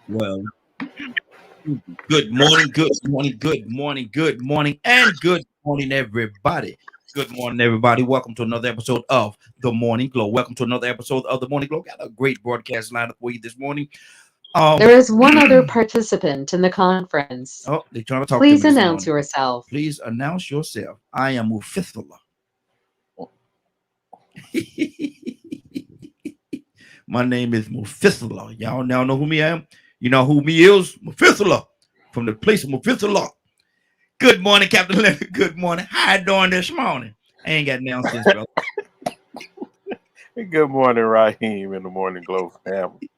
Well, good morning, good morning, good morning, good morning, and good morning, everybody. Good morning, everybody. Welcome to another episode of The Morning Glow. Welcome to another episode of The Morning Glow. Got a great broadcast lineup for you this morning. There Um, is one other participant in the conference. oh, they're trying to talk to Please me this announce morning. yourself. Please announce yourself. I am Mufithullah. My name is Mufithullah. Y'all now know who me I am. You know who me is? Mufithullah from the place of Mufithullah. Good morning, Captain Leonard. Good morning. How you doing this morning? I ain't got nonsense, brother. Good morning, Raheem, and the Morning Glow family.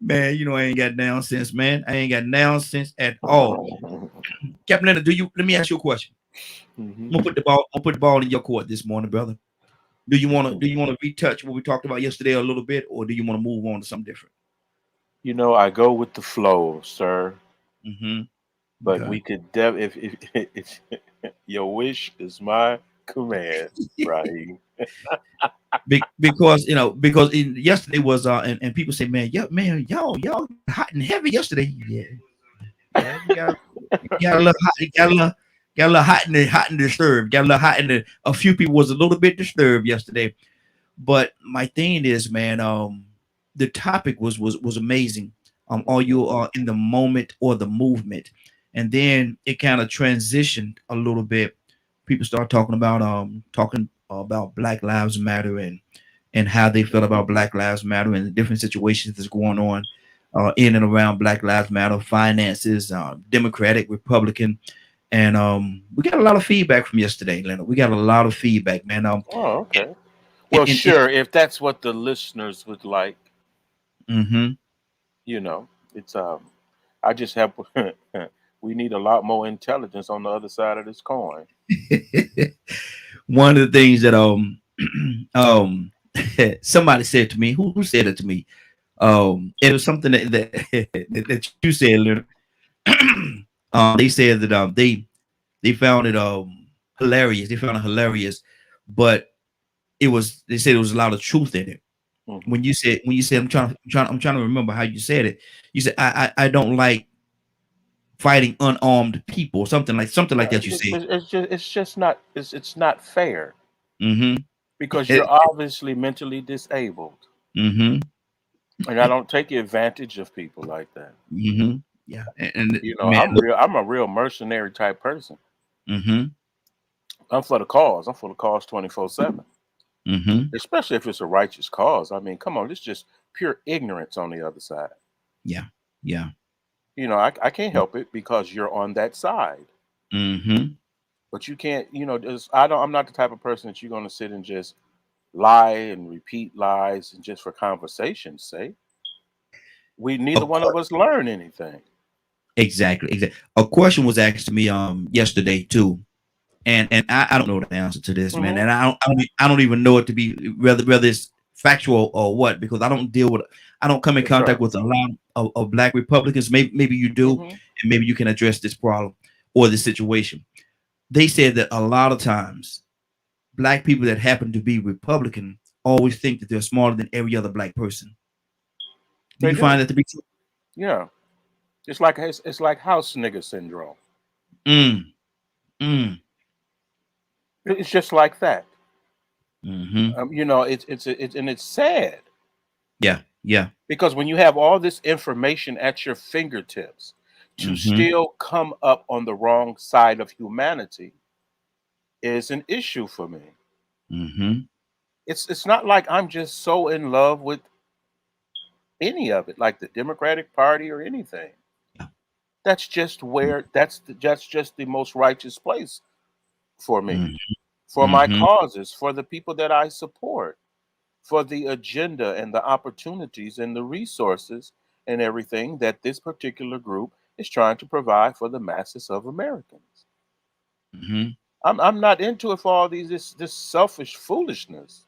Man, you know I ain't got nonsense, man. I ain't got nonsense at all. Captain Leonard, let me ask you a question. Mhm. I'm gonna put the ball in your court this morning, brother. Do you wanna retouch what we talked about yesterday a little bit, or do you want to move on to something different? I go with the flow, sir. Mm-hmm. But Okay. we could, if your wish is my command, Raheem. Because yesterday was and people say, man, yeah, man, y'all hot and heavy yesterday. Yeah, we got a little hot, got a little hot and disturbed. Got a little hot and a few people was a little bit disturbed yesterday. But my thing is, man, the topic was amazing. Are you in the moment or the movement? And then it kind of transitioned a little bit. People start talking about Black Lives Matter and how they feel about Black Lives Matter and the different situations that's going on in and around Black Lives Matter, finances, Democratic, Republican, and we got a lot of feedback from yesterday, Leonard. We got a lot of feedback, man. Oh, okay. And, Well, and, sure. If that's what the listeners would like, and you know, it's I just have. We need a lot more intelligence on the other side of this coin. one of the things that um somebody said to me, who said it to me? It was something that you said, Leonard. They said that they found it hilarious. They found it hilarious, but they said it was a lot of truth in it. Hmm. When you said I'm trying to remember how you said it. You said I don't like fighting unarmed people, something like that. You said. It's just not. It's not fair Mm-hmm. because you're obviously mentally disabled, Mm-hmm. and I don't take advantage of people like that. Mm-hmm. Yeah. And man, I'm look. real. I'm a real mercenary type person. Mm-hmm. I'm for the cause. I'm for the cause 24/7. Mm-hmm. Especially if it's a righteous cause. I mean, come on, it's just pure ignorance on the other side. Yeah. Yeah. I can't help it because you're on that side. Mm-hmm. But you can't, I'm not the type of person that you're gonna sit and just lie and repeat lies and just for conversation's sake. We neither Of one of course. us learn anything. Exactly. Exactly. A question was asked to me yesterday too, and I don't know the answer to this, man, Hmm. and I don't even know it to be whether it's factual or what, because I don't come in Yes, contact sir. with a lot of Black Republicans. Maybe you do, Hmm. and maybe you can address this problem or this situation. They said that a lot of times Black people that happen to be Republican always think that they're smarter than every other Black person. Do They you find do. that to be true? Yeah. It's like house nigger syndrome. Mm, mm, It's just like that. mm-hmm. It's sad Yeah, yeah. because when you have all this information at your fingertips to Mm-hmm. still come up on the wrong side of humanity is an issue for me. Mm-hmm. It's not like I'm just so in love with any of it, like the Democratic Party or anything. Yeah. That's just where that's just the most righteous place for me, Mm-hmm. for my Mm-hmm. causes, for the people that I support, for the agenda and the opportunities and the resources and everything that this particular group is trying to provide for the masses of Americans. Mm-hmm. I'm not into it for all this selfish foolishness.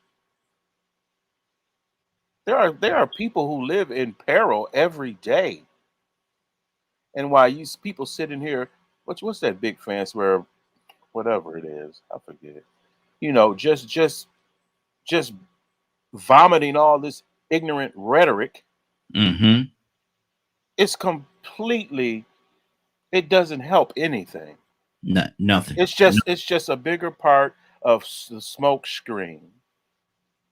There are people who live in peril every day, and while people sitting here, what's that big fancy where whatever it is, I forget. Just vomiting all this ignorant rhetoric. Mm-hmm. It's completely, it doesn't help anything. Nothing. It's just a bigger part of the smoke screen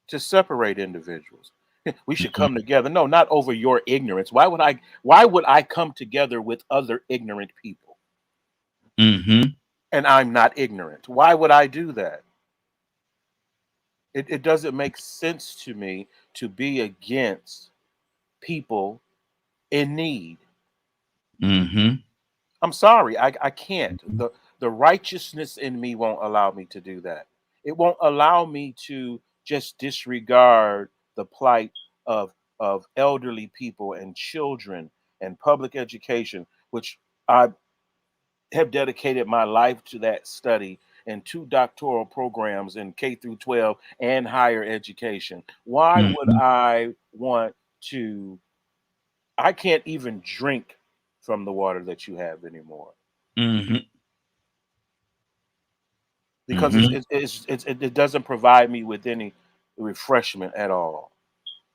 to separate individuals. We should come together. No, not over your ignorance. Why would I come together with other ignorant people? Mm-hmm. And I'm not ignorant. Why would I do that? It doesn't make sense to me to be against people in need. Mm-hmm. I'm sorry, I can't. The righteousness in me won't allow me to do that. It won't allow me to just disregard the plight of elderly people and children and public education, which I have dedicated my life to that study and 2 doctoral programs in K through 12 and higher education. Why would Mm-hmm. I want to? I can't even drink from the water that you have anymore Mm-hmm. because Mm-hmm. it doesn't provide me with any refreshment at all.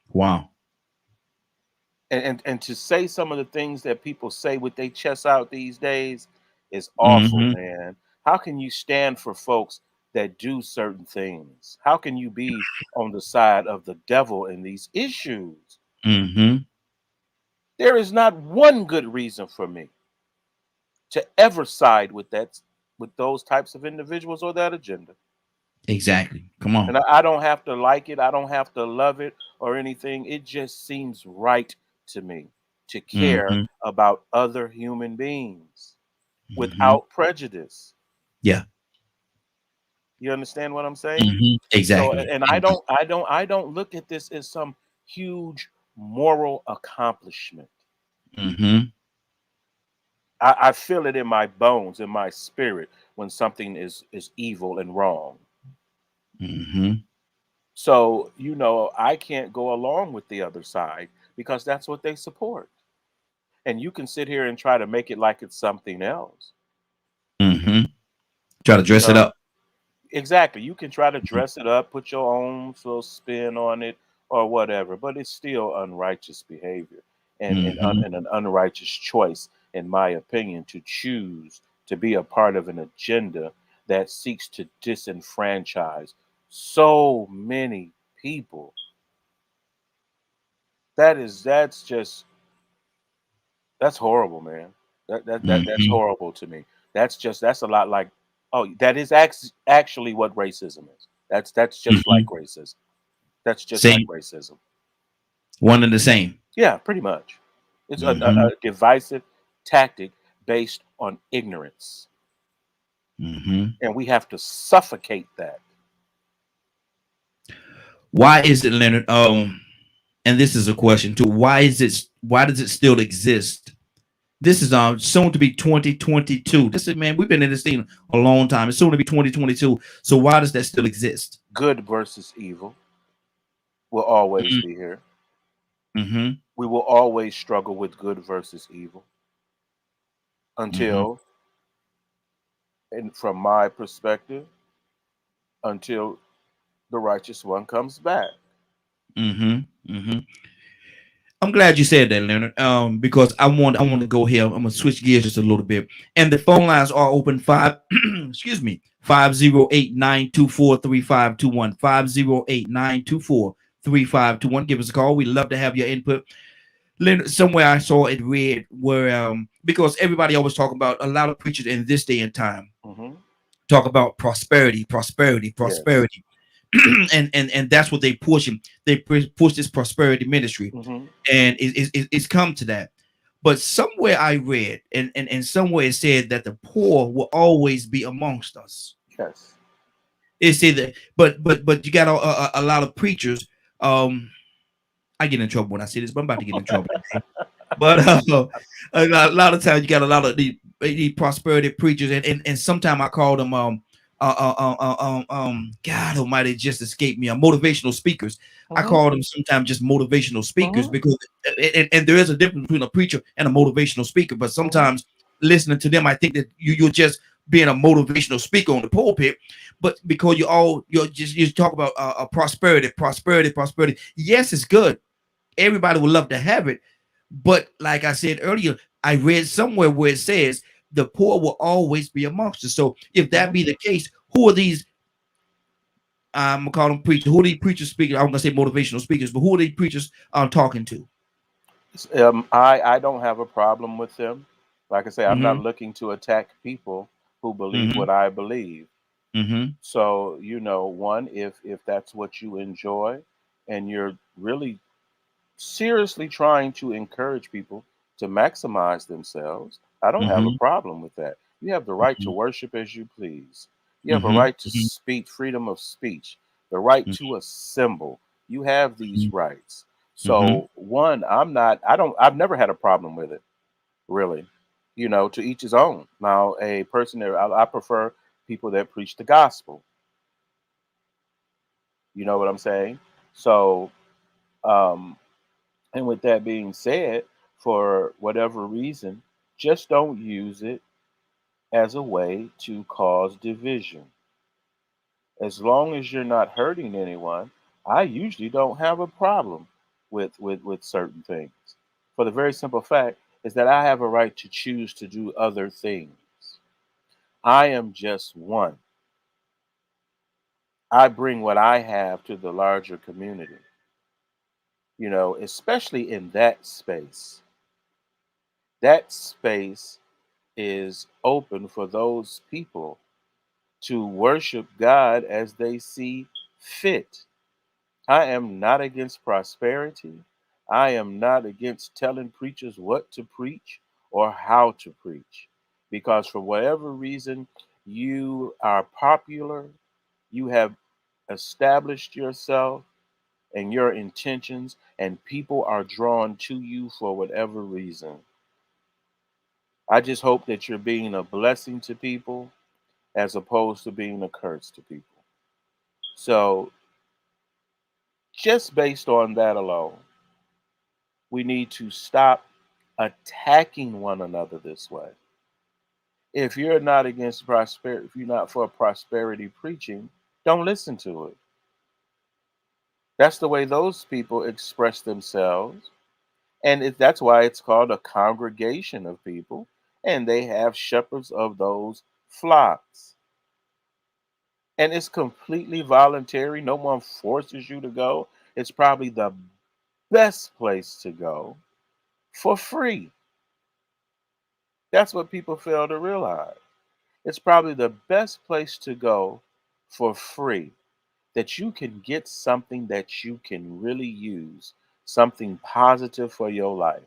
Wow. And to say some of the things that people say with their chests out these days is awful, Mm-hmm. man. How can you stand for folks that do certain things? How can you be on the side of the devil in these issues? Mm-hmm. There is not one good reason for me to ever side with those types of individuals or that agenda. Exactly. Come And on. I don't have to like it, I don't have to love it or anything. It just seems right to me to care Mm-hmm. about other human beings Mm-hmm. without prejudice. Yeah. You understand what I'm saying? Mm-hmm. So, Exactly. and I don't look at this as some huge moral accomplishment. Mm-hmm. I feel it in my bones, in my spirit, when something is evil and wrong. Mm-hmm. So, I can't go along with the other side because that's what they support. And you can sit here and try to make it like it's something else. Mm-hmm. Try to You dress it know, up. exactly. You can try to dress it up, put your own little spin on it or whatever, but it's still unrighteous behavior Mm-hmm. and an unrighteous choice, in my opinion, to choose to be a part of an agenda that seeks to disenfranchise so many people. That's horrible, man. That's Mm-hmm. horrible to me. That's a lot like, oh, that is actually what racism is. That's just like Mm-hmm. racism. That's just like Same. racism. One and the same. Yeah, pretty much. It's Mm-hmm. a divisive tactic based on ignorance, Mm-hmm. and we have to suffocate that. Why is it, Leonard? And this is a question too. Why does it still exist? This is soon to be 2022. This is, man, we've been in this thing a long time. It's soon to be 2022. So why does that still exist? Good versus evil will always be here. Mm-hmm. We will always struggle with good versus evil Mm-hmm. until, and from my perspective, until the righteous one comes back. Mm-hmm. Mm-hmm. I'm glad you said that, Leonard. Because I want to go here. I'm gonna switch gears just a little bit. And the phone lines are open excuse me, 508-924-3521. 508-924-3521. Give us a call. We love to have your input. Leonard, somewhere I saw it read where because everybody always talk about, a lot of preachers in this day and time Hmm. talk about prosperity, prosperity, Yes. prosperity. and that's what they pushing. They push this prosperity ministry, Hmm. and it's come to that. But somewhere I read, and somewhere it said that the poor will always be amongst us. Yes. It said that, but you got a lot of preachers. I get in trouble when I say this, but I'm about to get in trouble today. But a lot of times you got a lot of the prosperity preachers, and sometimes I call them God Almighty, it just escaped me. Motivational speakers. I Hmm. call them sometimes just motivational speakers, Hmm. because and there is a difference between a preacher and a motivational speaker. But Hmm. sometimes listening to them, I think that you're just being a motivational speaker on the pulpit, but because you talk about prosperity, prosperity, prosperity. Yes, it's good. Everybody would love to have it, But like I said earlier, I read somewhere where it says the poor will always be amongst us. So if that Mhm. be the case, who are these? I'm gonna call them preachers. Who are these preachers speaking? I'm gonna say motivational speakers, but who are these preachers talking to? I don't have a problem with them. Like I say, I'm not Mm-hmm. looking to attack people who believe Mm-hmm. what I believe. Mm-hmm. So, one, if that's what you enjoy and you're really seriously trying to encourage people to maximize themselves, I don't have a Mm-hmm. problem with that. You have the right to worship as you please. You have a Mm-hmm. right to speak, freedom of speech, the right to assemble. You have these rights. Mm-hmm. So, one, I've never had a problem with it, really. To each his own. Now, a person that I prefer people that preach the gospel. You know what I'm saying? So, um, and with that being said, for whatever reason, just don't use it as a way to cause division. As long as you're not hurting anyone, I usually don't have a problem with certain things. For the very simple fact is that I have a right to choose to do other things. I am just one. I bring what I have to the larger community, especially in that space. That space is open for those people to worship God as they see fit. I am not against prosperity. I am not against telling preachers what to preach or how to preach. Because for whatever reason, you are popular, you have established yourself and your intentions, and people are drawn to you for whatever reason. I just hope that you're being a blessing to people as opposed to being a curse to people. So, just based on that alone, we need to stop attacking one another this way. If you're not against prosperity, if you're not for prosperity preaching, don't listen to it. That's the way those people express themselves. And that's why it's called a congregation of people. And they have shepherds of those flocks. And it's completely voluntary. No one forces you to go. It's probably the best place to go for free. That's what people fail to realize. It's probably the best place to go for free, that you can get something that you can really use, something positive for your life.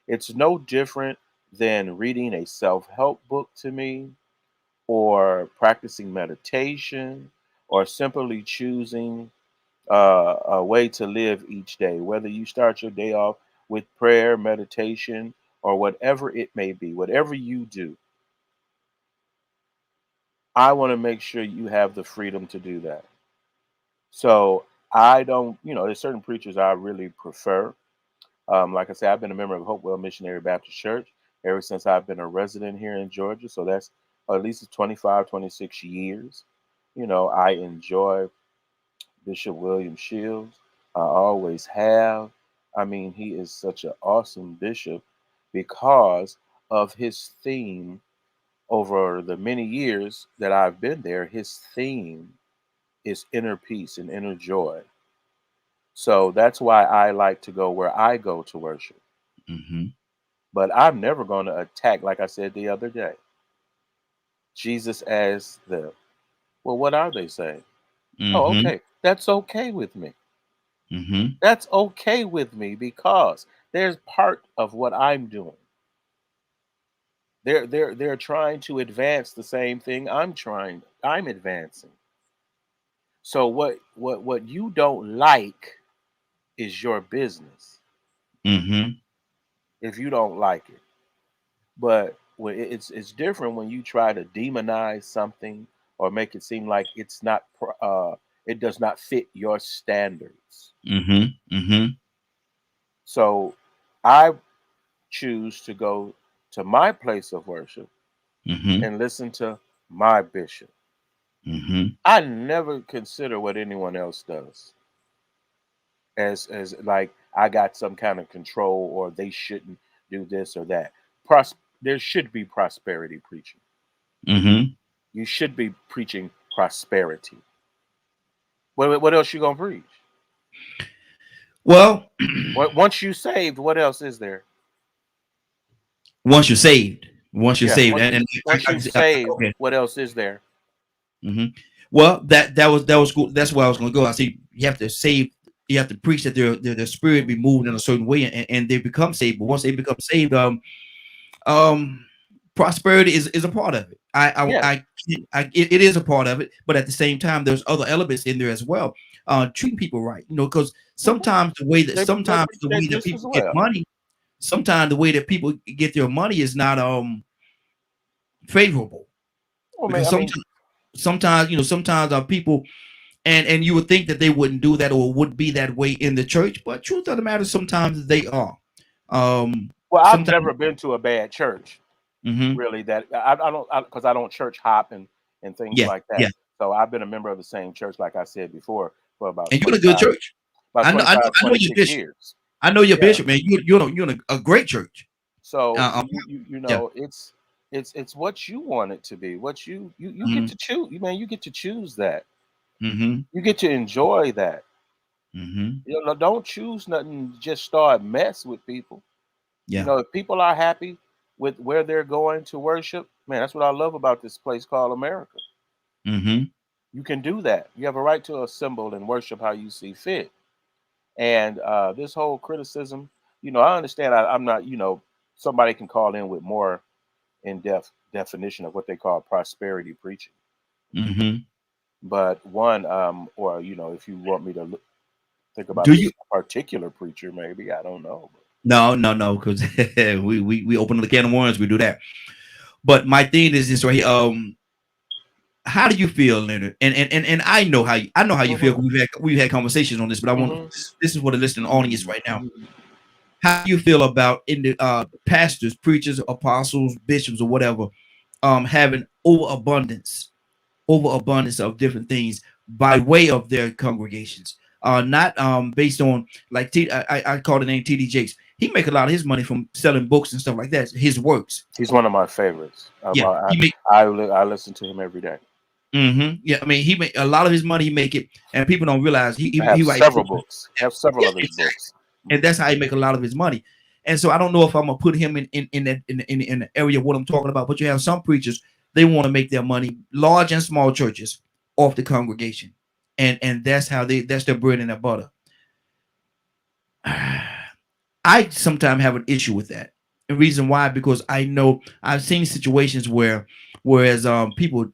It's no different than reading a self help book to me, or practicing meditation, or simply choosing a way to live each day, whether you start your day off with prayer, meditation, or whatever it may be, whatever you do. I want to make sure you have the freedom to do that. So I don't, there's certain preachers I really prefer. Like I said, I've been a member of Hopewell Missionary Baptist Church ever since I've been a resident here in Georgia. So that's at least 25, 26 years. I enjoy Bishop William Shields. I always have. I mean, he is such an awesome bishop because of his theme over the many years that I've been there. His theme is inner peace and inner joy. So that's why I like to go where I go to worship. Mm-hmm. But I'm never going to attack, like I said the other day, Jesus as the, well, what are they saying? Oh, Mm-hmm. okay. That's okay with me. Mm-hmm. That's okay with me because there's part of what I'm doing. They're trying to advance the same thing I'm advancing. So what you don't like is your business Mm-hmm. if you don't like it. But it's different when you try to demonize something or make it seem like it does not fit your standards. Mm-hmm. Mm-hmm. So I choose to go to my place of worship Mm-hmm. and listen to my bishop. Mm-hmm. I never consider what anyone else does as like I got some kind of control, or they shouldn't do this or that. There should be prosperity preaching. Mm-hmm. You should be preaching prosperity. What else you gonna preach? Well, Once you saved, what else is there? once you're saved, once you're Yeah, saved, and once you saved, okay. what else is there? Mm-hmm. Well, that was cool. That's where I was going to go. I see you have to save. You have to preach that their spirit be moved in a certain way, and they become saved. But once they become saved, um, prosperity is a part of it. Yeah. It is a part of it, but at the same time, there's other elements in there as well. Treating people right, because sometimes the way that They preach that just as people get well. money, sometimes the way that people get their money is not favorable, Well, man, because I mean, sometimes people, and you would think that they wouldn't do that or would be that way in the church, but truth of the matter, sometimes they are. well, I've Sometimes. never been to a bad church, Hmm. really. That I don't, because I don't church hop and things Yeah, like yeah, that. So I've been a member of the same church, like I said before, for and you're in a good church. about I know, I know, 25, I know your 26 bishop. years. I know your Yeah. bishop, man. You're in a great church. So you Yeah. know, it's what you want it to be. What you Hmm. get to choose. Man, you get to choose that. Hmm. You get to enjoy that. Hmm. You know, don't choose nothing. Just start mess with people. You Yeah. know, if people are happy with where they're going to worship, man, that's what I love about this place called America. Hmm. You can do that. You have a right to assemble and worship how you see fit. And this whole criticism, I understand. I'm not, somebody can call in with more in-depth definition of what they call prosperity preaching. Hmm. But one, or if you want me to think about Do a you? particular preacher, maybe I don't know. No, because we open the can of worms. We do that. But my thing is this right here. How do you feel, Leonard? And I know how you feel. Hmm. We've had conversations on this, but I want Hmm. this is what the listening audience right now. How do you feel about in the pastors, preachers, apostles, bishops, or whatever, having overabundance of different things by way of their congregations, not based on like I call the name TD Jakes. He make a lot of his money from selling books and stuff like that. His works. He's one of my favorites. Yeah, he make. I listen to him every day. Yeah, I mean, he make a lot of his money. He make it, and people don't realize he I have writes several books. books. I have several Yeah, of his books. and that's how he make a lot of his money. And so I don't know if I'm gonna put him in the area of what I'm talking about. But you have some preachers, they want to make their money, large and small churches, off the congregation, and that's that's their bread and their butter. I sometimes have an issue with that. The reason why, because I know I've seen situations whereas people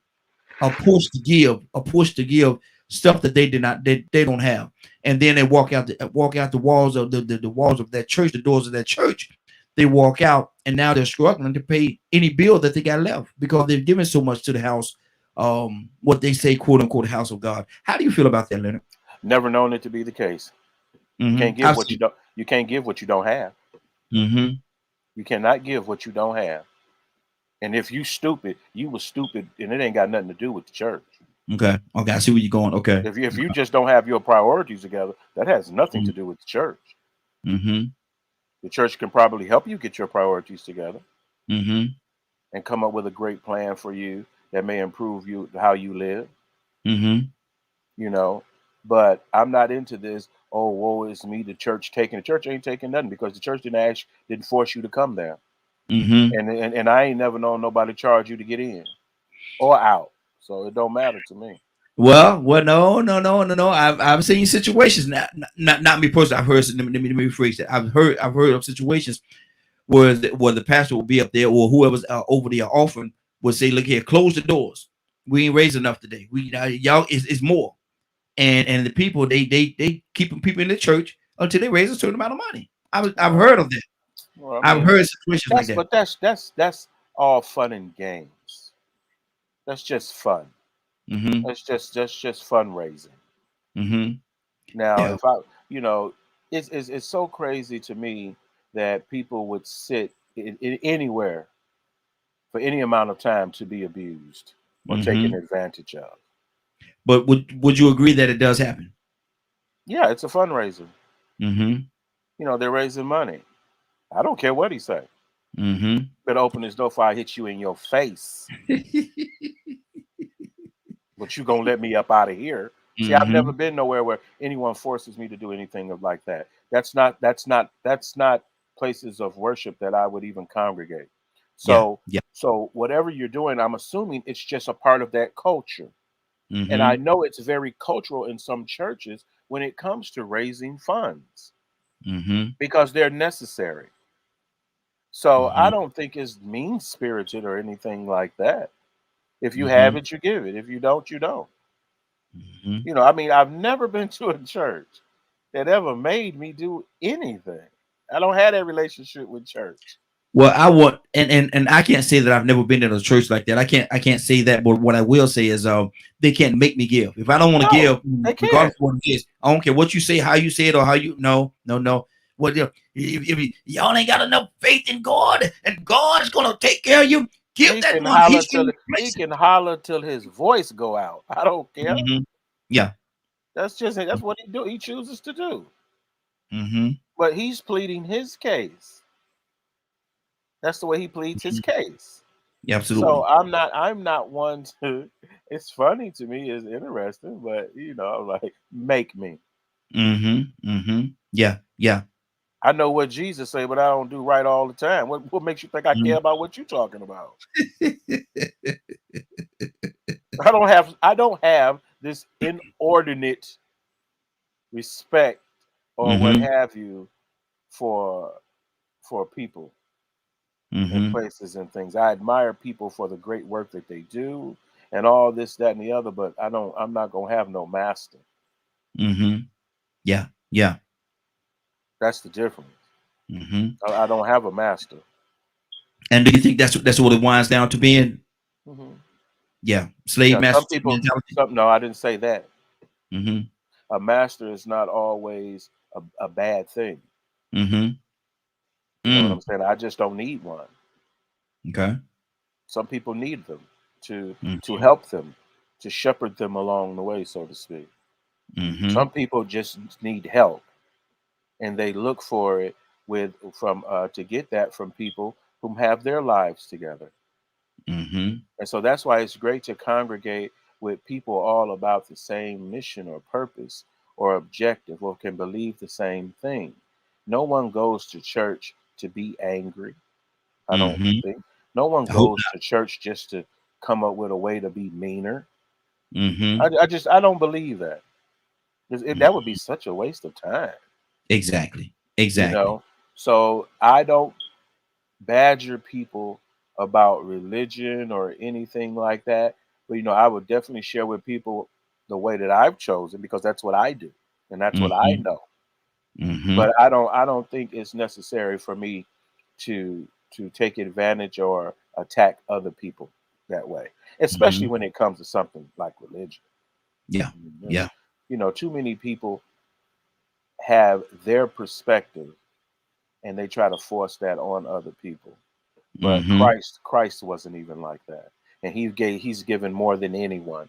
are pushed to give stuff that they did not they don't have, and then they walk out the walls of the walls of that church, the doors of that church. They walk out, and now they're struggling to pay any bill that they got left because they've given so much to the house, what they say, quote unquote, house of God. How do you feel about that, Leonard? Never known it to be the case. You can't give what you don't. You can't give what you don't have. Mm-hmm. You cannot give what you don't have. And if you stupid, you was stupid, and it ain't got nothing to do with the church. Okay, I see where you're going. Okay. If you just don't have your priorities together, that has nothing to do with the church. Mm-hmm. The church can probably help you get your priorities together Mm-hmm. and come up with a great plan for you that may improve how you live. Mm-hmm. You know, but I'm not into this. Oh, woe is me. The church ain't taking nothing because the church didn't force you to come there. Mm-hmm. And I ain't never known nobody charge you to get in or out. So it don't matter to me. Well, no. I've seen situations, not me personally. I've heard. Let me rephrase that. I've heard of situations where the pastor will be up there, or whoever's over there offering will say, "Look here, close the doors. We ain't raised enough today. We y'all is more." And the people they keeping people in the church until they raise a certain amount of money. I've heard of that. Well, I I've mean, heard situations like that. but that's all fun and games. That's just fun. Mm-hmm. That's just fundraising. Mm-hmm. Now, Yeah. if I, it's so crazy to me that people would sit in anywhere for any amount of time to be abused or taken Mm-hmm. advantage of. But would you agree that it does happen? Yeah, it's a fundraiser. Mm-hmm. You know, they're raising money. I don't care what he say. Mm-hmm. Better open this door before I hit you in your face. But you gonna let me up out of here. See, I've never Mm-hmm. been nowhere where anyone forces me to do anything of like that. That's not places of worship that I would even congregate. Yeah. So Yeah. so whatever you're doing, I'm assuming it's just a part of that culture. And I Mm-hmm. know it's very cultural in some churches when it comes to raising funds Mm-hmm. because they're necessary. So I Mm-hmm. don't think it's mean spirited or anything like that. If you have Mm-hmm. it, you give it. If you don't, you don't. Mm-hmm. You know, I mean, I've never been to a church that ever made me do anything. I don't have that relationship with church. Well, I want, and I can't say that I've never been in a church like that. I can't say that, but what I will say is, they can't make me give. If I don't want to No, give, they regardless can't. of what it is, I don't care what you say, how you say it, or how you. No, no, no. What if y'all ain't got enough faith in God, and God's gonna take care of you? Give He that can money. holler He's till gonna he replace it. can holler till his voice go out. I don't care. Yeah. That's what he do. He chooses to do. Mm-hmm. But he's pleading his case. That's the way he pleads his case. Yeah, So absolutely. I'm not one to. It's funny to me. It's interesting, but I'm like, make me. Mm-hmm. Mm-hmm. Yeah. Yeah. I know what Jesus say, but I don't do right all the time. What makes you think I care about what you're talking about? I don't have this inordinate respect or what Mm-hmm. have you for people and Mm-hmm. places and things. I admire people for the great work that they do and all this, that, and the other, but I'm not gonna have no master. Mm-hmm. Yeah. Yeah. That's the difference. Mm-hmm. I don't have a master. And do you think that's what it winds down to being? Hmm. Yeah, slave Yeah, some master people. mentality. Some no, I didn't say that. Mm-hmm. A master is not always a bad thing. Mm-hmm. You know what I'm Mm. saying? I just don't need one. Okay. Some people need them to Mm-hmm. help them, to shepherd them along the way, so to speak. Mm-hmm. Some people just need help, and they look for it with from to get that from people who have their lives together. Mm-hmm. And so that's why it's great to congregate with people all about the same mission or purpose or objective or can believe the same thing. No one goes to church to be angry, I don't Mm-hmm. think. No one I hope goes to church just to come up with a way to be meaner. not. Mm-hmm. I don't believe that. 'Cause Mm. that would be such a waste of time, Exactly. you Exactly. know? So I don't badger people about religion or anything like that. But I would definitely share with people the way that I've chosen because that's what I do and that's what I Mm-hmm. know. Mm-hmm. But I don't think it's necessary for me to take advantage or attack other people that way, especially Mm-hmm. when it comes to something like religion. Yeah. You know, Yeah. too many people have their perspective and they try to force that on other people. But Mm-hmm. Christ wasn't even like that. And he's given more than anyone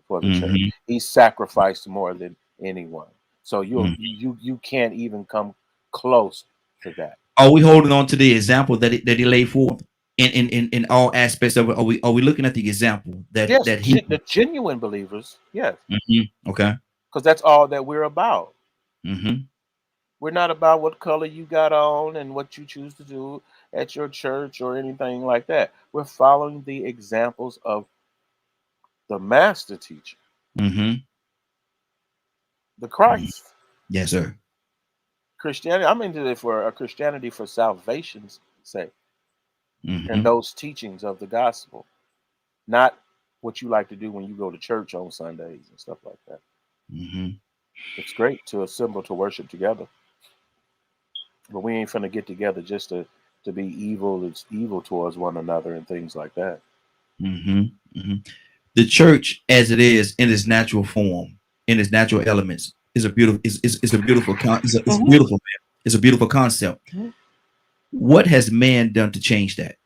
for the church. Mm-hmm. He sacrificed more than anyone. So Mm-hmm. you can't even come close to that. Are we holding on to the example that he laid forth in all aspects of it? Are we looking at the example that Yes, that he? the genuine believers, yes, Mhm. Okay. because that's all that we're about. Mm-hmm. We're not about what color you got on and what you choose to do at your church or anything like that. We're following the examples of the master teacher, Mm-hmm. the Mm-hmm. Christ. Yes, sir. Christianity, I'm into it for a Christianity for salvation's sake and Mm-hmm. those teachings of the gospel, not what you like to do when you go to church on Sundays and stuff like that. Mm-hmm. It's great to assemble to worship together, but we ain't finna get together just to be evil. It's evil towards one another and things like that. Mm-hmm. Mm-hmm. The church, as it is in its natural form, in its natural elements, is a beautiful. Is a beautiful. It's Hmm. beautiful. Man. It's a beautiful concept. What has man done to change that?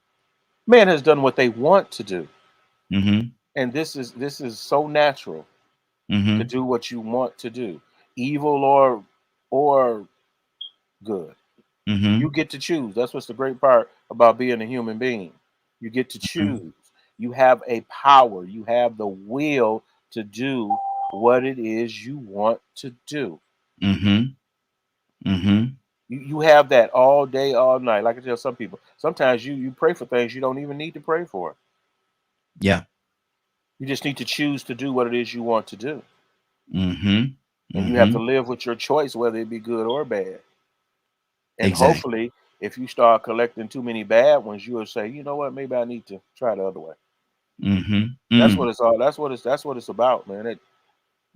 Man has done what they want to do, Mm-hmm. and this is so natural to Mm-hmm. do what you want to do, evil or good. Mm-hmm. You get to choose. That's what's the great part about being a human being. You get to choose. You have a power. You have the will to do what it is you want to do. Mm-hmm. Mm-hmm. You have that all day, all night. Like I tell some people, sometimes you pray for things you don't even need to pray for. Yeah. You just need to choose to do what it is you want to do. Mm-hmm. And you have Mm-hmm. to live with your choice, whether it be good or bad. And Exactly. hopefully, if you start collecting too many bad ones, you will say, you know what, maybe I need to try the other way. Mm-hmm. That's Mm. what it's all. That's what it's about, man.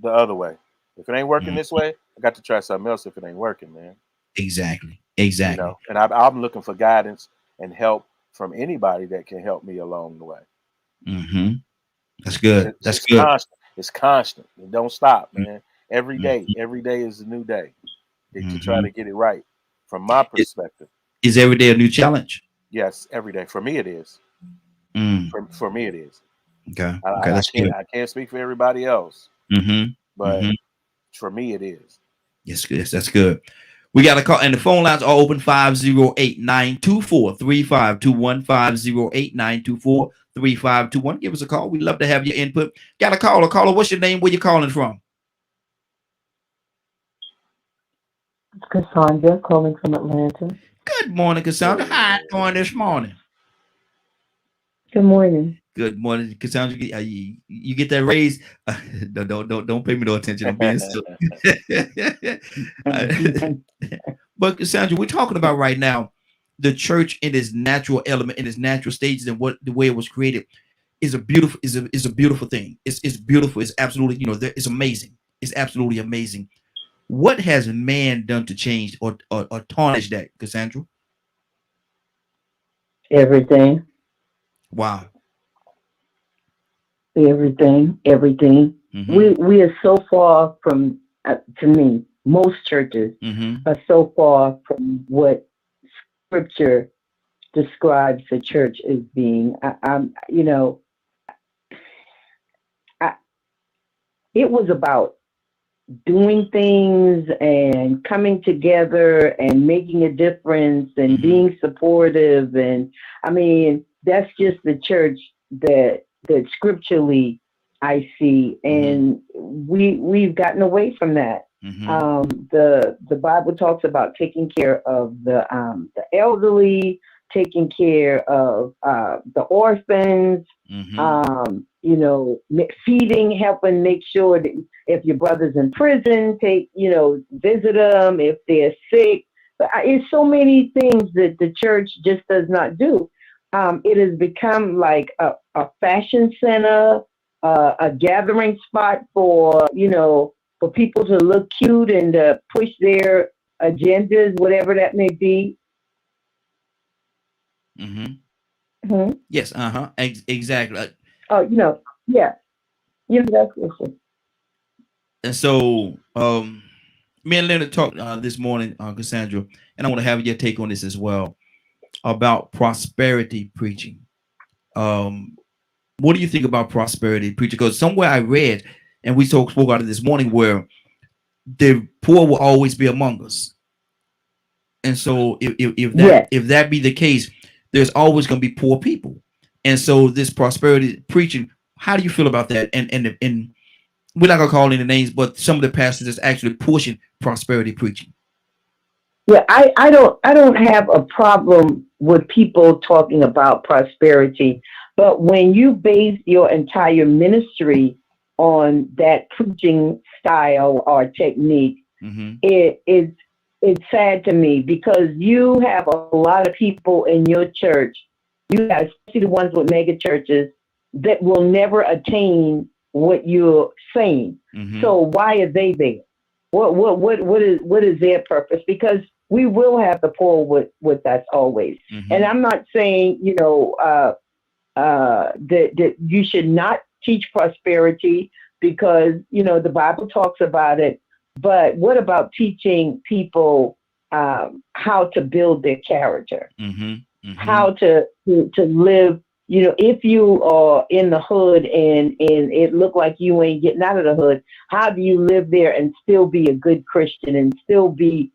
The other way. If it ain't working Mm. this way, I got to try something else. If it ain't working, man, Exactly. you Exactly. know. And I'm looking for guidance and help from anybody that can help me along the way. Mm-hmm. That's And good. That's it's good. constant. It's constant. It don't stop, Mm. man. Mm. Every day is a new day to try Mm-hmm. to get it right. From my perspective, Is every day a new challenge? yes, every day. For me, it is. Mm. For me, it is. Okay. I, Okay. I I That's can't good. I can't speak for everybody else, Mm-hmm. but Mm-hmm. for me, it is. Yes, yes, that's good. We got a call, and the phone lines are open 508-924-3521, 508-924-3521. Give us a call. We'd love to have your input. Got a caller. Caller, what's your name? Where you calling from? Cassandra calling from Atlanta. Good morning, Cassandra. How you doing this morning? Good morning. Good morning, Cassandra. You get that raise? Don't pay me no attention. I'm being silly. But Cassandra, we're talking about right now the church in its natural element, in its natural stages, and what the way it was created is a beautiful is a beautiful thing. It's beautiful. It's absolutely it's amazing. It's absolutely amazing. What has man done to change or tarnish that, Cassandra? Everything, Wow. everything. Mm-hmm. We are so far from, to me, most churches Mm-hmm. are so far from what Scripture describes the church as being. I, it was about doing things and coming together and making a difference and Mm-hmm. being supportive, and I mean that's just the church that scripturally I see, Mm-hmm. and we've gotten away from that. Mm-hmm. The Bible talks about taking care of the elderly, taking care of the orphans, Mm-hmm. feeding, helping make sure that if your brother's in prison, visit them if they're sick. But it's so many things that the church just does not do. It has become like a fashion center, a gathering spot for people to look cute and to push their agendas, whatever that may be. Mm-hmm. Hmm. Yes. Uh-huh. Exactly. Oh, yeah, that's it. And so, me and Leonard talked this morning, Cassandra, and I want to have your take on this as well about prosperity preaching. Um, what do you think about prosperity preaching? Because somewhere I read, and we spoke about it this morning, where the poor will always be among us. And so, Yes. if that be the case, there's always going to be poor people. And so, this prosperity preaching, how do you feel about that? And we're not gonna call any names, but some of the pastors is actually pushing prosperity preaching. Yeah, I don't have a problem with people talking about prosperity, but when you base your entire ministry on that preaching style or technique, Mm-hmm. it's sad to me because you have a lot of people in your church. You have, especially the ones with mega churches, that will never attain what you're saying. Mm-hmm. So why are they there? What is their purpose? Because we will have the poor with us always. And Mm-hmm. I'm not saying that you should not teach prosperity because the Bible talks about it. But what about teaching people how to build their character, Mm-hmm. Mm-hmm. how to live? If you are in the hood and it look like you ain't getting out of the hood, how do you live there and still be a good Christian and still be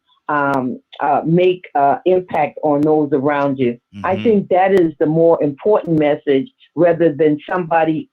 make impact on those around you. I think that is the more important message rather than somebody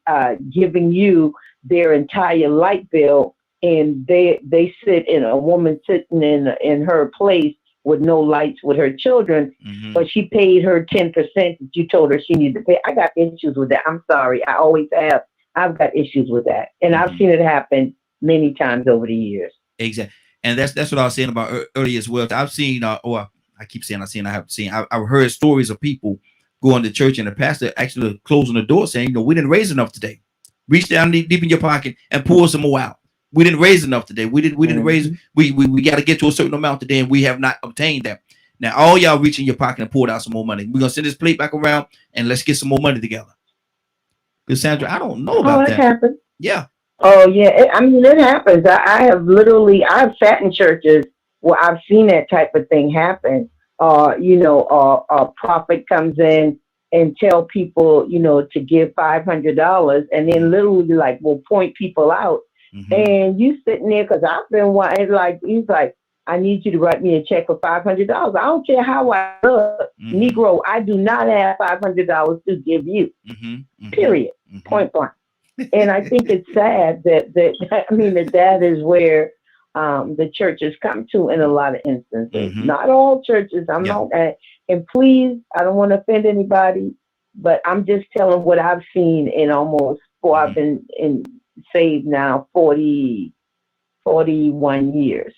giving you their entire light bill and they sit in a woman sitting in her place with no lights with her children, but she paid her 10% that you told her she needed to pay. I got issues with that. I'm sorry. I always have. I've got issues with that. And I've seen it happen many times over the years. Exactly. And that's what I was saying about earlier as well. I've seen, or I keep saying I have seen, I've heard stories of people going to church and the pastor actually closing the door saying, we didn't raise enough today. Reach down deep in your pocket and pull some more out. We didn't raise enough today. We didn't raise. We got to get to a certain amount today, and we have not obtained that. Now, all y'all reach in your pocket and pull out some more money. We're gonna send this plate back around and let's get some more money together. Cassandra, I don't know about that. Happened. Yeah. Oh yeah, it happens. I've sat in churches where I've seen that type of thing happen. A prophet comes in and tell people, to give $500, and then literally will point people out, and you sitting there because I've been wanting he's like, I need you to write me a check for $500. I don't care how I look, Negro. I do not have $500 to give you. Period. Point blank. And I think it's sad that is where the churches come to in a lot of instances. Not all churches. I'm not, and please, I don't want to offend anybody, but I'm just telling what I've seen in almost I've been saved now 41 years.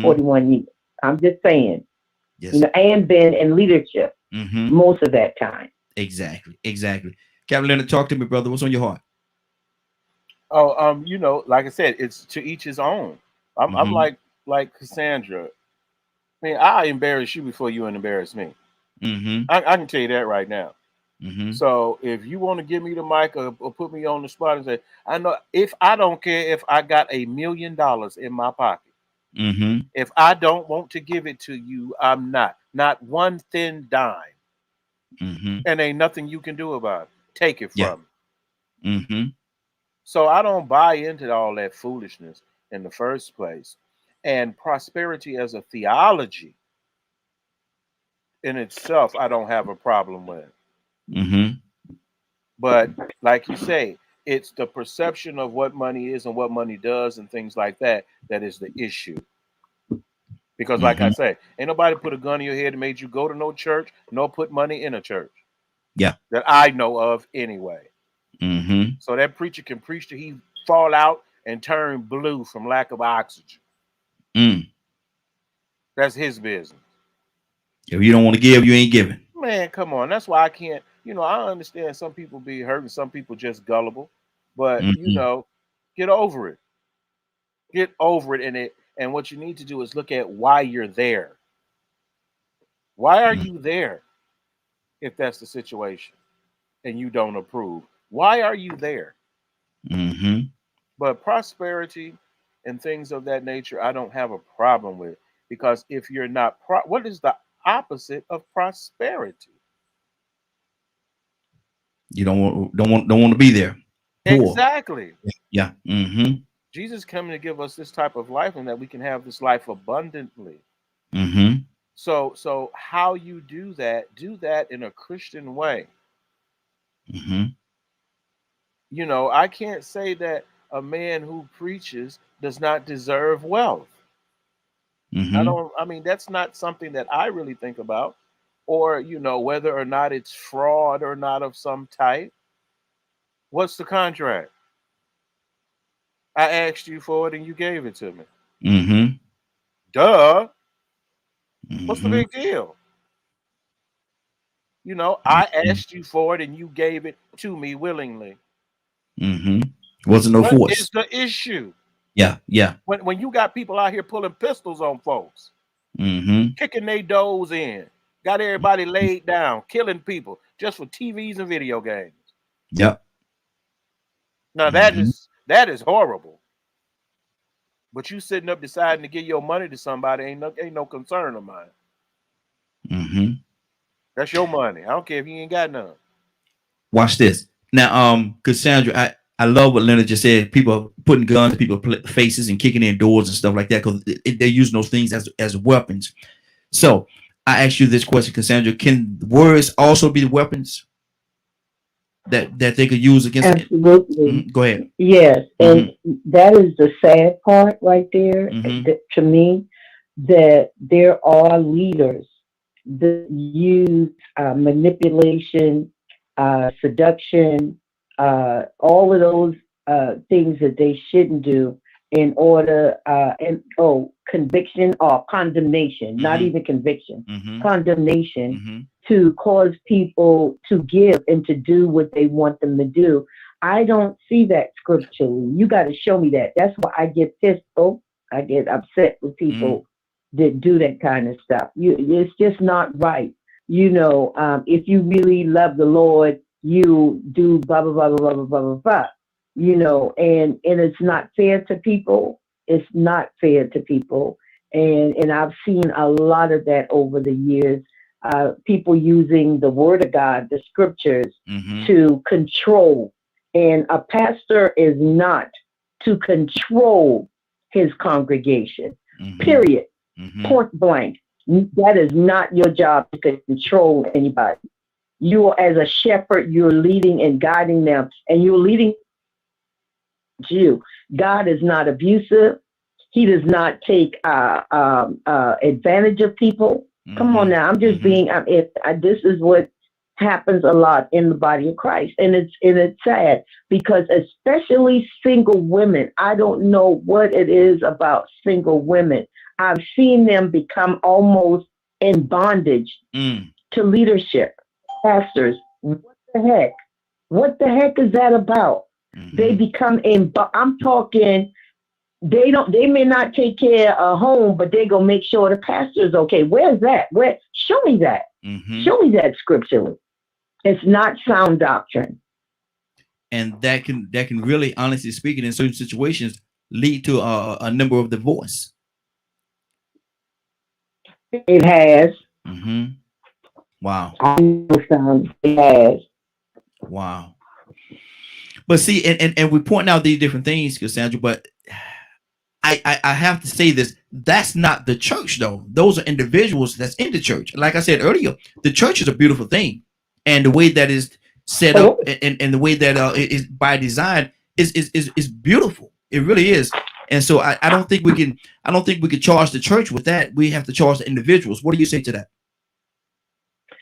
41 years. I'm just saying. Yes. And been in leadership most of that time. Exactly. Captain Leonard, talk to me, brother. What's on your heart? Oh, like I said, it's to each his own. I'm like Cassandra. I mean, I embarrass you before you embarrass me. I can tell you that right now. So if you want to give me the mic or put me on the spot and say, I know if I don't care if I got $1 million in my pocket, if I don't want to give it to you, I'm not one thin dime, and ain't nothing you can do about it. Take it from me. So I don't buy into all that foolishness in the first place. And prosperity as a theology in itself, I don't have a problem with. But like you say, it's the perception of what money is and what money does and things like that is the issue. Because like I say, ain't nobody put a gun in your head and made you go to no church, nor put money in a church. Yeah. That I know of anyway. So that preacher can preach till he fall out and turn blue from lack of oxygen. That's his business. If you don't want to give, you ain't giving. Man, come on. That's why I can't. I understand some people be hurt and some people just gullible, but get over it. Get over it. And what you need to do is look at why you're there. Why are you there? If that's the situation, and you don't approve, why are you there? But prosperity and things of that nature, I don't have a problem with, because if you're not, what is the opposite of prosperity? You don't want to be there. Poor. Exactly. Yeah. Jesus coming to give us this type of life, and that we can have this life abundantly. So how you do that in a Christian way. I can't say that a man who preaches does not deserve wealth. That's not something that I really think about, or, whether or not it's fraud or not of some type. What's the contract? I asked you for it and you gave it to me. Duh. What's the big deal? I asked you for it and you gave it to me willingly. Wasn't no force. What is the issue? Yeah. When you got people out here pulling pistols on folks, kicking their doors in, got everybody laid down, killing people just for TVs and video games. Yep. Now that is horrible. But you sitting up deciding to give your money to somebody ain't no concern of mine. That's your money. I don't care if you ain't got none. Watch this. Now, Cassandra, I love what Leonard just said. People putting guns in people's faces and kicking in doors and stuff like that because they're using those things as weapons. So I ask you this question, Cassandra: can words also be weapons that they could use against? Absolutely. Go ahead. Yes. And that is the sad part right there Mm-hmm. to me, that there are leaders that use manipulation, seduction, all of those things that they shouldn't do in order, conviction or condemnation, not Mm-hmm. even conviction, Mm-hmm. condemnation Mm-hmm. to cause people to give and to do what they want them to do. I don't see that scripturally. You got to show me that. That's why I get pissed off. I get upset with Mm-hmm. people that do that kind of stuff. It's just not right. If you really love the Lord, you do blah blah blah blah blah blah blah blah. And it's not fair to people. It's not fair to people, and I've seen a lot of that over the years. People using the Word of God, the Scriptures, Mm-hmm. to control, and a pastor is not to control his congregation. Mm-hmm. Period. Mm-hmm. Point blank. That is not your job to control anybody. You are, as a shepherd, you're leading and guiding them, and you're leading you. God is not abusive. He does not take advantage of people. Come Mm-hmm. on now, I'm just Mm-hmm. being. This is what happens a lot in the body of Christ, and it's sad because especially single women. I don't know what it is about single women. I've seen them become almost in bondage Mm. to leadership, pastors. What the heck? What the heck is that about? They Mm-hmm. become I'm talking, they may not take care of home, but they gonna make sure the pastor's okay. Where's that? Where show me that. Mm-hmm. Show me that scripturally. It's not sound doctrine. And that can really, honestly speaking, in certain situations, lead to a number of divorce. It has. Mm-hmm. Wow. I know some. It has. Wow. But see, and we point out these different things, Cassandra, but I have to say this. That's not the church, though. Those are individuals that's in the church. Like I said earlier, the church is a beautiful thing. And the way that is set up Oh, and the way that it is by design is beautiful. It really is. And so I don't think we can charge the church with that. We have to charge the individuals. What do you say to that?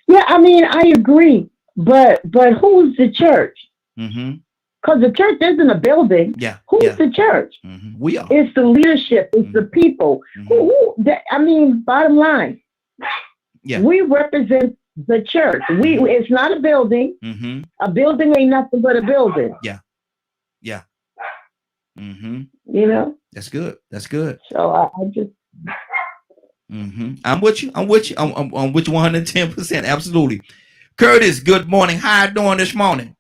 yeah. I mean, I agree. But who's the church? Mm-hmm. Because the church isn't a building. Yeah. Who's Yeah. the church? Mm-hmm. We are. It's the leadership. It's the people. Mm-hmm. I mean, bottom line, Yeah. we represent the church. It's not a building. Mm-hmm. A building ain't nothing but a building. Yeah. Yeah. Mm-hmm. You know. That's good. That's good. So I just Mm-hmm. I'm with you. I'm with you. I'm with you 110%. Absolutely. Curtis, good morning. How you doing this morning?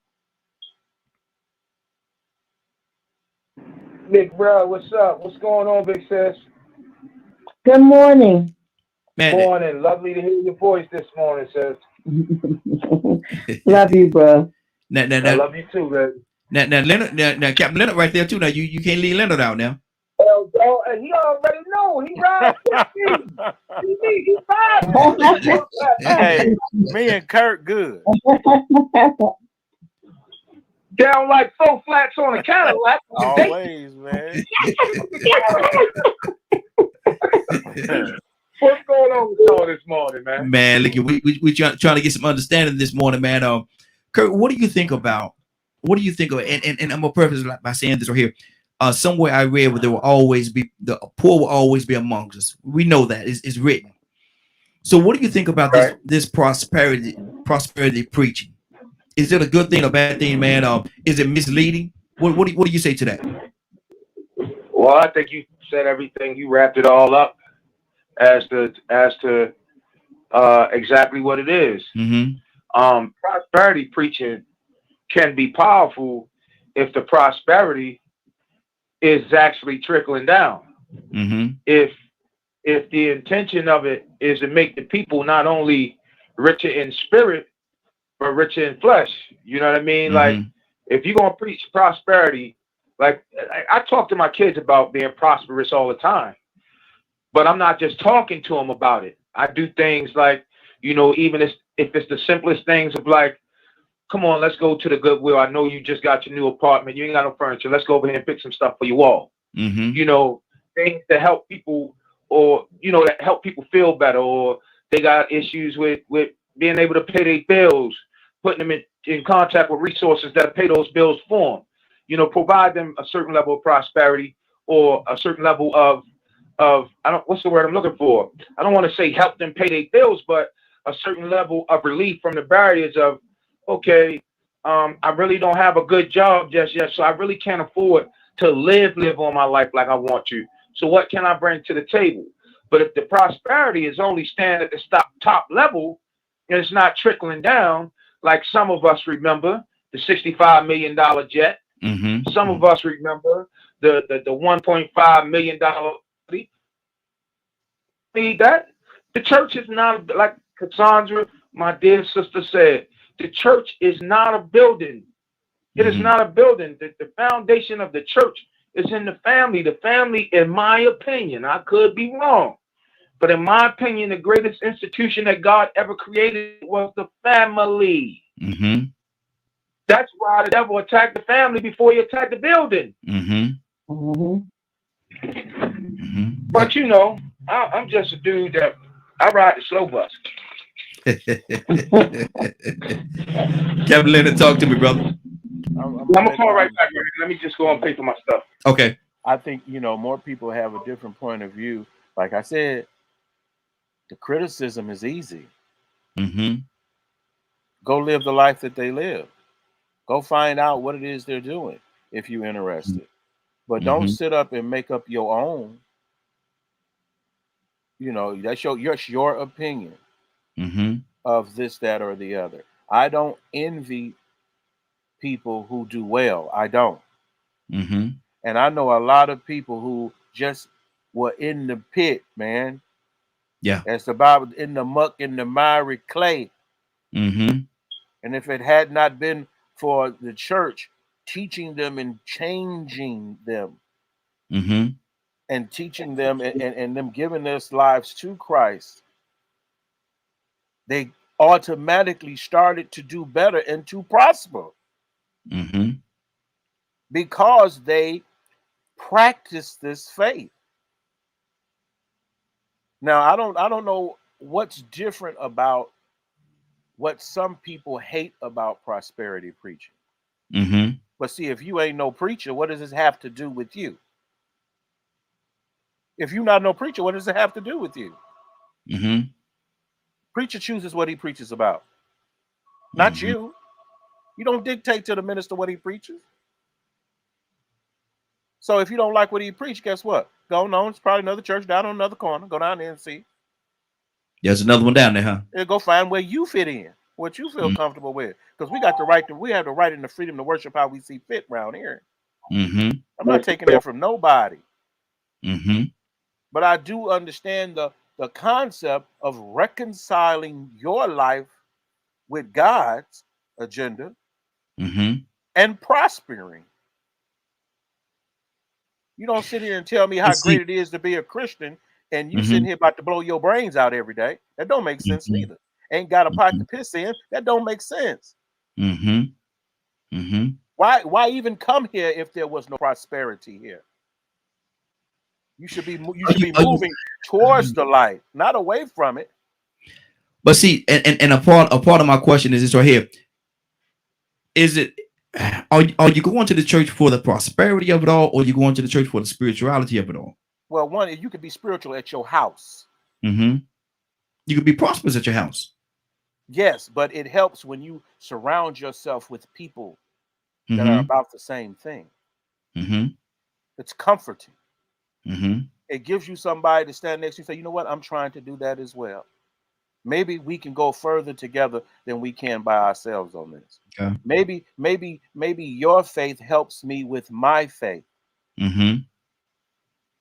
Big bro, what's up? What's going on, big sis? good morning. Man, Morning. Lovely to hear your voice this morning, sis. Love you, bro. now, now, I now, love you too, baby. now, Leonard, now, Captain Leonard right there too. Now you can't leave Leonard out now. And he already know. He rides with me. He rides with me. Hey, me and Kurt good. Down like 4 flats on a Cadillac. Always, man. What's going on with y'all this morning, man? Man, look, we trying to get some understanding this morning, man. Kurt, what do you think about? What do you think of? And I'm gonna preface by saying this right here. Somewhere I read where there will always be the poor will always be amongst us. We know that it's written. So, what do you think about this prosperity preaching? Is it a good thing or bad thing, man? Is it misleading? What do you say to that? Well, I think you said everything. You wrapped it all up as to exactly what it is. Mm-hmm. Prosperity preaching can be powerful if the prosperity is actually trickling down. Mm-hmm. If the intention of it is to make the people not only richer in spirit but richer in flesh, you know what I mean? Mm-hmm. Like If you're gonna preach prosperity, like I talk to my kids about being prosperous all the time, but I'm not just talking to them about it. I do things like, even if it's the simplest things of like, come on, let's go to the Goodwill. I know you just got your new apartment. You ain't got no furniture. Let's go over here and pick some stuff for you all. Things to help people, or that help people feel better, or they got issues with being able to pay their bills, putting them in contact with resources that pay those bills for them. Provide them a certain level of prosperity, or a certain level of what's the word I'm looking for? I don't want to say help them pay their bills, but a certain level of relief from the barriers of, okay, I really don't have a good job just yet, so I really can't afford to live on my life like I want to. So what can I bring to the table? But if the prosperity is only staying at the top level, and it's not trickling down, like some of us remember the $65 million jet. Some of us remember the $1.5 million. That the church is not, like Cassandra, my dear sister, said. The church is not a building. It is not a building. The foundation of the church is in the family. The family, in my opinion, I could be wrong, but in my opinion, the greatest institution that God ever created was the family. That's why the devil attacked the family before he attacked the building. But I'm just a dude that I ride the slow bus. Kevin Leonard, talk to me, brother. I'm gonna call right back. Let me just go and pay for my stuff. Okay. I think more people have a different point of view. Like I said, the criticism is easy. Go live the life that they live. Go find out what it is they're doing if you're interested. But don't sit up and make up your own. That's your opinion of this, that, or the other. I don't envy people who do well. I don't. And I know a lot of people who just were in the pit, man. Yeah. As the Bible, in the muck, in the miry clay. And if it had not been for the church teaching them and changing them, and teaching them and them giving their lives to Christ, they automatically started to do better and to prosper. Because they practice this faith. Now, I don't know what's different about what some people hate about prosperity preaching. But see, if you ain't no preacher, what does this have to do with you? If you're not no preacher, what does it have to do with you? Preacher chooses what he preaches about, not you. You don't dictate to the minister what he preaches. So if you don't like what he preached, guess what? Go on. It's probably another church down on another corner. Go down there and see. There's another one down there, huh? And go find where you fit in, what you feel comfortable with. Because we have the right and the freedom to worship how we see fit around here. I'm not taking that from nobody. But I do understand the concept of reconciling your life with God's agenda and prospering. You don't sit here and tell me how great it is to be a Christian and you sitting here about to blow your brains out every day. That don't make sense neither. Ain't got a pot to piss in. That don't make sense. Why even come here if there was no prosperity here? You should be moving towards the light, not away from it. But see, and a part of my question is this right here. Is it, are you going to the church for the prosperity of it all, or you going to the church for the spirituality of it all? Well, one, you could be spiritual at your house. You could be prosperous at your house. Yes, but it helps when you surround yourself with people that are about the same thing. It's comforting. It gives you somebody to stand next to you and say, you know what, I'm trying to do that as well. Maybe we can go further together than we can by ourselves on this. Okay. Maybe your faith helps me with my faith.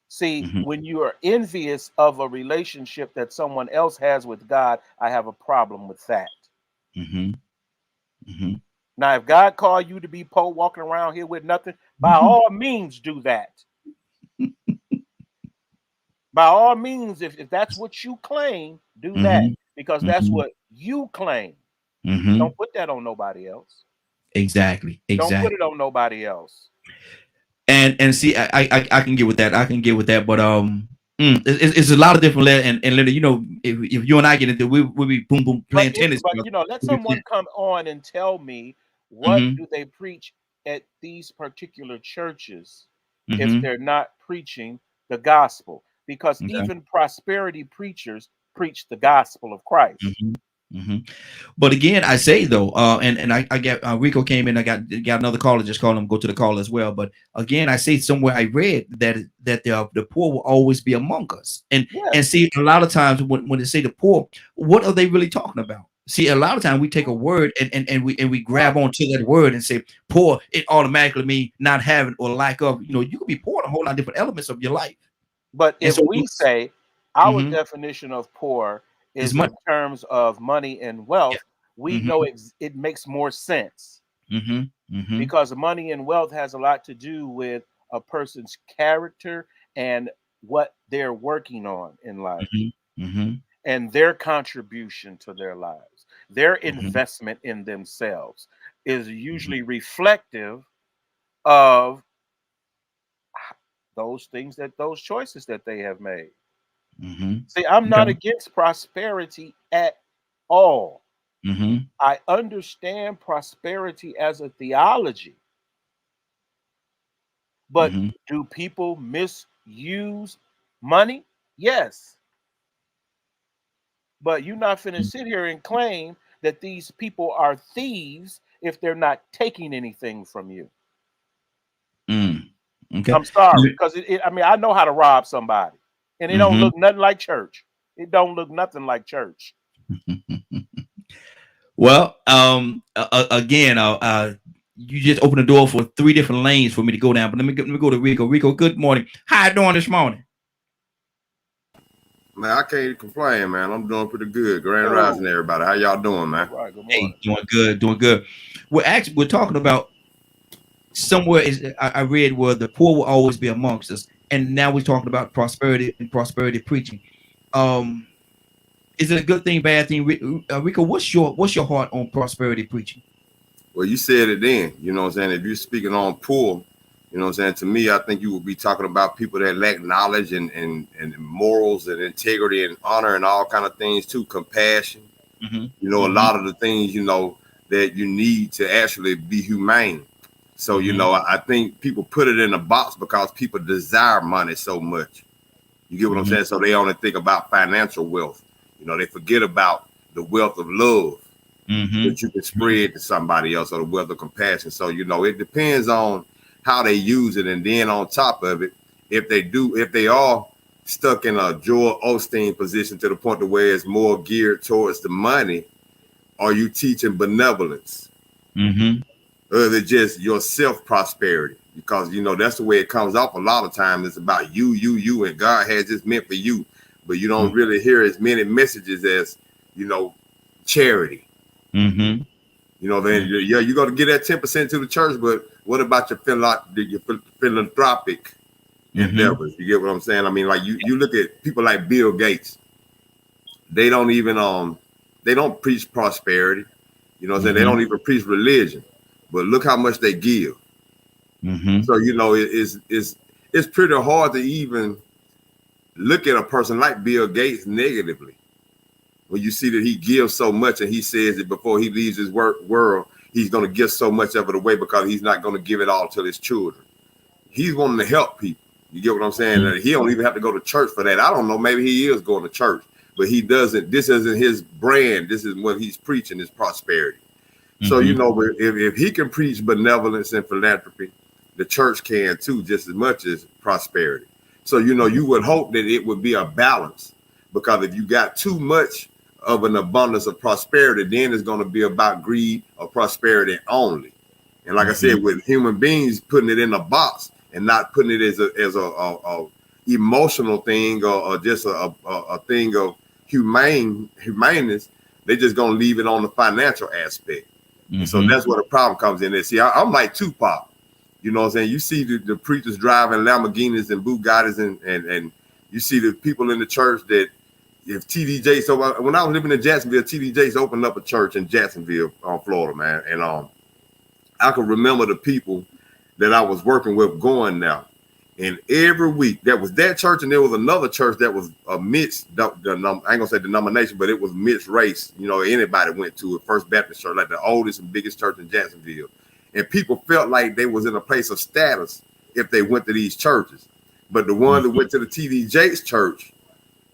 See, when you are envious of a relationship that someone else has with God, I have a problem with that. Now, if God called you to be poor, walking around here with nothing, by all means do that. By all means, if that's what you claim, do that, because that's what you claim. Don't put that on nobody else. Exactly. Don't put it on nobody else. And see, I can get with that. I can get with that, but it's a lot of different and Linda, you know, if you and I get into we'll be boom boom playing tennis. But you know, let someone come on and tell me what do they preach at these particular churches if they're not preaching the gospel, because even prosperity preachers preach the gospel of Christ. But again, I say though, and I get Rico came in. I got another caller. Just call him. Go to the call as well. But again, I say somewhere I read that the poor will always be among us. And see, a lot of times when they say the poor, what are they really talking about? See, a lot of times we take a word and we grab onto that word and say poor. It automatically means not having or lack of. You know, you can be poor in a whole lot of different elements of your life. But if we say our definition of poor is in terms of money and wealth, we know it makes more sense because money and wealth has a lot to do with a person's character and what they're working on in life and their contribution to their lives. Their investment in themselves is usually reflective of those things, those choices that they have made. See, I'm not against prosperity at all. I understand prosperity as a theology, but do people misuse money? Yes. But you're not finna sit here and claim that these people are thieves if they're not taking anything from you. I'm sorry, because I mean, I know how to rob somebody. And it don't look nothing like church. It don't look nothing like church. Well, again, you just opened the door for 3 different lanes for me to go down. But let me go to Rico. Rico, good morning. How you doing this morning? Man, I can't complain, man. I'm doing pretty good. Grand rising, everybody. How y'all doing, man? Right, good morning. Hey, doing good. We're talking about somewhere I read where the poor will always be amongst us. And now we're talking about prosperity and prosperity preaching. Is it a good thing, bad thing? Rico, what's your heart on prosperity preaching? Well, you said it then. You know what I'm saying? If you're speaking on poor, you know what I'm saying? To me, I think you would be talking about people that lack knowledge and morals and integrity and honor and all kind of things too. Compassion. You know, a lot of the things, you know, that you need to actually be humane. So, you know, I think people put it in a box because people desire money so much. You get what I'm saying? So they only think about financial wealth. You know, they forget about the wealth of love that you can spread to somebody else, or the wealth of compassion. So, you know, it depends on how they use it. And then on top of it, if they are stuck in a Joel Osteen position to the point to where it's more geared towards the money, are you teaching benevolence? Other than just your self-prosperity, because, you know, that's the way it comes off a lot of times. It's about you, and God has this meant for you, but you don't really hear as many messages as, you know, charity. You know, then you're going to get that 10% to the church, but what about your philanthropic endeavors? You get what I'm saying? I mean, like you look at people like Bill Gates. They don't even they don't preach prosperity. You know what I'm saying? They don't even preach religion. But look how much they give. So, you know, it's pretty hard to even look at a person like Bill Gates negatively when you see that he gives so much, and he says that before he leaves his world, he's going to give so much of it away because he's not going to give it all to his children. He's wanting to help people. You get what I'm saying? He don't even have to go to church for that. I don't know. Maybe he is going to church, but he doesn't. This isn't his brand. This is what he's preaching, is prosperity. So, you know, if he can preach benevolence and philanthropy, the church can too, just as much as prosperity. So, you know, you would hope that it would be a balance, because if you got too much of an abundance of prosperity, then it's going to be about greed or prosperity only. And like I said, with human beings putting it in a box and not putting it as a emotional thing or just a thing of humaneness, they're just going to leave it on the financial aspect. And so that's where the problem comes in. There. See, I'm like Tupac. You know what I'm saying? You see the preachers driving Lamborghinis and Bugattis and you see the people in the church that if TD Jakes, so when I was living in Jacksonville, TD Jakes opened up a church in Jacksonville, Florida, man. And I can remember the people that I was working with going now. And every week that was that church, and there was another church that was a mixed, I ain't gonna say denomination, but it was mixed race. You know, anybody went to it, First Baptist Church, like the oldest and biggest church in Jacksonville. And people felt like they was in a place of status if they went to these churches. But the ones that went to the TD Jakes church,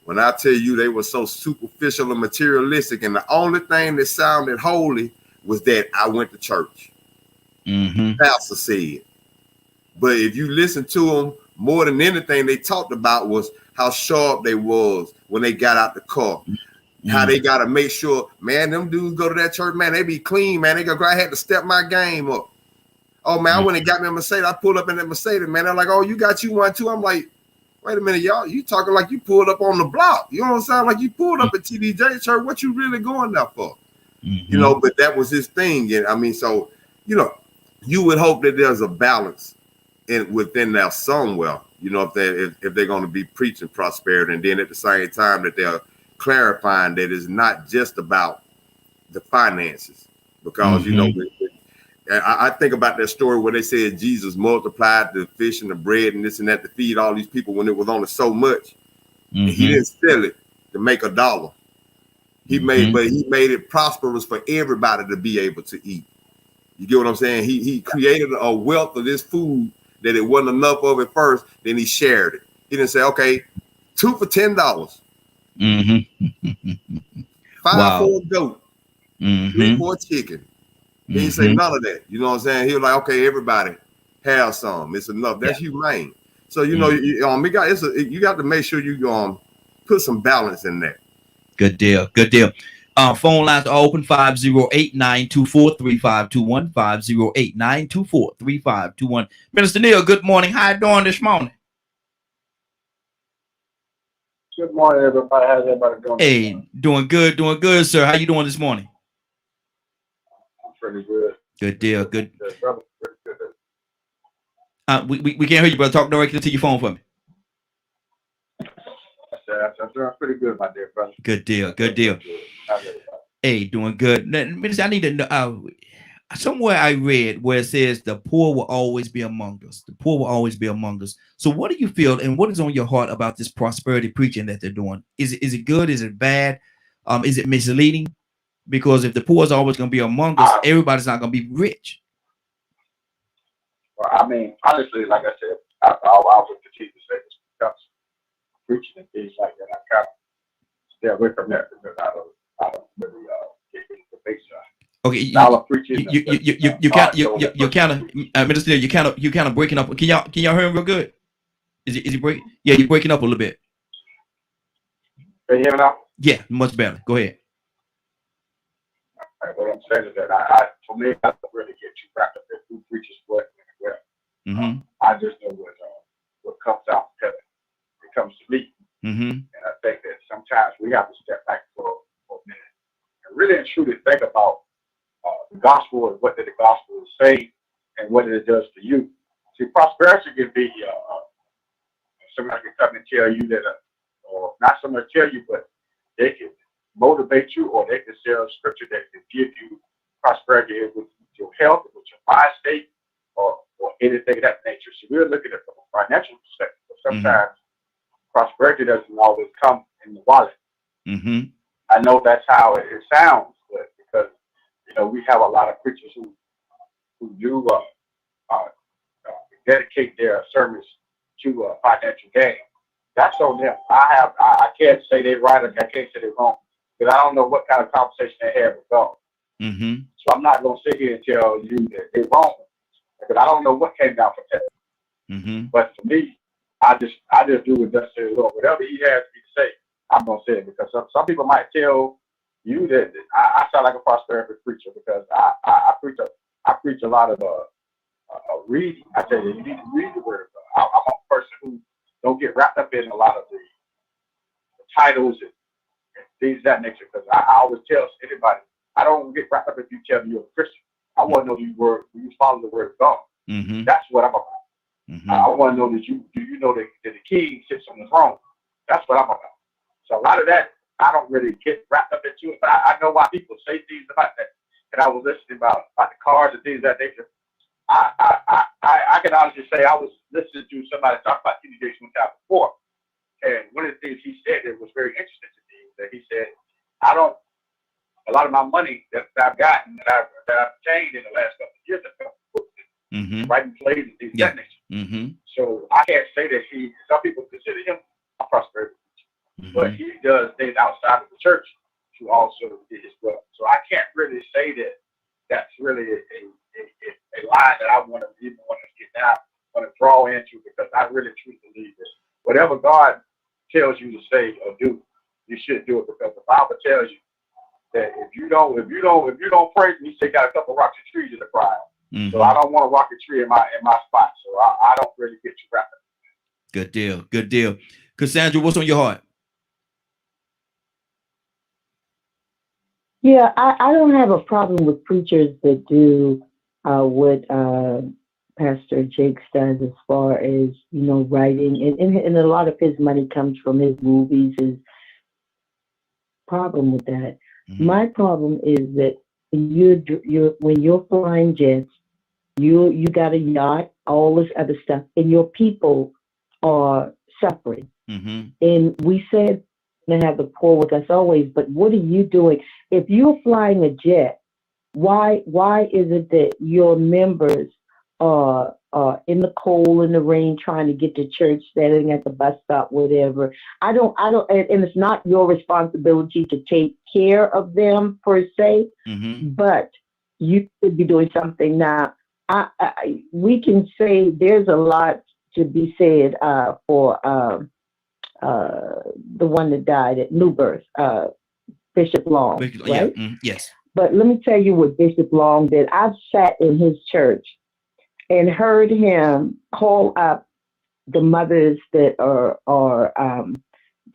when I tell you they were so superficial and materialistic, and the only thing that sounded holy was that I went to church. Pastor said. But if you listen to them, more than anything they talked about was how sharp they was when they got out the car. How they got to make sure, man, them dudes go to that church, man, they be clean, man. They go, I had to step my game up. Oh, man, I went and got me a Mercedes. I pulled up in that Mercedes, man. They're like, oh, you got you one too? I'm like, wait a minute, y'all. You talking like you pulled up on the block. You know what I'm saying? Like you pulled up at TDJ church. What you really going there for? You know, but that was his thing. And I mean, so, you know, you would hope that there's a balance within there somewhere, you know, if they're going to be preaching prosperity, and then at the same time that they're clarifying that it's not just about the finances, because you know, I think about that story where they said Jesus multiplied the fish and the bread and this and that to feed all these people when it was only so much. And he didn't sell it to make a dollar. He made, but he made it prosperous for everybody to be able to eat. You get what I'm saying? He created a wealth of this food that it wasn't enough of at first. Then he shared it. He didn't say, okay, 2 for $10, 5 for a goat, 3 for a chicken. He didn't say none of that. You know what I'm saying? He was like, okay, everybody have some. It's enough. That's humane. So you know, you got to make sure you put some balance in that. Good deal. Good deal. Phone lines are open 508-924-3521. 508-924-3521. Minister Neal, good morning. How you doing this morning? Good morning, everybody. How's everybody doing? Hey, doing good, sir. How you doing this morning? I'm pretty good. Good deal. Good. Brother, pretty good. We can't hear you, brother. Talk directly to your phone for me. I'm doing pretty good, my dear brother. Good deal. Good deal. Hey, doing good. Minister, I need to know. Somewhere I read where it says the poor will always be among us. The poor will always be among us. So what do you feel and what is on your heart about this prosperity preaching that they're doing? Is it good? Is it bad? Is it misleading? Because if the poor is always going to be among us, everybody's not going to be rich. Well, I mean, honestly, like I said, I would continue to say this because preaching and things like that, I kind of stay away from that because I don't really get into the base side. Okay, you kind of Minister, you kind of breaking up. Can y'all hear him real good? Is he breaking? Yeah, you're breaking up a little bit. Can you hear me now? Yeah, much better. Go ahead. Right, what I'm saying is that for me, I don't really get too wrapped up in who preaches what and where. I just know what comes out of heaven. It comes to me, and I think that sometimes we have to step back for a minute and really and truly think about the gospel and what did the gospel say and what it does to you. See, prosperity can be somebody can come and tell you that, or not so much tell you, but they can motivate you, or they can sell a scripture that can give you prosperity with your health, with your mind state, or anything of that nature. So we're looking at it from a financial perspective. But sometimes prosperity doesn't always come in the wallet. I know that's how it sounds, but because we have a lot of preachers who do dedicate their sermons to financial gain. That's on them. I can't say they're right or I can't say they're wrong because I don't know what kind of conversation they have with God. So I'm not going to sit here and tell you that they're wrong because I don't know what came down from heaven. But for me, I just do what thus says the Lord. Whatever He has me to say, I'm going to say it because some people might tell you that I sound like a prosperity preacher because I preach a lot of reading. I tell you need to read the word. I'm a person who don't get wrapped up in a lot of the titles and things of that nature because I always tell anybody I don't get wrapped up if you tell me you're a Christian. I want to know you follow the word of God. Mm-hmm. That's what I'm about. Mm-hmm. I want to know that you know that the king sits on the throne. That's what I'm about. So a lot of that I don't really get wrapped up into it, but I know why people say things about that. And I was listening about the cars and things of that nature. I can honestly say I was listening to somebody talk about TD Jakes one time before, and one of the things he said that was very interesting to me that he said, a lot of my money that I've gotten that I've obtained in the last couple of years have come from books, writing plays and things of that nature. Mm-hmm. So I can't say that some people consider him a prosperity preacher, but he does things outside of the church to also get his wealth. So I can't really say that that's really a line that I want to even want to get down, want to draw into, because I really truly believe that whatever God tells you to say or do, you should do it, because the Bible tells you that if you don't pray, he said got a couple rocks and trees in the crowd. Mm-hmm. So I don't want to rock a tree in my spot. So I don't really get too wrapped up. Good deal. Good deal. Cassandra, what's on your heart? Yeah, I don't have a problem with preachers that do what Pastor Jakes does as far as, writing. And a lot of his money comes from his movies. His problem with that. Mm-hmm. My problem is that when you're flying jets, you got a yacht, all this other stuff, and your people are suffering. Mm-hmm. And we said to have the poor with us always, but what are you doing? If you're flying a jet, why is it that your members are in the cold and the rain trying to get to church, standing at the bus stop, whatever? I don't, and it's not your responsibility to take care of them per se, but you could be doing something. Now, we can say there's a lot to be said for the one that died at New Birth, Bishop Long, right? Yeah. Yes. But let me tell you what Bishop Long did. I've sat in his church and heard him call up the mothers that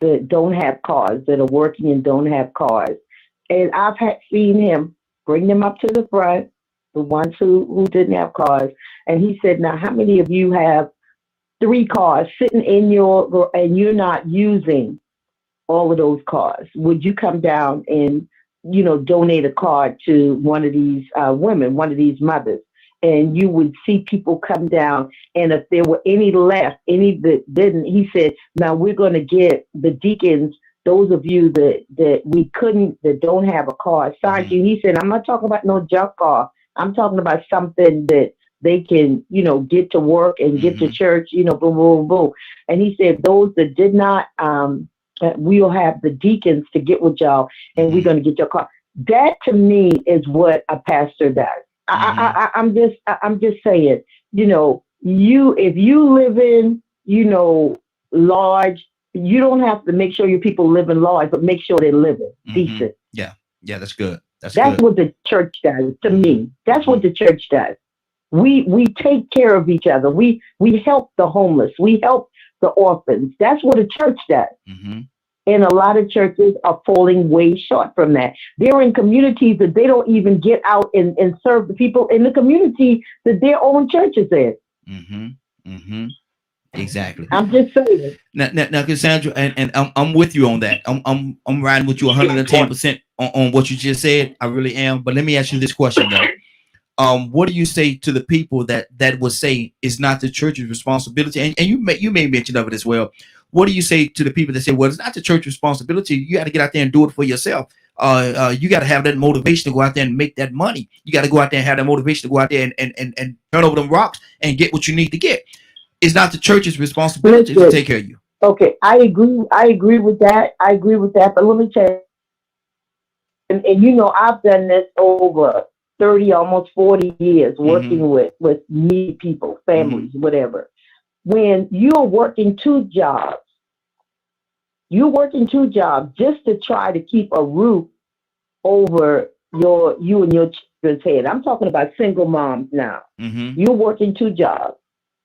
that don't have cars, that are working and don't have cars. And I've seen him bring them up to the front, the ones who didn't have cars. And he said, now, how many of you have 3 cars sitting in and you're not using all of those cars? Would you come down and, donate a car to one of these women, one of these mothers? And you would see people come down. And if there were any left, any that didn't, he said, now we're going to get the deacons, those of you that we couldn't, that don't have a car, assigned you. He said, I'm not talking about no junk car. I'm talking about something that they can, get to work and get to church, boom, boom, boom. And he said, those that did not, we'll have the deacons to get with y'all, and we're going to get your car. That to me is what a pastor does. I'm just saying, if you live in, large, you don't have to make sure your people live in large, but make sure they're living decent. Yeah, that's good. That's good. What the church does to me. That's what the church does. We take care of each other. We help the homeless. We help the orphans. That's what a church does. And a lot of churches are falling way short from that. They're in communities that they don't even get out and serve the people in the community that their own church is in. Exactly. I'm just saying. Now, Cassandra, and I'm with you on that. I'm riding with you 110% on what you just said. I really am. But let me ask you this question though. What do you say to the people that would say it's not the church's responsibility? And you may mention of it as well. What do you say to the people that say, well, it's not the church's responsibility. You got to get out there and do it for yourself. You got to have that motivation to go out there and make that money. You got to go out there and have that motivation to go out there and turn over them rocks and get what you need to get. It's not the church's responsibility to take care of you. Okay, I agree with that. But let me tell you, and I've done this over 30, almost 40 years working with needy people, families, whatever. When you're working 2 jobs, just to try to keep a roof over you and your children's head. I'm talking about single moms now. You're working 2 jobs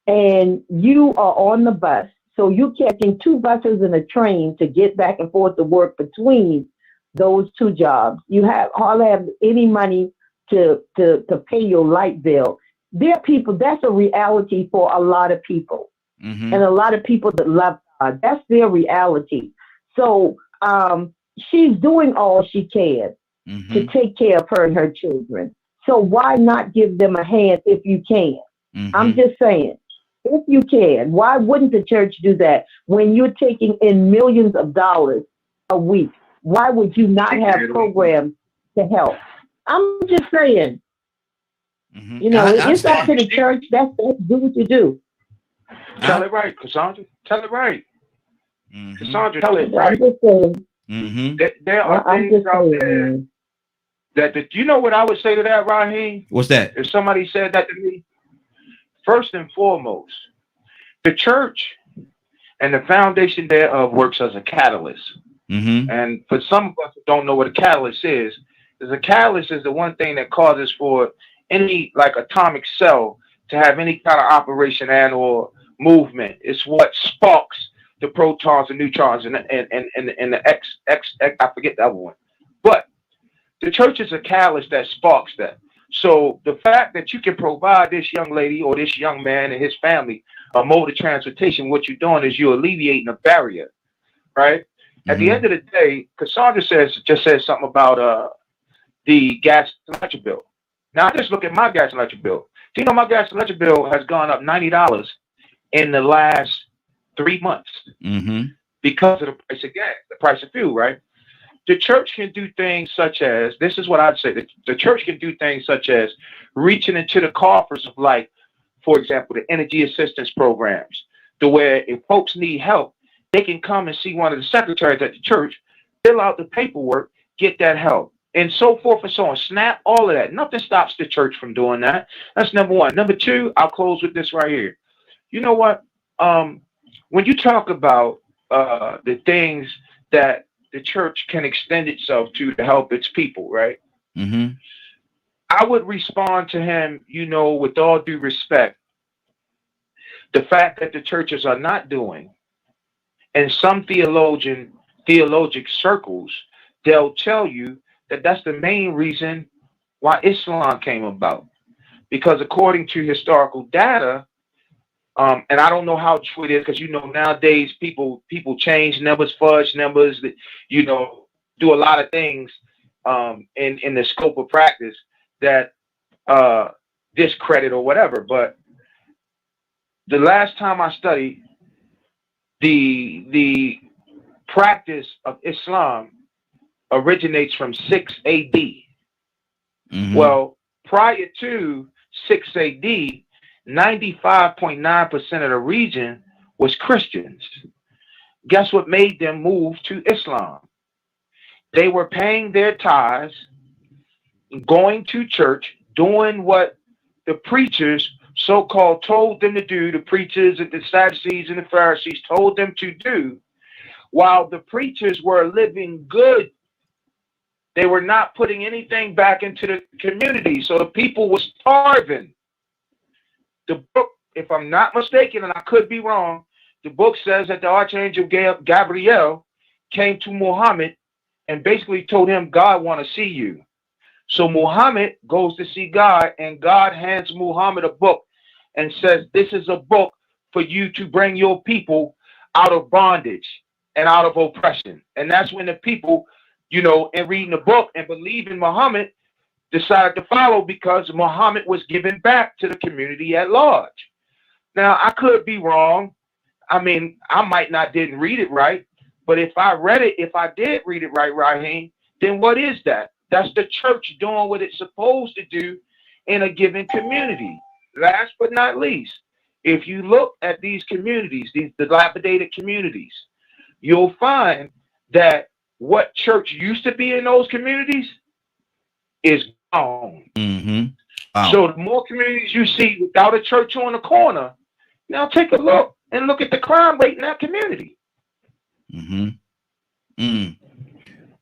and you are on the bus. So you're catching 2 buses and a train to get back and forth to work between those 2 jobs. You hardly have any money to pay your light bill. There are people, that's a reality for a lot of people. And a lot of people that love God, that's their reality. So she's doing all she can to take care of her and her children. So why not give them a hand if you can? I'm just saying, if you can, why wouldn't the church do that when you're taking in millions of dollars a week? Why would you not have programs to help? I'm just saying, you know, it's up to the church. That's do what you do. Tell it right, Cassandra. Tell it right. Cassandra, tell it right. I'm just saying. There are things out there that you know what I would say to that, Raheem? What's that? If somebody said that to me, first and foremost, the church and the foundation thereof works as a catalyst. And for some of us who don't know what a catalyst is a catalyst is the one thing that causes for any like atomic cell to have any kind of operation and or movement. It's what sparks the protons and neutrons and the X, I forget the other one. But the church is a catalyst that sparks that. So the fact that you can provide this young lady or this young man and his family a mode of transportation, what you're doing is you're alleviating a barrier, right? At the end of the day, Cassandra just said something about the gas and electric bill. Now I just look at my gas and electric bill. Do you know my gas and electric bill has gone up $90 in the last 3 months because of the price of gas, the price of fuel, right? The church can do things such as, this is what I'd say, the church can do things such as reaching into the coffers of, like, for example, the energy assistance programs, to where if folks need help, they can come and see one of the secretaries at the church, fill out the paperwork, get that help, and so forth and so on. SNAP, all of that. Nothing stops the church from doing that. That's number one. Number two, I'll close with this right here. You know what? When you talk about the things that the church can extend itself to help its people, right? I would respond to him, you know, with all due respect, the fact that the churches are not doing, and some theologic circles, they'll tell you that that's the main reason why Islam came about. Because according to historical data, and I don't know how true it is, because you know nowadays people change numbers, fudge numbers, that you know do a lot of things in the scope of practice that discredit or whatever. But the last time I studied, the practice of Islam originates from 6 AD. Well, prior to 6 AD, 95.9% of the region was Christians. Guess what made them move to Islam? They were paying their tithes, going to church, doing what the preachers so-called told them to do, the preachers and the Sadducees and the Pharisees told them to do, while the preachers were living good. They were not putting anything back into the community, so the people were starving. The book, if I'm not mistaken, and I could be wrong, the book says that the Archangel Gabriel came to Muhammad and basically told him, God want to see you. So Muhammad goes to see God, and God hands Muhammad a book and says, this is a book for you to bring your people out of bondage and out of oppression. And that's when the people, you know, and reading the book and believing Muhammad, decided to follow, because Muhammad was given back to the community at large. Now, I could be wrong. I mean, I might not didn't read it right, but if I did read it right, Raheem, then what is that? That's the church doing what it's supposed to do in a given community. Last but not least, if you look at these communities, these dilapidated communities, you'll find that what church used to be in those communities is gone. Wow. So the more communities you see without a church on the corner, now take a look and look at the crime rate in that community.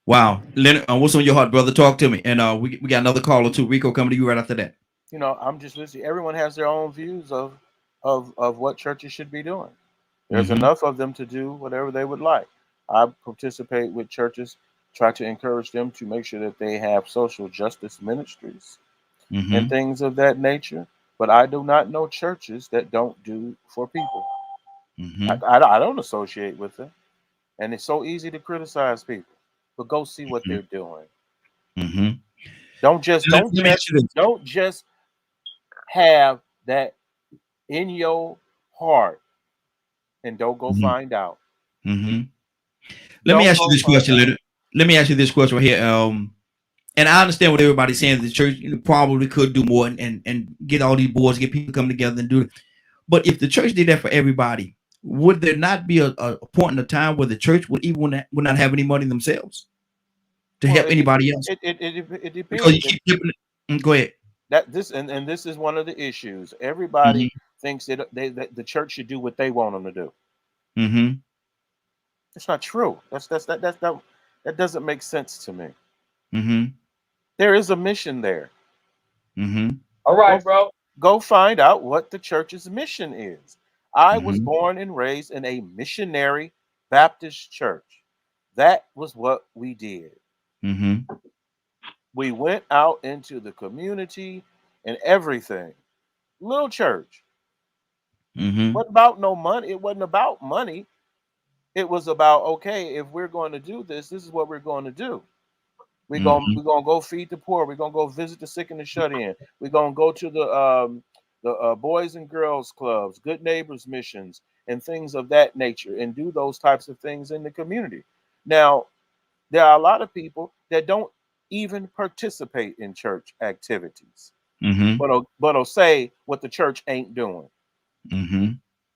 Wow. Leonard, what's on your heart, brother? Talk to me. And we got another call or two. Rico, coming to you right after that. You know, I'm just listening. Everyone has their own views of what churches should be doing. There's enough of them to do whatever they would like. I participate with churches, try to encourage them to make sure that they have social justice ministries and things of that nature. But I do not know churches that don't do for people. I don't associate with them. And it's so easy to criticize people. But go see what they're doing. Don't just have that in your heart and don't go find out. Let me ask you this question. Let me ask you this question right here. And I understand what everybody's saying. The church probably could do more and get all these boards, get people come together and do it. But if the church did that for everybody, would there not be a point in the time where the church would not have any money themselves to help anybody else? It depends. Because you keep dipping it. Go ahead. This is one of the issues. Everybody thinks that the church should do what they want them to do. It's not true. That doesn't make sense to me. There is a mission there. All right, bro. Go find out what the church's mission is. I was born and raised in a missionary Baptist church. That was what we did. We went out into the community and everything. Little church. Wasn't about no money. It wasn't about money. It was about, okay, if we're going to do this, this is what we're going to do. We're gonna go feed the poor. We're gonna go visit the sick and the shut in. We're gonna go to the boys and girls clubs, good neighbors missions, and things of that nature, and do those types of things in the community. Now, there are a lot of people that don't even participate in church activities, but'll say what the church ain't doing.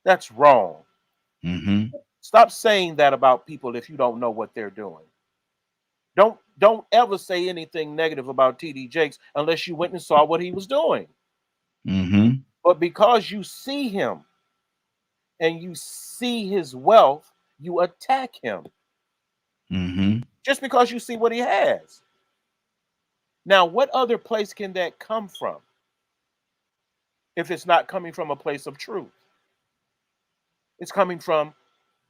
That's wrong. Stop saying that about people if you don't know what they're doing. Don't ever say anything negative about TD Jakes unless you went and saw what he was doing. But because you see him and you see his wealth, you attack him. Just because you see what he has. Now, what other place can that come from if it's not coming from a place of truth? It's coming from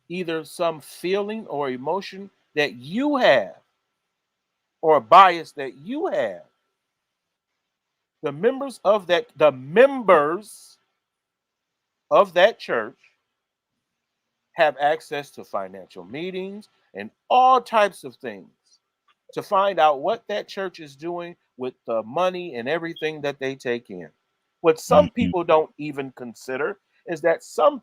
either some feeling or emotion that you have, or a bias that you have. The members of that church have access to financial meetings and all types of things to find out what that church is doing with the money and everything that they take in. What some people don't even consider is that some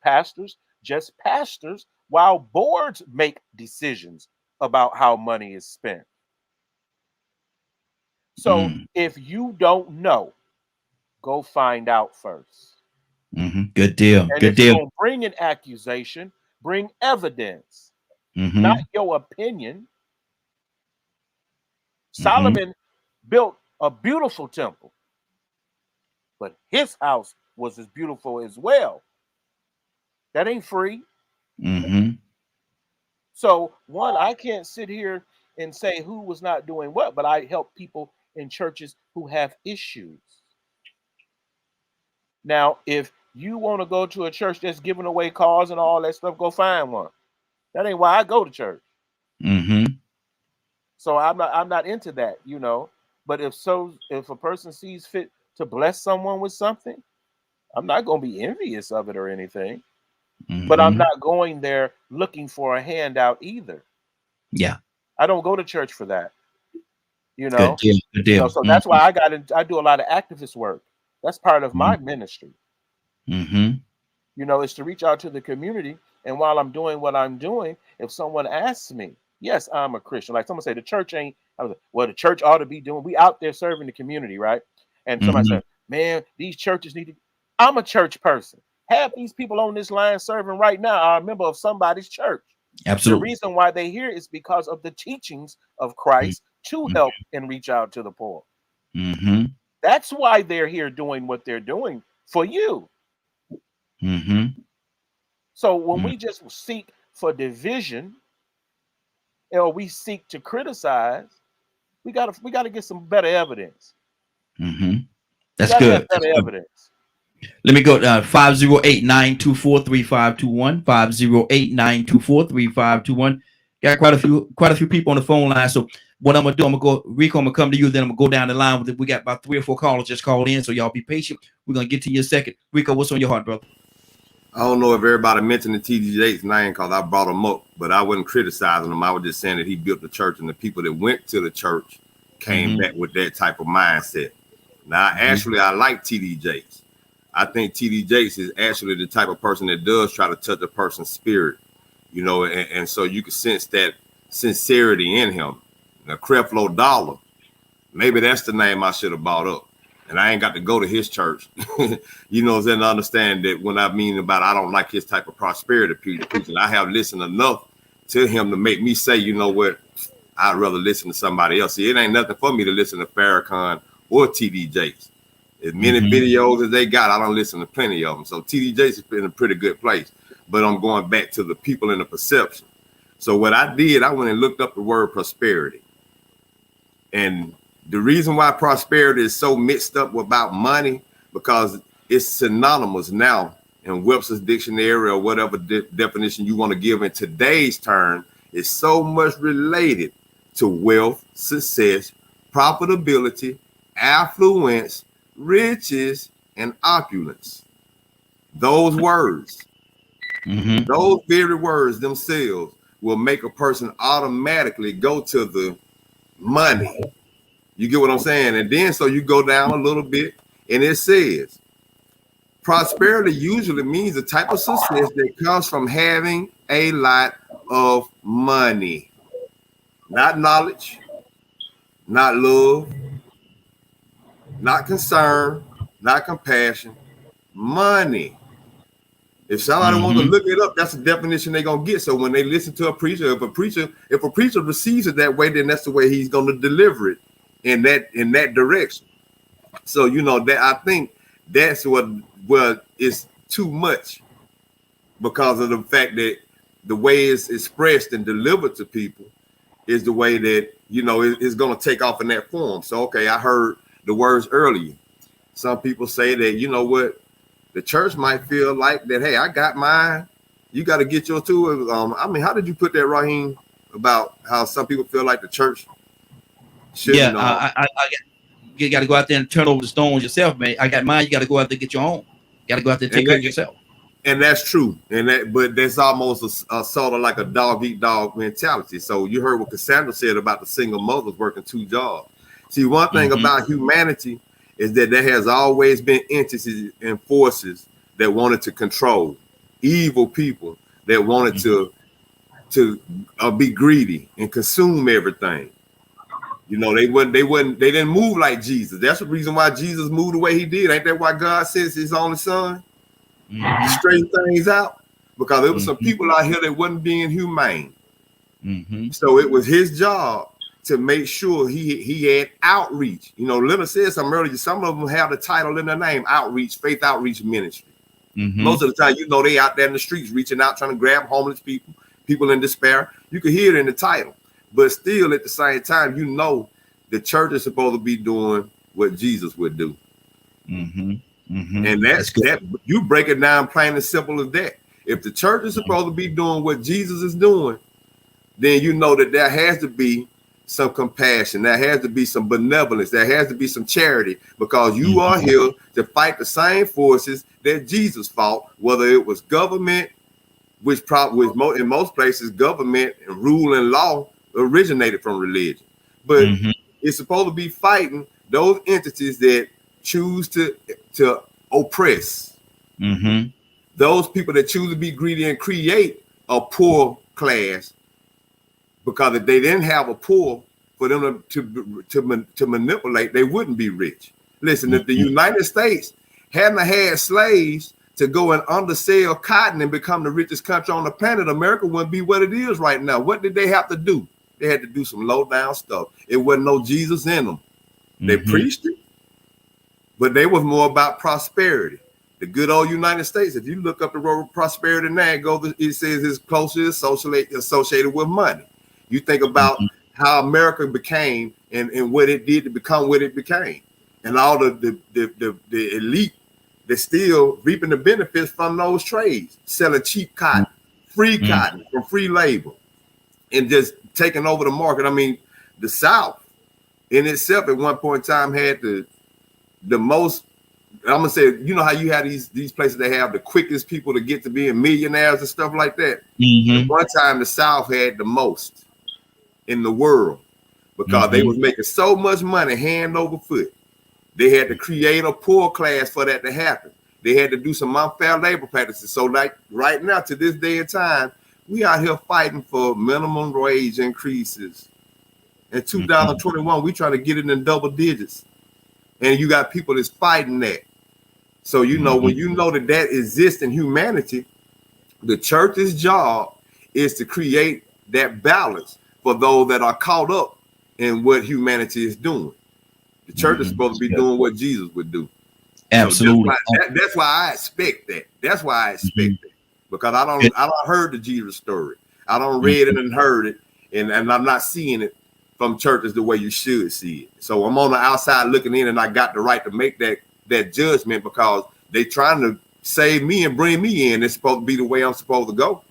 pastors just pastors while boards make decisions about how money is spent. So if you don't know, go find out first. Good deal. And Good deal. You're gonna bring an accusation, bring evidence, not your opinion. Solomon built a beautiful temple, but his house was as beautiful as well. That ain't free. So one, I can't sit here and say who was not doing what, but I help people in churches who have issues. Now, if you want to go to a church that's giving away cars and all that stuff, go find one. That ain't why I go to church. So I'm not into that, you know. But if a person sees fit to bless someone with something, I'm not going to be envious of it or anything. But I'm not going there looking for a handout either. Yeah. I don't go to church for that. You know, good deal. Good deal. You know, so that's why I do a lot of activist work. That's part of my ministry. You know, it's to reach out to the community. And while I'm doing what I'm doing, if someone asks me, yes, I'm a Christian. Like someone say the church ain't, well, the church ought to be doing, we out there serving the community, right? And somebody said, man, these churches need to, I'm a church person. Half these people on this line serving right now are a member of somebody's church. Absolutely. The reason why they're here is because of the teachings of Christ to help and reach out to the poor. That's why they're here doing what they're doing for you. So when we just seek for division, or we seek to criticize, we gotta get some better evidence. That's good. Better evidence. Let me go 508-924-3521. 508-924-3521. Got quite a few people on the phone line. So what I'm gonna do, Rico, I'm gonna come to you, then I'm gonna go down the line with it. We got about 3 or 4 callers just called in, so y'all be patient. We're gonna get to you in a second. Rico, what's on your heart, brother? I don't know if everybody mentioned the TD Jakes name because I brought him up, but I wasn't criticizing him. I was just saying that he built the church, and the people that went to the church came back with that type of mindset. Now, actually, I like TD Jakes. I think TD Jakes is actually the type of person that does try to touch a person's spirit, you know, and so you can sense that sincerity in him. Now, Creflo Dollar, maybe that's the name I should have brought up. And I ain't got to go to his church, you know, then understand that when I mean about I don't like his type of prosperity preaching. I have listened enough to him to make me say, you know what, I'd rather listen to somebody else. See, it ain't nothing for me to listen to Farrakhan or TD Jakes. As many videos as they got, I don't listen to plenty of them. So TD Jakes has been in a pretty good place. But I'm going back to the people in the perception. So what I did, I went and looked up the word prosperity. And the reason why prosperity is so mixed up about money, because it's synonymous now in Webster's dictionary or whatever definition you want to give in today's term, is so much related to wealth, success, profitability, affluence, riches, and opulence. Those words, those very words themselves will make a person automatically go to the money. You get what I'm saying? And then so you go down a little bit and it says, prosperity usually means the type of success that comes from having a lot of money. Not knowledge, not love, not concern, not compassion, money. If somebody wants to look it up, that's the definition they're gonna get. So when they listen to a preacher, if a preacher receives it that way, then that's the way he's gonna deliver it in that direction. So you know that I think that's what is too much, because of the fact that the way it's expressed and delivered to people is the way that, you know, it's going to take off in that form. So, okay, I heard the words earlier. Some people say that, you know what, the church might feel like that, hey, I got mine, you got to get your too. I mean, how did you put that, Raheem, about how some people feel like the church shouldn't? You got to go out there and turn over the stones yourself, man. I got mine, you got to go out there and get your own. You got to go out there and take care of yourself. And that's true. But that's almost a sort of like a dog eat dog mentality. So you heard what Cassandra said about the single mothers working 2 jobs. See, one thing about humanity is that there has always been entities and forces that wanted to control, evil people that wanted to be greedy and consume everything. You know, they didn't move like Jesus. That's the reason why Jesus moved the way he did. Ain't that why God sends his only son? To straighten things out, because there was some people out here that wasn't being humane. So it was his job to make sure he had outreach. You know, Leonard said something earlier. Some of them have the title in their name: outreach, faith outreach ministry. Most of the time, you know, they out there in the streets reaching out, trying to grab homeless people, people in despair. You can hear it in the title, but still at the same time, you know, the church is supposed to be doing what Jesus would do. And that's that. You break it down plain and simple as that. If the church is supposed to be doing what Jesus is doing, then you know that there has to be some compassion, there has to be some benevolence, there has to be some charity, because you are here to fight the same forces that Jesus fought, whether it was government, which probably in most places government and rule and law originated from religion, but it's supposed to be fighting those entities that choose to oppress, those people that choose to be greedy and create a poor class, because if they didn't have a poor for them to manipulate, they wouldn't be rich. Listen, if the United States hadn't had slaves to go and undersell cotton and become the richest country on the planet, America wouldn't be what it is right now. What did they have to do? They had to do some low down stuff. It wasn't no Jesus in them. They preached it, but they was more about prosperity. The good old United States, if you look up the word prosperity now, it says it's closely associated with money. You think about how America became and what it did to become what it became. And all the elite that's still reaping the benefits from those trades, selling cheap cotton, free cotton from free labor. and just taking over the market. I mean, the South in itself at one point in time had the most. I'm gonna say, you know how you have these places that have the quickest people to get to being millionaires and stuff like that. At one time, the South had the most in the world because they was making so much money hand over foot. They had to create a poor class for that to happen. They had to do some unfair labor practices. So like right now, to this day and time, we out here fighting for minimum wage increases. In 2021, we trying to get it in double digits. And you got people that's fighting that. So, you know, when you know that exists in humanity, the church's job is to create that balance for those that are caught up in what humanity is doing. The church is supposed to be doing what Jesus would do. Absolutely. So that's why I expect that. That's why I expect that. Because I don't heard the Jesus story. I don't read it and heard it, and I'm not seeing it from churches the way you should see it. So I'm on the outside looking in, and I got the right to make that judgment because they trying to save me and bring me in. It's supposed to be the way I'm supposed to go.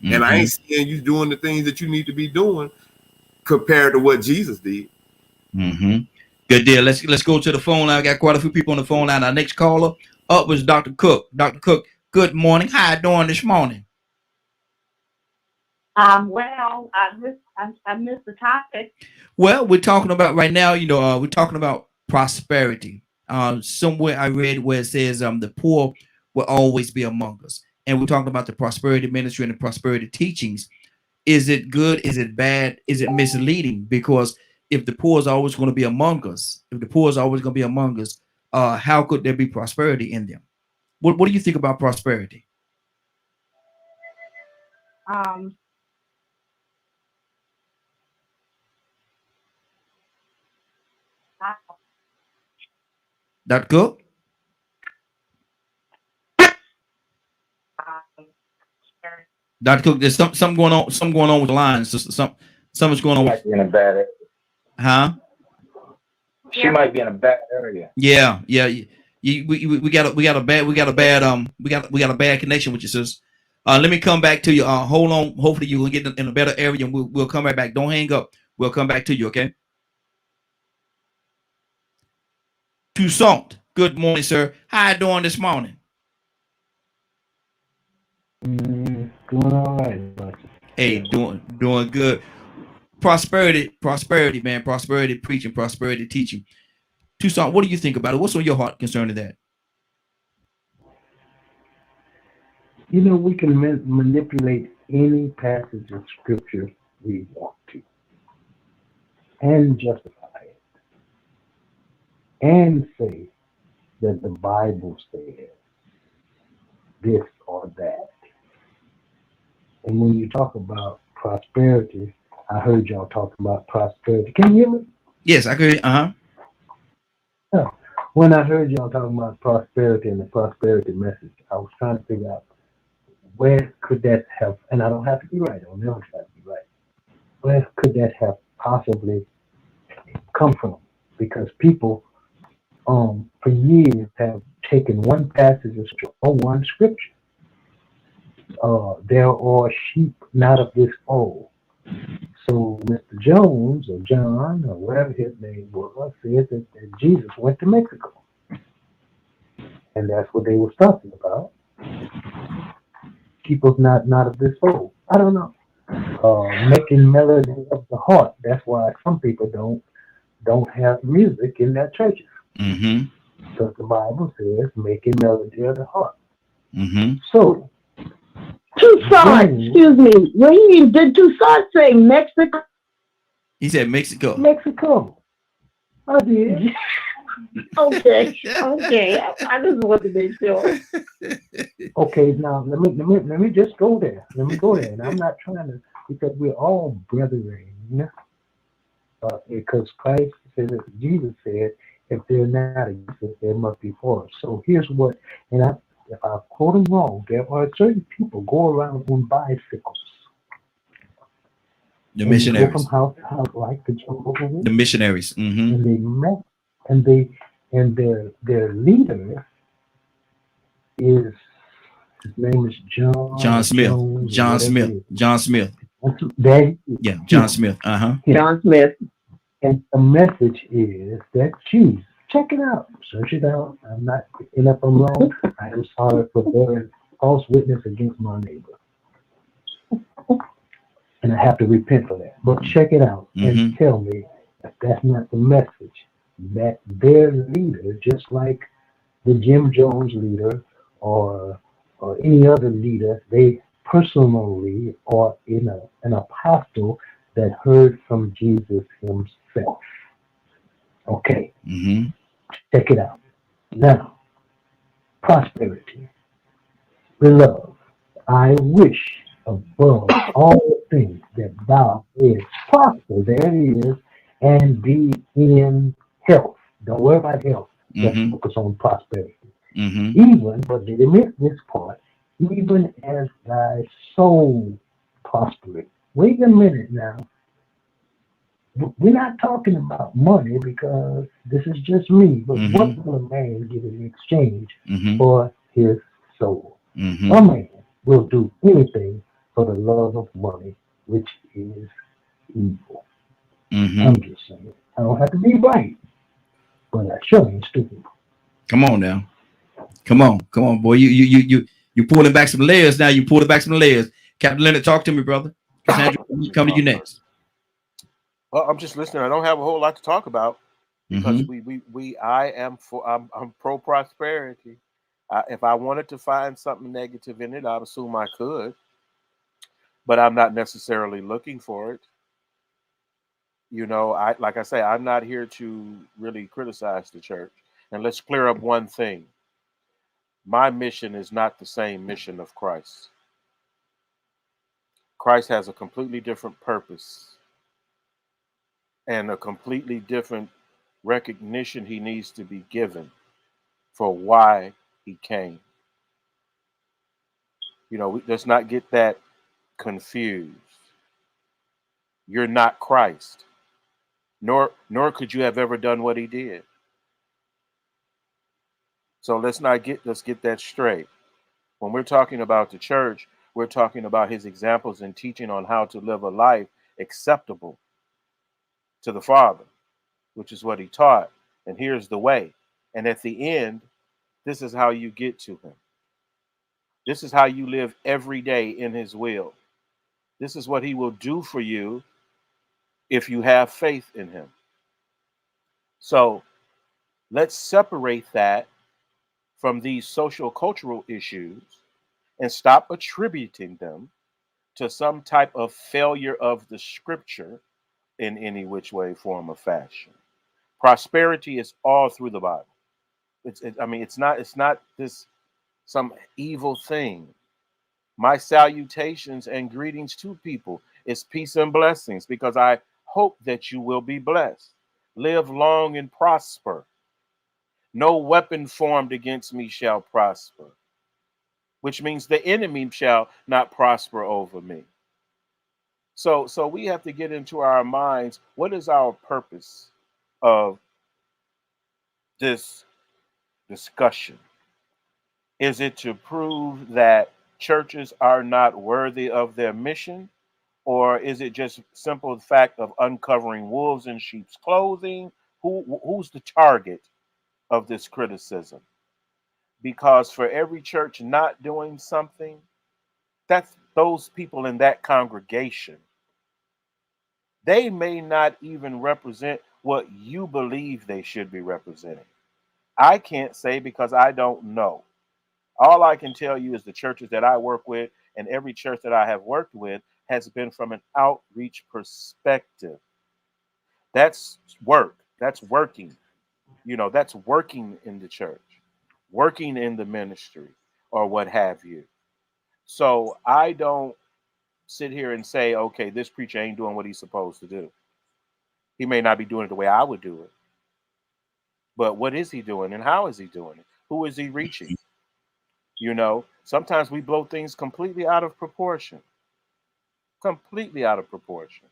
And I ain't seeing you doing the things that you need to be doing compared to what Jesus did. Good deal. Let's go to the phone line. I got quite a few people on the phone line. Our next caller up was Dr. Cook. Dr. Cook, good morning. How you doing this morning? Well, I missed the topic. Well, we're talking about right now, you know, we're talking about prosperity. Somewhere I read where it says the poor will always be among us. And we're talking about the prosperity ministry and the prosperity teachings. Is it good? Is it bad? Is it misleading? Because if the poor is always going to be among us, how could there be prosperity in them? What do you think about prosperity? Dr. Cook? Dr. Cook, there's something going on. Something going on with the lines. Something's going on. Might be in a bad area. Huh? She might be in a bad area. Yeah. We got a bad connection with you, sis. Let me come back to you. Hold on. Hopefully you will get in a better area, and we'll come right back. Don't hang up. We'll come back to you. Okay. Toussaint. Good morning, sir. How you doing this morning? Doing all right. Hey, doing good. Prosperity, man. Prosperity preaching, prosperity teaching. Toussaint, what do you think about it? What's on your heart concerning that? You know, we can manipulate any passage of scripture we want to and justify it and say that the Bible says this or that. And when you talk about prosperity, I heard y'all talking about prosperity. Can you hear me? Yes, I could. When I heard y'all talking about prosperity and the prosperity message, I was trying to figure out where could that have, and I don't have to be right, I'll never try to be right. Where could that have possibly come from? Because people for years have taken one passage of scripture or one scripture. There are sheep not of this fold. So Mr. Jones or John or whatever his name was said that Jesus went to Mexico. And that's what they were talking about. People's not of this fold. I don't know. Making melody of the heart. That's why some people don't have music in their churches. Because the Bible says making melody of the heart. So Toussaint, excuse me. Did Toussaint say Mexico? He said Mexico. Mexico. I did. Okay. I just wanted to make sure. Okay, now let me just go there. Let me go there. And I'm not trying to, because we're all brethren. Because Christ said, Jesus said, if they're not against us, there must be for us. So here's what, and if I'm quoting wrong, there are certain people go around on bicycles. The missionaries. Go from house to house like the Jehovah's Witnesses. The missionaries. And they met, and their leader is, his name is John Smith. Jones, John Smith. There, Yeah, John Smith. John Smith. and the message is that Jesus, check it out, search it out. I'm not picking up I'm wrong. I am sorry for bearing false witness against my neighbor. And I have to repent for that. But check it out and tell me if that's not the message that their leader, just like the Jim Jones leader or any other leader, they personally or in an apostle that heard from Jesus himself. Okay, check it out. Now, prosperity, beloved, I wish above all things that thou is prosper, there it is, and be in health. Don't worry about health. Let's focus on prosperity. Even, but they miss this part, even as thy soul prospereth. Wait a minute now. We're not talking about money because this is just me, but what will a man give in exchange for his soul? A man will do anything for the love of money, which is evil. I'm just saying. I don't have to be right, but I sure ain't stupid. Come on now. Come on, boy. You pulling back some layers now. You pulling back some layers. Captain Leonard, talk to me, brother. Cassandra, come to you next. Well, I'm just listening. I don't have a whole lot to talk about because I'm pro prosperity. If I wanted to find something negative in it, I'd assume I could, but I'm not necessarily looking for it. You know, like I say, I'm not here to really criticize the church. And let's clear up one thing. My mission is not the same mission of Christ. Christ has a completely different purpose and a completely different recognition he needs to be given for why he came. You know, let's not get that confused. You're not Christ, nor could you have ever done what he did. So let's get that straight. When we're talking about the church, we're talking about his examples and teaching on how to live a life acceptable to the Father, which is what he taught. And here's the way. And at the end, this is how you get to him. This is how you live every day in his will. This is what he will do for you if you have faith in him. So let's separate that from these social cultural issues and stop attributing them to some type of failure of the scripture in any which way, form, or fashion. Prosperity is all through the Bible. It's not this some evil thing. My salutations and greetings to people is peace and blessings, because I hope that you will be blessed. Live long and prosper. No weapon formed against me shall prosper, which means the enemy shall not prosper over me. So we have to get into our minds, what is our purpose of this discussion? Is it to prove that churches are not worthy of their mission? Or is it just simple fact of uncovering wolves in sheep's clothing? Who's the target of this criticism? Because for every church not doing something, that's those people in that congregation. They may not even represent what you believe they should be representing. I can't say because I don't know. All I can tell you is the churches that I work with, and every church that I have worked with has been from an outreach perspective. That's work. That's working. You know, that's working in the church, working in the ministry, or what have you. So I don't sit here and say, okay, this preacher ain't doing what he's supposed to do. He may not be doing it the way I would do it. But what is he doing and how is he doing it? Who is he reaching? You know, sometimes we blow things completely out of proportion. Completely out of proportion.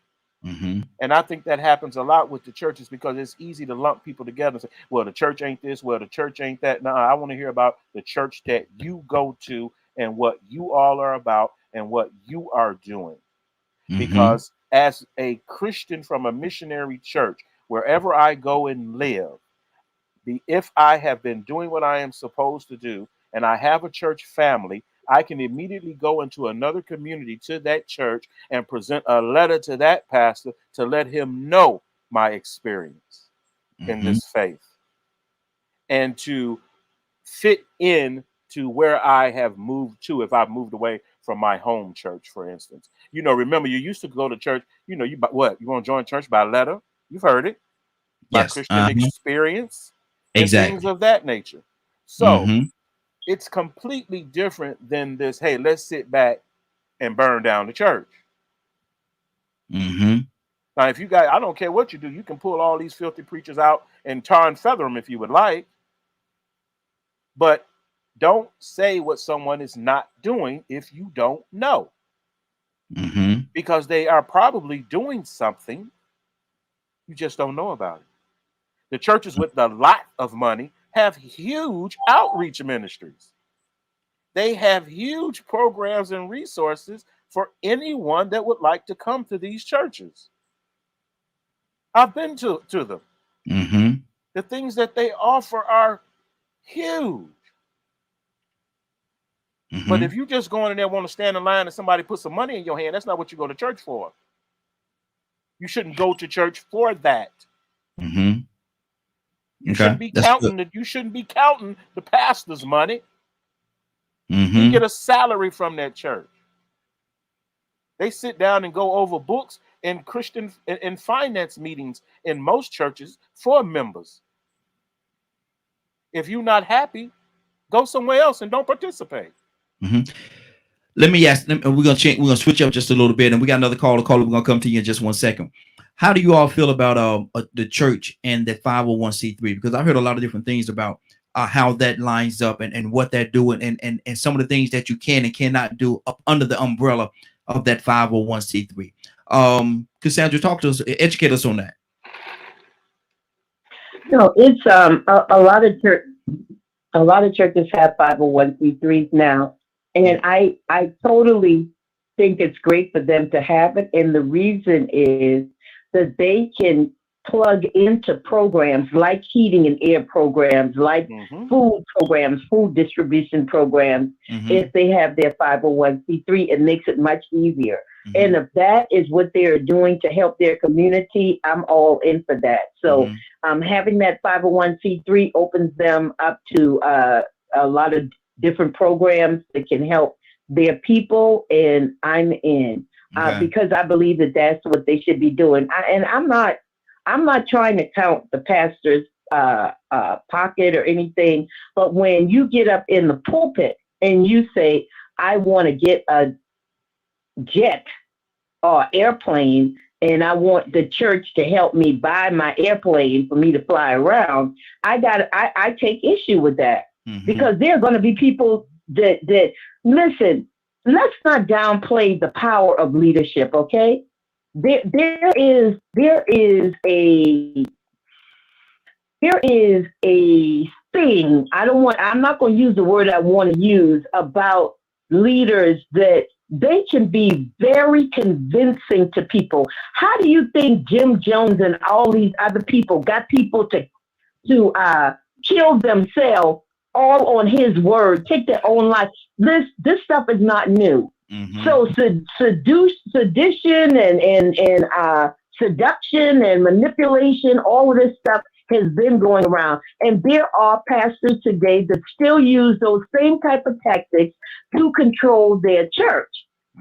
And I think that happens a lot with the churches because it's easy to lump people together and say, well, the church ain't this, well, the church ain't that. No, I want to hear about the church that you go to and what you all are about and what you are doing. because as a Christian from a missionary church, wherever I go and live, if I have been doing what I am supposed to do and I have a church family, I can immediately go into another community to that church and present a letter to that pastor to let him know my experience in this faith and to fit in to where I have moved to. If I've moved away from my home church, for instance, remember you used to go to church, you want to join church by letter. You've heard it. By Christian experience and things of that nature. So it's completely different than this, hey, let's sit back and burn down the church. Now, if you guys, I don't care what you do, you can pull all these filthy preachers out and tar and feather them if you would like. But don't say what someone is not doing if you don't know. Because they are probably doing something. You just don't know about it. The churches with a lot of money have huge outreach ministries. They have huge programs and resources for anyone that would like to come to these churches. I've been to them. The things that they offer are huge. But if you just go in there and want to stand in line and somebody put some money in your hand, that's not what you go to church for. You shouldn't go to church for that. You shouldn't be counting you shouldn't be counting the pastor's money. You get a salary from that church. They sit down and go over books and Christian and finance meetings in most churches for members. If you're not happy, go somewhere else and don't participate. Let me ask them, and we're gonna switch up just a little bit, and we got another caller. We're gonna come to you in just 1 second. How do you all feel about the church and the 501c3? Because I've heard a lot of different things about how that lines up and what they're doing and some of the things that you can and cannot do up under the umbrella of that 501c3. Cassandra, talk to us, educate us on that. No, it's a lot of churches have 501c3s now, and I totally think it's great for them to have it, and the reason is that they can plug into programs like heating and air programs, like food programs, food distribution programs. If they have their 501c3, it makes it much easier. And if that is what they're doing to help their community, I'm all in for that. So having that 501c3 opens them up to a lot of different programs that can help their people, and I'm in. Because I believe that that's what they should be doing. I'm not trying to count the pastor's pocket or anything, but when you get up in the pulpit and you say, I want to get a jet or airplane, and I want the church to help me buy my airplane for me to fly around, I take issue with that. Because there are going to be people that listen. Let's not downplay the power of leadership, okay? There is a thing. I'm not going to use the word I want to use about leaders that they can be very convincing to people. How do you think Jim Jones and all these other people got people to kill themselves all on his word, take their own life? This stuff is not new. So sedition and seduction and manipulation, all of this stuff has been going around. And there are pastors today that still use those same type of tactics to control their church.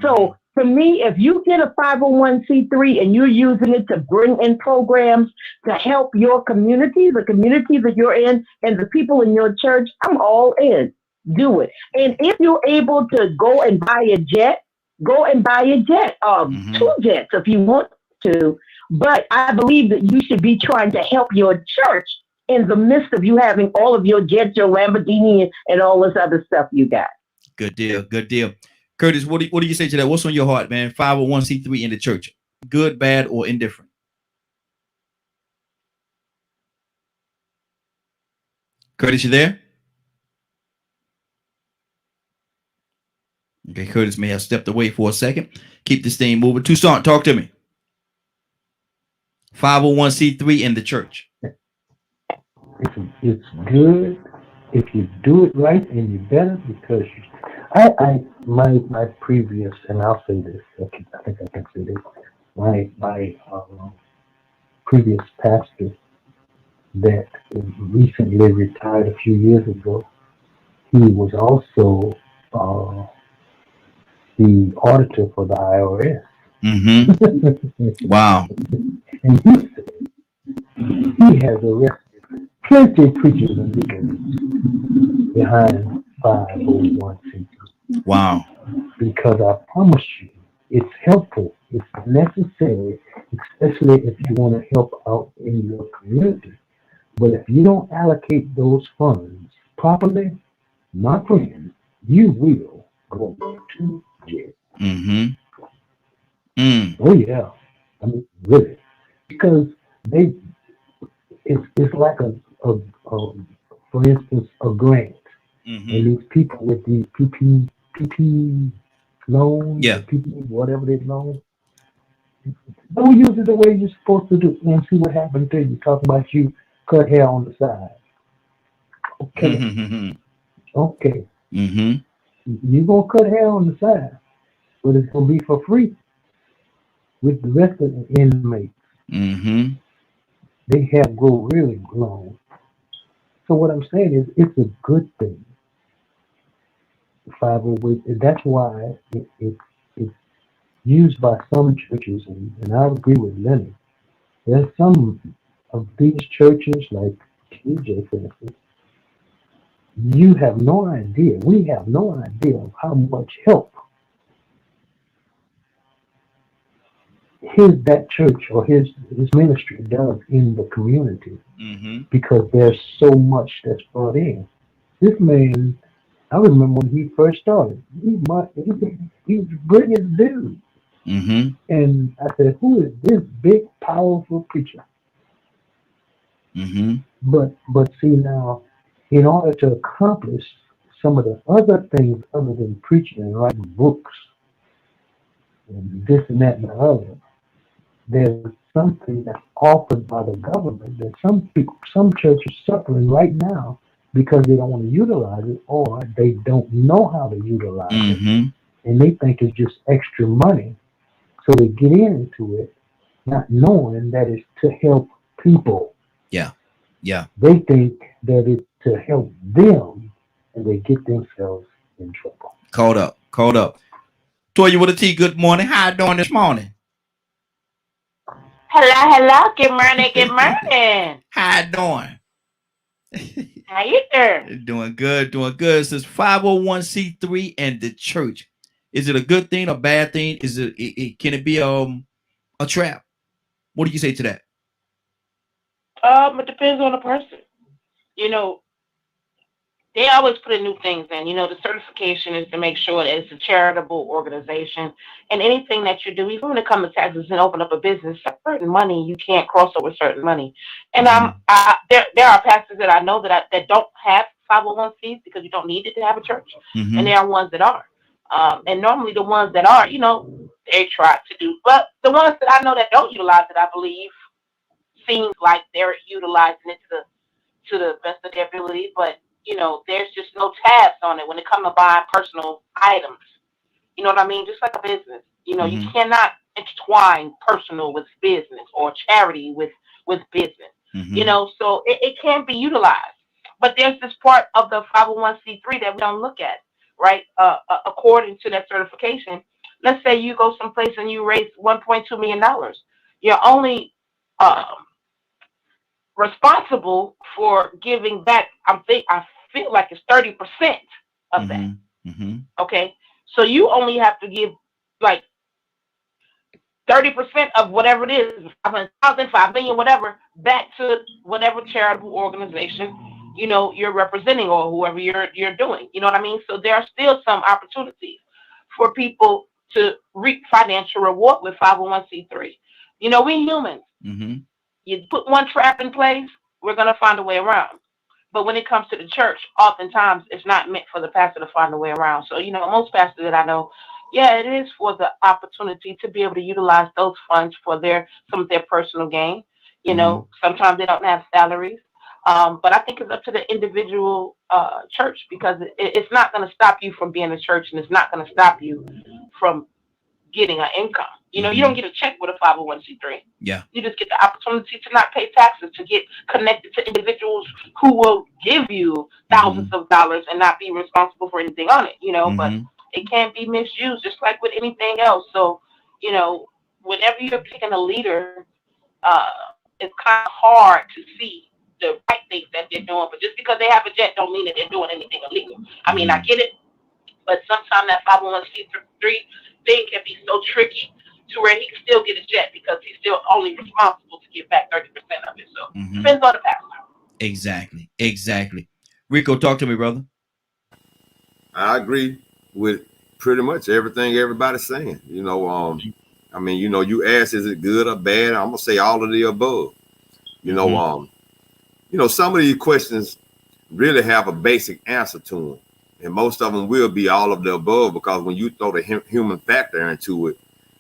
So for me, if you get a 501c3 and you're using it to bring in programs to help your community, the community that you're in, and the people in your church, I'm all in. Do it. And if you're able to go and buy a jet, go and buy a jet, 2 jets if you want to. But I believe that you should be trying to help your church in the midst of you having all of your jets, your Lamborghini, and all this other stuff you got. Good deal. Good deal. Curtis, what do you say to that? What's on your heart, man? 501c3 in the church, good, bad, or indifferent? Curtis, you there? Okay, Curtis may have stepped away for a second. keep this thing moving. Toussaint, talk to me. 501c3 in the church. It's good if you do it right, and you better, because my previous, and I'll say this, I think I can say this, my previous pastor that recently retired a few years ago, he was also the auditor for the IRS. Mm-hmm. Wow. And he has arrested plenty of preachers and deacons behind 501c3. Wow. Because I promise you, it's helpful, it's necessary, especially if you want to help out in your community. But if you don't allocate those funds properly, my friend, you will go to jail. Mm-hmm. Mm. Oh yeah, I mean really, because it's like a for instance a grant, Mm-hmm. and these people with these PP loans, Yeah. or PP whatever they loan, don't use it the way you're supposed to do, and see what happened to you. Talk about you cut hair on the side. Okay, Mm-hmm. okay, Mm-hmm. you gonna cut hair on the side, but it's gonna be for free with the rest of the inmates. Mm-hmm. They have grown really long. So what I'm saying is, it's a good thing. 508. That's why it's used by some churches, and I agree with Lenny. There's some of these churches, like TJ, for instance, you have no idea. We have no idea of how much help that church or his ministry does in the community, Mm-hmm. because there's so much that's brought in. This man, I remember when he first started, he was a brilliant dude. Mm-hmm. And I said, who is this big, powerful preacher? Mm-hmm. But see now, in order to accomplish some of the other things other than preaching and writing books and this and that and the other, there's something that's offered by the government that some churches suffering right now because they don't want to utilize it, or they don't know how to utilize it, Mm-hmm. and they think it's just extra money. So they get into it not knowing that it's to help people. Yeah. Yeah. They think that it's to help them, and they get themselves in trouble. Caught up. Caught up. Toya with a T, good morning. How you doing this morning? Hello. Good morning. Good morning. How you doing? How you doing? Doing good. Doing good. It says 501c3 and the church. Is it a good thing or bad thing? Is can it be a trap? What do you say to that? It depends on the person. You know, they always put in new things in. You know, the certification is to make sure that it's a charitable organization, and anything that you do, even when it comes to taxes and open up a business, certain money you can't cross over certain money. And there are pastors that I know that don't have 501c's because you don't need it to have a church, Mm-hmm. and there are ones that are. And normally the ones that are, you know, they try to do, but the ones that I know that don't utilize it, I believe, seems like they're utilizing it to the best of their ability, but you know, there's just no tabs on it when it comes to buying personal items. You know what I mean? Just like a business. You know, Mm-hmm. you cannot intertwine personal with business or charity with business. Mm-hmm. You know, so it can be utilized. But there's this part of the 501c3 that we don't look at, right? According to that certification, let's say you go someplace and you raise $1.2 million. You're only responsible for giving back. I feel like it's 30% of that. Mm-hmm. Okay, so you only have to give like 30% of whatever it is, 500,000, 5 million, whatever, back to whatever charitable organization you know you're representing or whoever you're doing. You know what I mean? So there are still some opportunities for people to reap financial reward with 501c3. You know, we humans. Mm-hmm. You put one trap in place, we're going to find a way around. But when it comes to the church, oftentimes it's not meant for the pastor to find a way around. So, you know, most pastors that I know, Yeah, it is for the opportunity to be able to utilize those funds for some of their personal gain. You know, sometimes they don't have salaries. But I think it's up to the individual church, because it's not going to stop you from being a church, and it's not going to stop you from getting an income. You know, you don't get a check with a 501c3. Yeah. You just get the opportunity to not pay taxes, to get connected to individuals who will give you thousands of dollars and not be responsible for anything on it, you know, but it can't be misused, just like with anything else. So, you know, whenever you're picking a leader, it's kind of hard to see the right things that they're doing, but just because they have a jet don't mean that they're doing anything illegal. I mean, I get it, but sometimes that 501c3 thing can be so tricky to where he can still get a jet because he's still only responsible to get back 30% of it. So depends on the pastor. Exactly. Rico, talk to me, brother. I agree with pretty much everything everybody's saying. You know, I mean, you know, you ask, is it good or bad? I'm gonna say all of the above. You know, you know, some of these questions really have a basic answer to them, and most of them will be all of the above, because when you throw the human factor into it,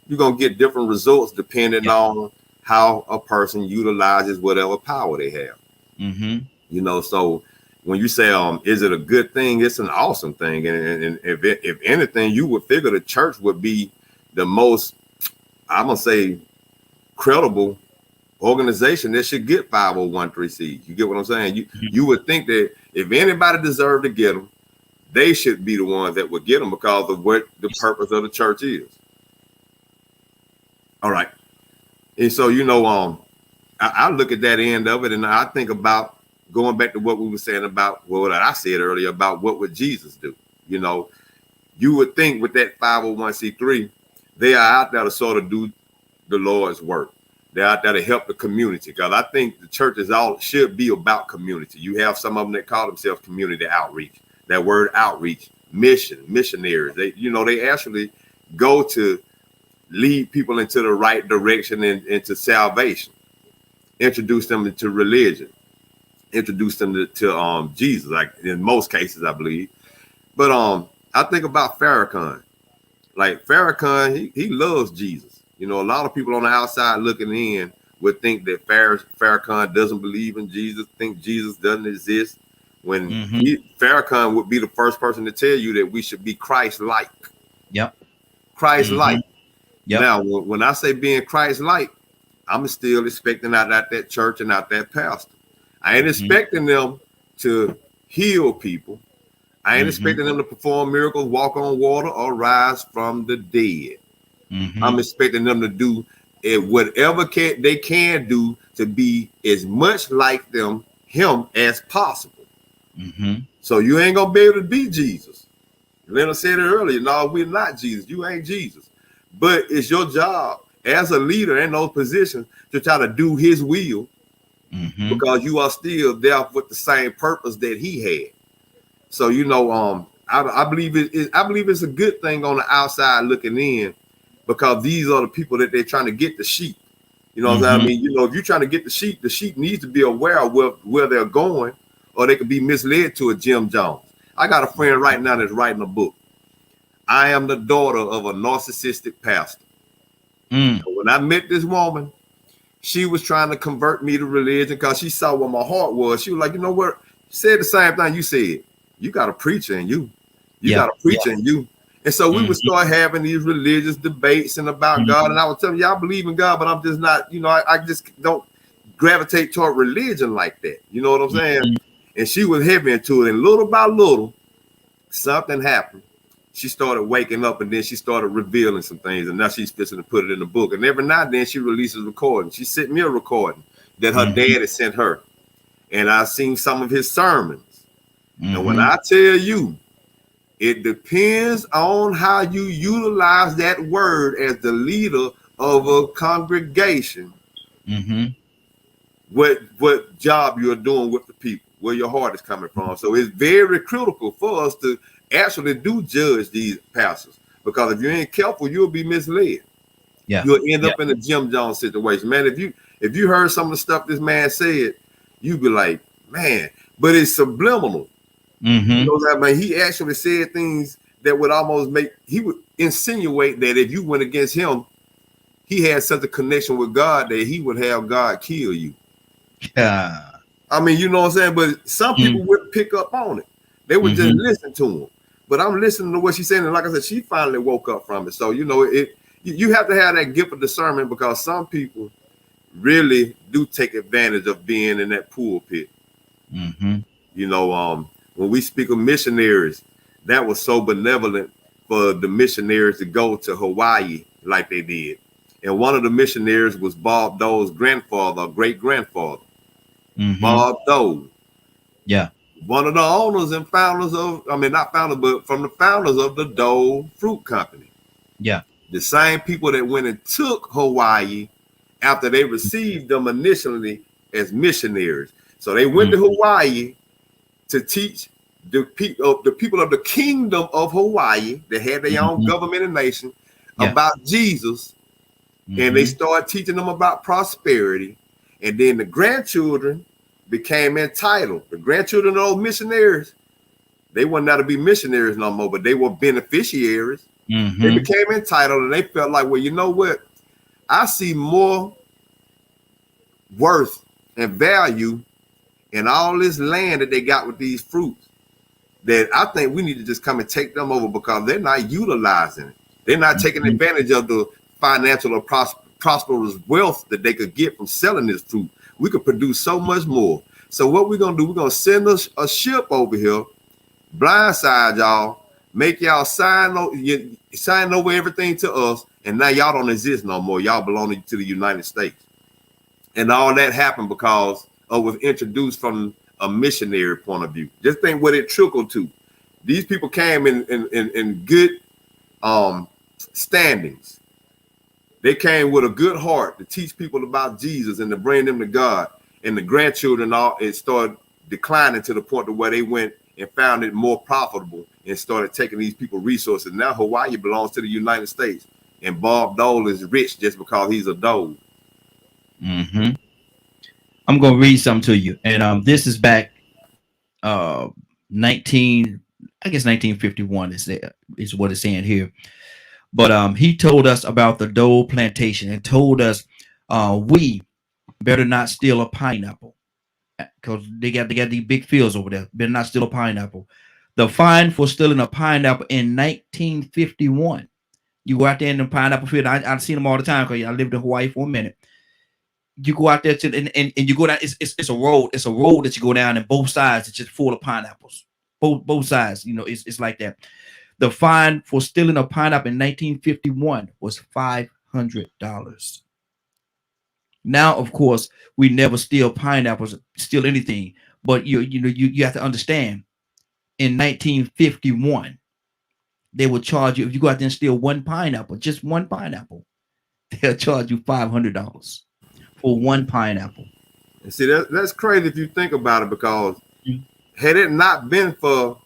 you're gonna get different results depending on how a person utilizes whatever power they have. You know, so when you say, is it a good thing? It's an awesome thing, and if anything, you would figure the church would be the most, I'm gonna say, credible organization that should get 501(c)(3). You get what I'm saying? You would think that if anybody deserved to get them, they should be the ones that would get them, because of what the purpose of the church is. All right. And so, you know, I look at that end of it, and I think about going back to what we were saying about, well, what I said earlier about what would Jesus do. You know, you would think with that 501(c)(3), they are out there to sort of do the Lord's work. They're out there to help the community, because I think the churches all should be about community. You have some of them that call themselves community outreach. That word outreach, missionaries. They, you know, they actually go to lead people into the right direction and into salvation, introduce them into religion, introduce them to Jesus, like in most cases, I believe. But I think about Farrakhan. Like Farrakhan, he loves Jesus. You know, a lot of people on the outside looking in would think that Farrakhan doesn't believe in Jesus, think Jesus doesn't exist, when Farrakhan would be the first person to tell you that we should be Christ-like. Christ-like. Now, when I say being Christ-like, I'm still expecting out that church and out that pastor. I ain't expecting them to heal people. I ain't expecting them to perform miracles, walk on water, or rise from the dead. I'm expecting them to do whatever they can do to be as much like him as possible. So you ain't gonna be able to be Jesus. Leonard said it earlier. No, we're not Jesus. You ain't Jesus. But it's your job as a leader in those positions to try to do his will, because you are still there with the same purpose that he had. So, you know, I believe it's a good thing on the outside looking in, because these are the people that they're trying to get the sheep. You know what I mean? You know, if you're trying to get the sheep needs to be aware of where they're going, or they could be misled to a Jim Jones. I got a friend right now that's writing a book. I am the daughter of a narcissistic pastor. So when I met this woman, she was trying to convert me to religion because she saw what my heart was. She was like, you know what? She said the same thing you said. You got a preacher in you. You got a preacher in you. And so we would start having these religious debates and about God. And I was telling you, I believe in God, but I'm just not, you know, I just don't gravitate toward religion like that. You know what I'm saying? And she was heavy into it. And little by little, something happened. She started waking up, and then she started revealing some things. And now she's fixing to put it in the book. And every now and then she releases recordings. She sent me a recording that her daddy sent her. And I've seen some of his sermons. And when I tell you, it depends on how you utilize that word as the leader of a congregation, what job you're doing with the people, where your heart is coming from. So it's very critical for us to actually do judge these pastors, because if you ain't careful, you'll be misled. You'll end up in a Jim Jones situation. Man, if you heard some of the stuff this man said, you'd be like, man, but it's subliminal. You know what I mean? He actually said things that would almost he would insinuate that if you went against him, he had such a connection with God that he would have God kill you. Yeah. I mean, you know what I'm saying? But some people would pick up on it. They would just listen to him. But I'm listening to what she's saying. And like I said, she finally woke up from it. So, you know, you have to have that gift of discernment, because some people really do take advantage of being in that pulpit. You know, when we speak of missionaries, that was so benevolent for the missionaries to go to Hawaii like they did. And one of the missionaries was Bob Dole's grandfather, great-grandfather. Bob Dole. Yeah. One of the owners and founders of, I mean, not founders, but from the founders of the Dole Fruit Company. Yeah. The same people that went and took Hawaii after they received them initially as missionaries. So they went to Hawaii to teach the people of the kingdom of Hawaii that had their own government and nation about Jesus. And they started teaching them about prosperity. And then the grandchildren became entitled. The grandchildren of those missionaries, they weren't now to be missionaries no more, but they were beneficiaries. They became entitled, and they felt like, well, you know what? I see more worth and value in all this land that they got with these fruits, that I think we need to just come and take them over, because they're not utilizing it. They're not taking advantage of the financial or prosperous wealth that they could get from selling this fruit. We could produce so much more. So what we're going to do, we're going to send us a ship over here, blindside y'all, make y'all sign over everything to us, and now y'all don't exist no more. Y'all belong to the United States. And all that happened because it was introduced from a missionary point of view. Just think what it trickled to. These people came in good standings. They came with a good heart to teach people about Jesus and to bring them to God. And the grandchildren it started declining to the point to where they went and found it more profitable and started taking these people resources. Now Hawaii belongs to the United States, and Bob Dole is rich just because he's a Dole. I'm gonna read something to you, and this is back 1951 is what it's saying here. But he told us about the Dole plantation and told us we better not steal a pineapple, because they got these big fields over there. Better not steal a pineapple. The fine for stealing a pineapple in 1951. You go out there in the pineapple field. I've seen them all the time because I lived in Hawaii for a minute. You go out there and you go down. It's a road. It's a road that you go down, and both sides it's just full of pineapples. Both sides. You know, it's like that. The fine for stealing a pineapple in 1951 was $500. Now, of course, we never steal pineapples, steal anything. But you have to understand, in 1951, they will charge you if you go out there and steal one pineapple, just one pineapple. They'll charge you $500 for one pineapple. And see, that's crazy if you think about it, because had it not been for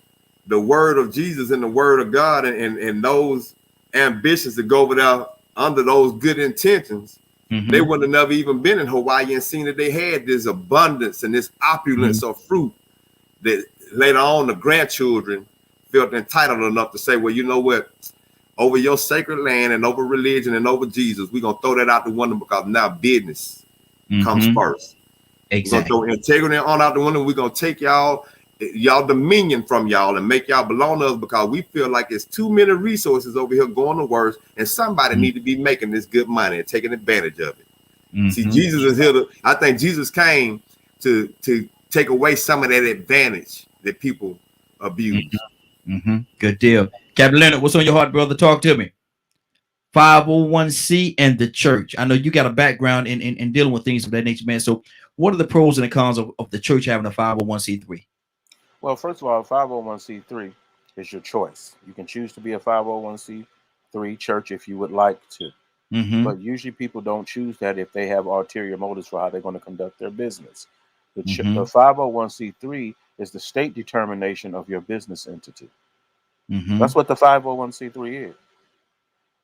the word of Jesus and the word of God and those ambitions to go over there under those good intentions, they wouldn't have never even been in Hawaii and seen that they had this abundance and this opulence of fruit that later on the grandchildren felt entitled enough to say, well, you know what? Over your sacred land and over religion and over Jesus, we're going to throw that out the window, because now business comes first. Exactly. We're going to throw integrity on out the window. We're going to take y'all dominion from y'all and make y'all belong to us, because we feel like it's too many resources over here going to worse, and somebody need to be making this good money and taking advantage of it. See, Jesus is here I think Jesus came to take away some of that advantage that people abuse. Good deal. Captain Leonard, what's on your heart, brother? Talk to me. 501c and the church. I know you got a background in dealing with things of that nature, man. So what are the pros and the cons of the church having a 501c3? Well, first of all, 501c3 is your choice. You can choose to be a 501c3 church if you would like to. But usually people don't choose that if they have ulterior motives for how they're going to conduct their business. The 501c3 is the state determination of your business entity. That's what the 501c3 is.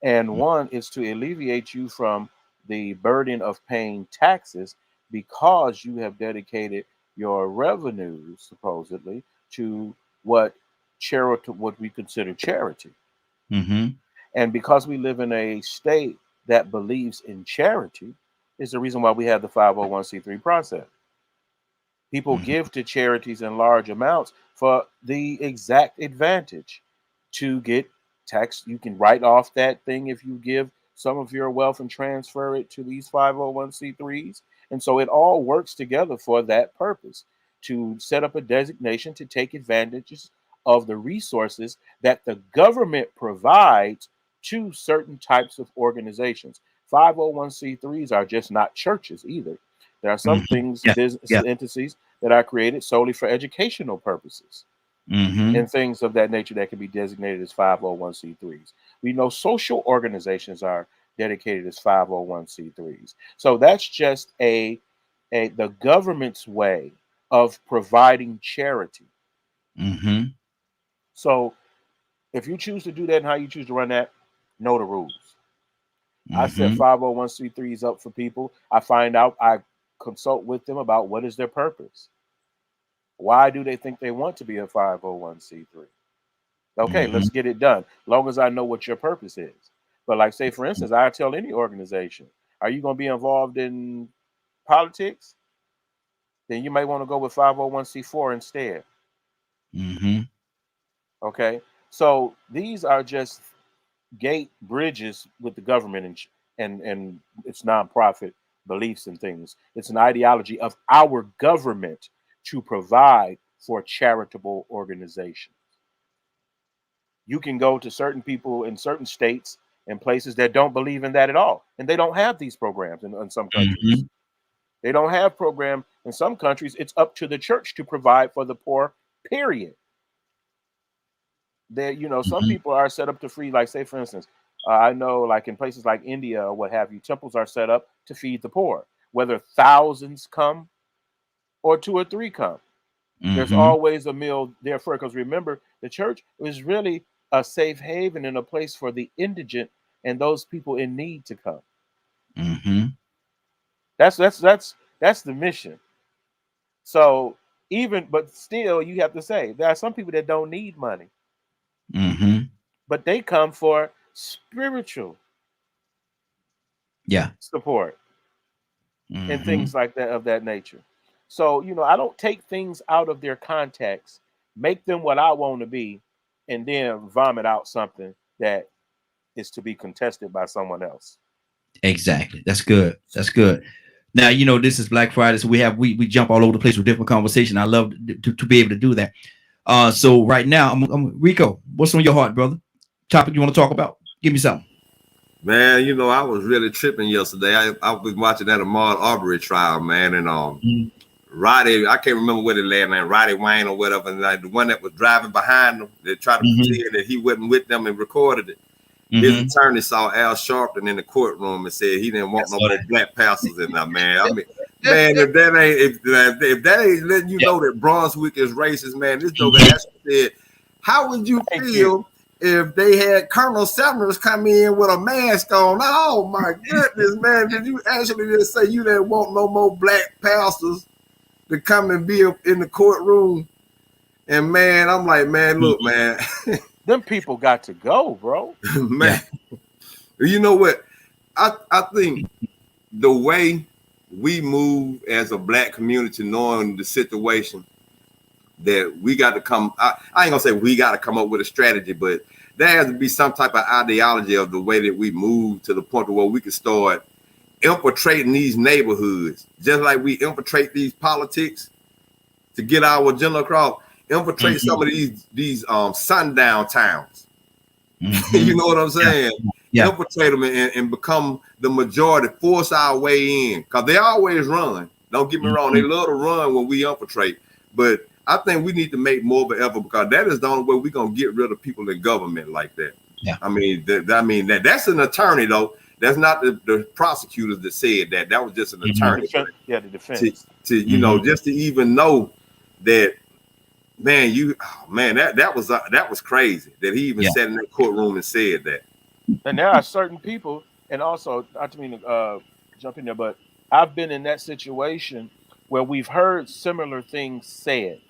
And one is to alleviate you from the burden of paying taxes, because you have dedicated your revenues, supposedly, to what charity, what we consider charity. Mm-hmm. And because we live in a state that believes in charity, is the reason why we have the 501c3 process. People give to charities in large amounts for the exact advantage to get tax. You can write off that thing if you give some of your wealth and transfer it to these 501c3s. And so it all works together for that purpose, to set up a designation to take advantages of the resources that the government provides to certain types of organizations. 501c3s are just not churches either. There are some things, business entities that are created solely for educational purposes and things of that nature that can be designated as 501c3s. We know social organizations are dedicated as 501c3s. So that's just the government's way of providing charity. So if you choose to do that and how you choose to run that, know the rules. I set 501c3s up for people. I find out, I consult with them about what is their purpose. Why do they think they want to be a 501c3? Okay, let's get it done. Long as I know what your purpose is. But like, say, for instance, I tell any organization, are you going to be involved in politics? Then you might want to go with 501c4 instead. Okay, so these are just gate bridges with the government and its nonprofit beliefs and things. It's an ideology of our government to provide for charitable organizations. You can go to certain people in certain states and places that don't believe in that at all, and they don't have these programs in some countries. They don't have program in some countries. It's up to the church to provide for the poor, period. There, some people are set up to free, like, say, for instance, I know, like, in places like India or what have you, temples are set up to feed the poor, whether thousands come or 2 or 3 come. There's always a meal there for it, because remember, the church is really a safe haven and a place for the indigent and those people in need to come. That's the mission. So but still, you have to say there are some people that don't need money, but they come for spiritual support and things like that, of that nature. So, I don't take things out of their context, make them what I want to be, and then vomit out something that is to be contested by someone else. Exactly. That's good. That's good. Now, this is Black Friday, so we jump all over the place with different conversation. I love to be able to do that. So right now, I'm Rico. What's on your heart, brother? Topic you want to talk about? Give me something. Man, I was really tripping yesterday. I was watching that Ahmaud Arbery trial, man, and Roddy, I can't remember what his last name, Roddy Wayne or whatever, and like the one that was driving behind them, they tried to pretend that he wasn't with them and recorded it. His attorney saw Al Sharpton in the courtroom and said he didn't want no more black pastors in there, man. I mean, man, if that ain't letting you know that Brunswick is racist, man, this joker actually said, how would you feel if they had Colonel Sanders come in with a mask on? Oh my goodness, man, did you actually just say you didn't want no more black pastors to come and be in the courtroom? And man, I'm like, man, look, man. Them people got to go, bro. Man, you know what? I think the way we move as a black community, knowing the situation, that we got to come, I ain't gonna say we got to come up with a strategy, but there has to be some type of ideology of the way that we move to the point where we can start infiltrating these neighborhoods, just like we infiltrate these politics to get our agenda across. Infiltrate some of these sundown towns. You know what I'm saying? Infiltrate them and become the majority, force our way in, because they always run. Don't get me wrong, they love to run when we infiltrate, but I think we need to make more of an effort, because that is the only way we're gonna get rid of people in government like that. I mean, that's an attorney though. That's not the prosecutors that said that. That was just an attorney. The defense. To just to even know that. Man, that was crazy that he even sat in that courtroom and said that. And there are certain people, and also, not to mean to jump in there, but I've been in that situation where we've heard similar things said,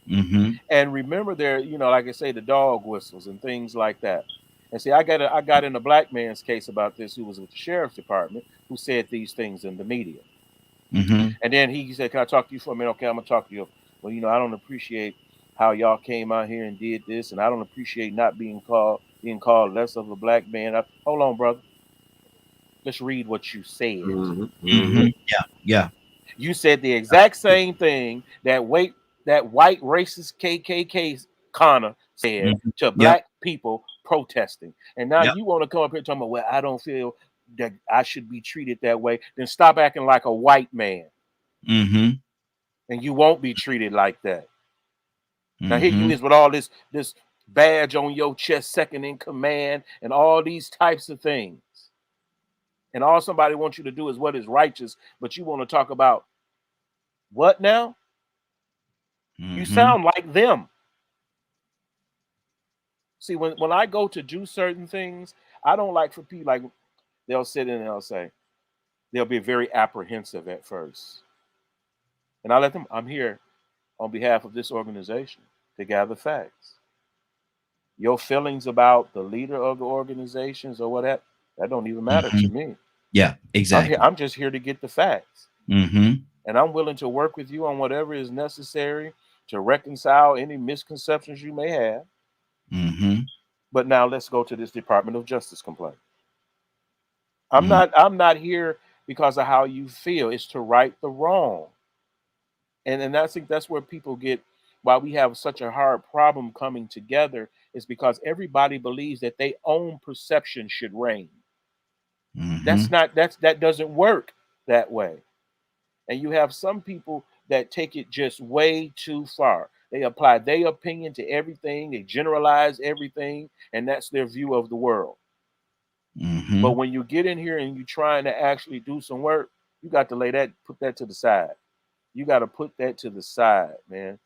And remember, there, you know, like I say, the dog whistles and things like that. And see, I got in a black man's case about this, who was with the sheriff's department, who said these things in the media. And then he said, "Can I talk to you for a minute?" Okay, I'm gonna talk to you. Well, you know, I don't appreciate how y'all came out here and did this, and I don't appreciate not being called less of a black man. Hold on, brother. Let's read what you said. Yeah. You said the exact same thing that white racist KKK Connor said to black people protesting. And now you want to come up here talking about, well, I don't feel that I should be treated that way. Then stop acting like a white man. And you won't be treated like that. Now here you is with all this badge on your chest, second in command, and all these types of things. And all somebody wants you to do is what is righteous, but you want to talk about what now? You sound like them. See, when I go to do certain things, I don't like for people, like, they'll sit in and they'll say, they'll be very apprehensive at first. And I let them, I'm here on behalf of this organization to gather facts. Your feelings about the leader of the organizations or whatever, that don't even matter to me. Yeah, exactly. I'm just here to get the facts. And I'm willing to work with you on whatever is necessary to reconcile any misconceptions you may have. But now let's go to this Department of Justice complaint. I'm not here because of how you feel. It's to right the wrong. And I think that's where people get, why we have such a hard problem coming together, is because everybody believes that their own perception should reign. That doesn't work that way. And you have some people that take it just way too far. They apply their opinion to everything. They generalize everything, and that's their view of the world. But when you get in here and you're trying to actually do some work, you got to put that to the side. You got to put that to the side, man.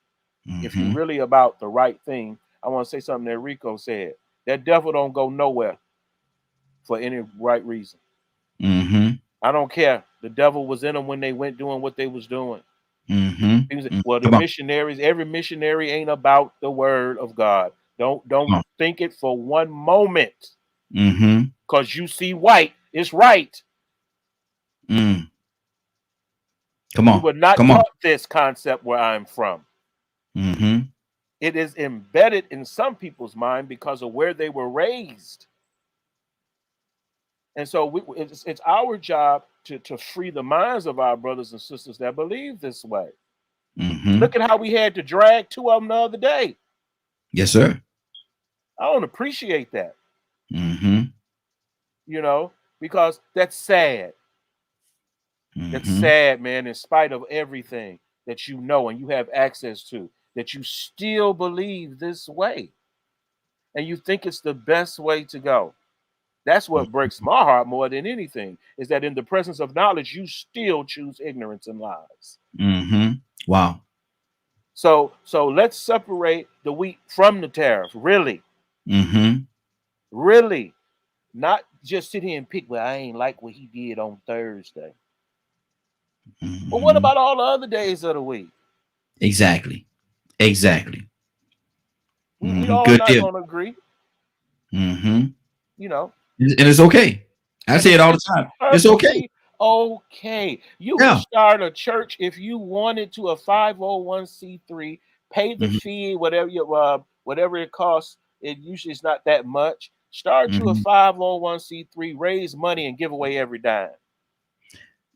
If you're really about the right thing, I want to say something that Rico said. That devil don't go nowhere for any right reason. I don't care. The devil was in them when they went doing what they was doing. Well, the missionaries, every missionary ain't about the word of God. Don't think it for one moment. Because you see white, it's right. Come on. You were not taught this concept where I'm from. It is embedded in some people's mind because of where they were raised. And so it's our job to free the minds of our brothers and sisters that believe this way. Look at how we had to drag two of them the other day. Yes, sir. I don't appreciate that. You know, because that's sad. That's sad, man, in spite of everything that you know and you have access to, that you still believe this way. And you think it's the best way to go. That's what breaks my heart more than anything, is that in the presence of knowledge, you still choose ignorance and lies. Wow. So let's separate the wheat from the tariff, really. Really. Not just sit here and pick, well, I ain't like what he did on Thursday. But what about all the other days of the week? Exactly. We all not going to agree. You know. And it's okay. I say it all the time. It's okay. Okay. You can start a church if you wanted to, a 501c3, pay the fee, whatever it costs. It usually is not that much. Start you a 501c3, raise money and give away every dime.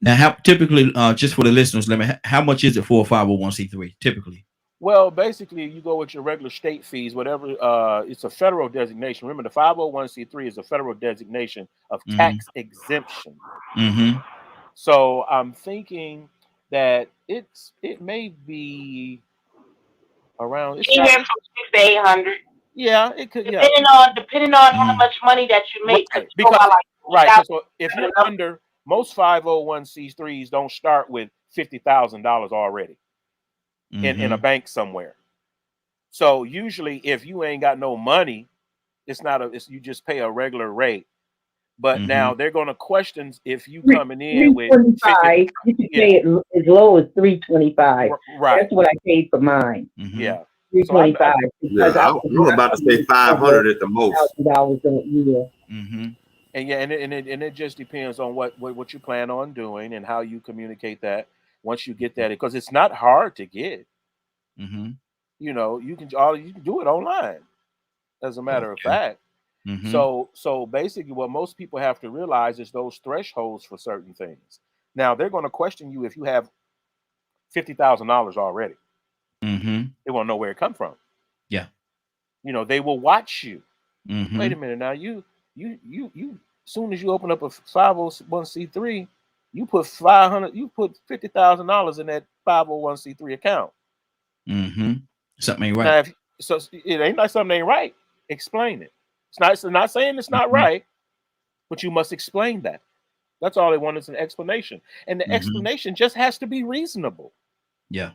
Now, how typically, just for the listeners, how much is it for a 501c3 typically? Well, basically, you go with your regular state fees, whatever. It's a federal designation. Remember, the 501c3 is a federal designation of tax exemption. So I'm thinking that it may be around. Anywhere from 600 to 800. Yeah, it could. Depending on how much money that you make. Because so if you're under, most 501c3s don't start with $50,000 already. In a bank somewhere. So usually if you ain't got no money, you just pay a regular rate. But now they're going to question if you coming in with 50, you can pay it as low as $325. Right. That's what I paid for mine. Yeah. $325. Yeah, we were about to say 500 at the most. $1,000 a year. Mm-hmm. And yeah, and it just depends on what you plan on doing and how you communicate that once you get that, because it's not hard to get. Mm-hmm. You know, you can do it online, as a matter of fact. Mm-hmm. So basically, what most people have to realize is those thresholds for certain things. Now they're going to question you if you have $50,000 already. Mm-hmm. They want to know where it come from. Yeah. You know, they will watch you. Mm-hmm. Wait a minute now, you soon as you open up a 501c3, you put $50,000 in that 501c3 account. Mm-hmm. Something ain't right. Now, so it ain't like something ain't right. Explain it. It's not saying it's not right, but you must explain that. That's all they want is an explanation, and the explanation just has to be reasonable. Yeah.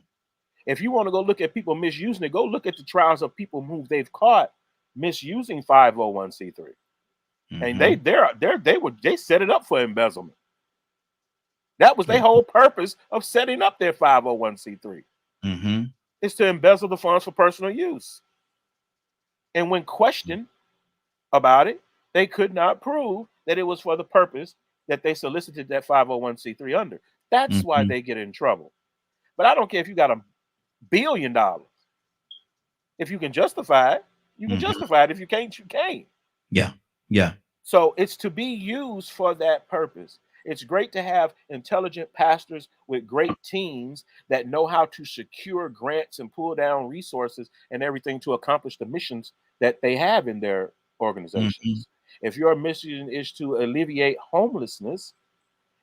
If you want to go look at people misusing it, go look at the trials of people who they've caught misusing 501c3. And they set it up for embezzlement. That was their whole purpose of setting up their 501c3. Mm-hmm. Is to embezzle the funds for personal use. And when questioned about it, they could not prove that it was for the purpose that they solicited that 501c3 under. That's why they get in trouble. But I don't care if you got $1 billion. If you can justify it, you can justify it. If you can't, you can't. Yeah. Yeah. So it's to be used for that purpose. It's great to have intelligent pastors with great teams that know how to secure grants and pull down resources and everything to accomplish the missions that they have in their organizations. If your mission is to alleviate homelessness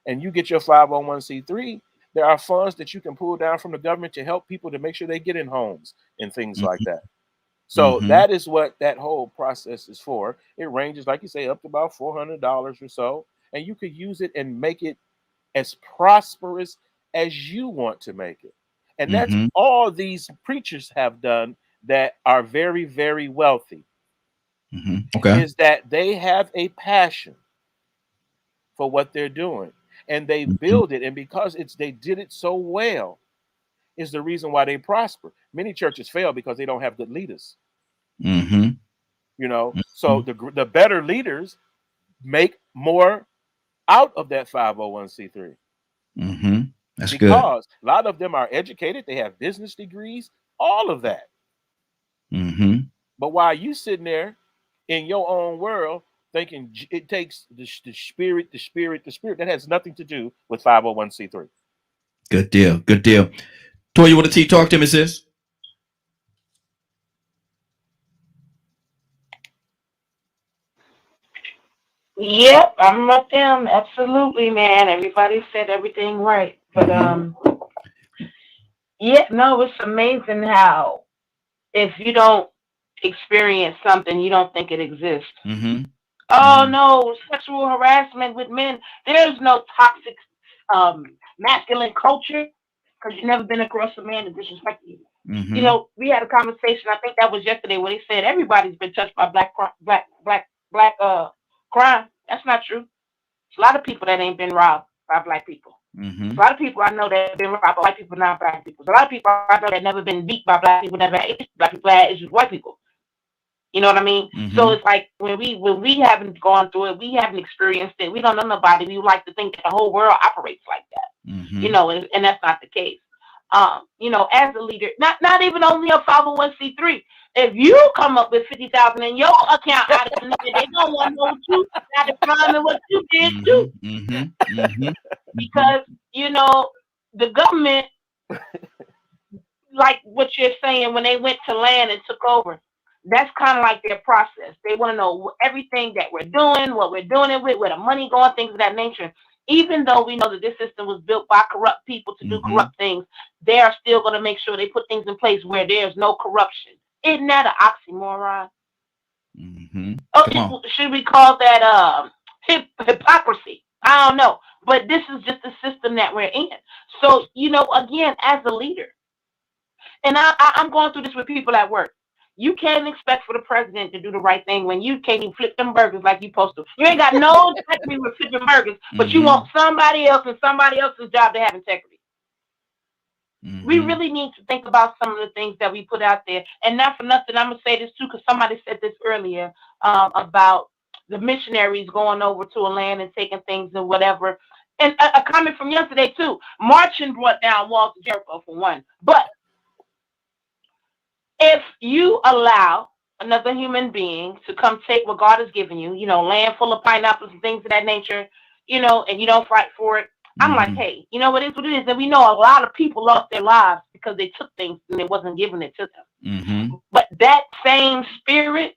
and you get your 501c3, there are funds that you can pull down from the government to help people to make sure they get in homes and things like that. So that is what that whole process is for. It ranges, like you say, up to about $400 or so. And you could use it and make it as prosperous as you want to make it. And that's all these preachers have done that are very, very wealthy. Okay. Is that they have a passion for what they're doing. And they build it. And because they did it so well, is the reason why they prosper. Many churches fail because they don't have good leaders. You know, so the better leaders make more out of that 501c3. That's good. Because a lot of them are educated, they have business degrees, all of that. But while you sitting there in your own world thinking it takes the spirit, that has nothing to do with 501c3. Good deal. Good deal. Toy, you want to talk to me, sis? Yep, I'm with them. Absolutely, man. Everybody said everything right. But yeah, no, it's amazing how if you don't experience something, you don't think it exists. Oh no, sexual harassment with men. There's no toxic masculine culture because you've never been across a man that disrespected you. You know, we had a conversation, I think that was yesterday, where they said everybody's been touched by black crime. That's not true. There's a lot of people that ain't been robbed by black people. A lot of people I know that have been robbed by white people, not black people. There's a lot of people I know that never been beat by black people, never had black people, had issues with white people. You know what I mean? So it's like when we haven't gone through it, we haven't experienced it, we don't know nobody. We like to think that the whole world operates like that. You know, and that's not the case. You know, as a leader, not even only a 501c3. If you come up with 50,000 in your account out of the they don't want to know what you got to crime and what you did too. Because you know the government, like what you're saying, when they went to land and took over, that's kind of like their process. They want to know everything that we're doing, what we're doing it with, where the money going, things of that nature. Even though we know that this system was built by corrupt people to do corrupt things, they are still going to make sure they put things in place where there's no corruption. Isn't that an oxymoron? Should we call that hypocrisy? I don't know. But this is just the system that we're in. So, you know, again, as a leader, and I'm going through this with people at work. You can't expect for the president to do the right thing when you can't even flip them burgers like you supposed to. You ain't got no integrity with flipping burgers, but you want somebody else and somebody else's job to have integrity. We really need to think about some of the things that we put out there. And not for nothing, I'm going to say this too, because somebody said this earlier about the missionaries going over to a land and taking things and whatever. And a comment from yesterday too. Marching brought down walls of Jericho for one. But if you allow another human being to come take what God has given you, you know, land full of pineapples and things of that nature, you know, and you don't fight for it, I'm like, hey, you know what it is? And we know a lot of people lost their lives because they took things and it wasn't given it to them. But that same spirit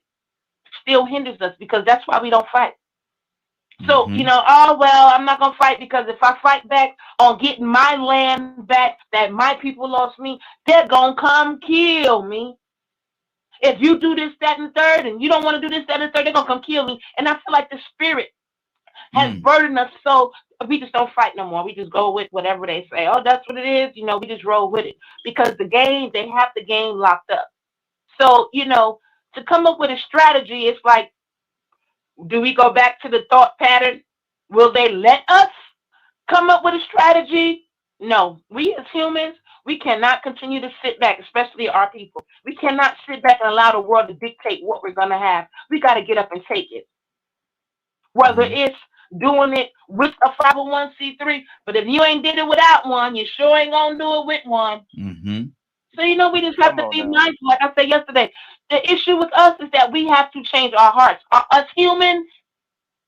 still hinders us because that's why we don't fight. So, you know, oh, well, I'm not going to fight because if I fight back on getting my land back that my people lost me, they're going to come kill me. If you do this, that, and the third, and you don't want to do this, that, and the third, they're going to come kill me. And I feel like the spirit has burdened us so we just don't fight no more. We just go with whatever they say. Oh, that's what it is. You know, we just roll with it because the game, they have the game locked up. So, you know, to come up with a strategy, it's like, do we go back to the thought pattern? Will they let us come up with a strategy? No, we as humans, we cannot continue to sit back, especially our people. We cannot sit back and allow the world to dictate what we're going to have. We got to get up and take it. Whether it's doing it with a 501c3, but if you ain't did it without one, you sure ain't going to do it with one. So, you know, we just have to be mindful. Like I said yesterday, the issue with us is that we have to change our hearts. Us humans,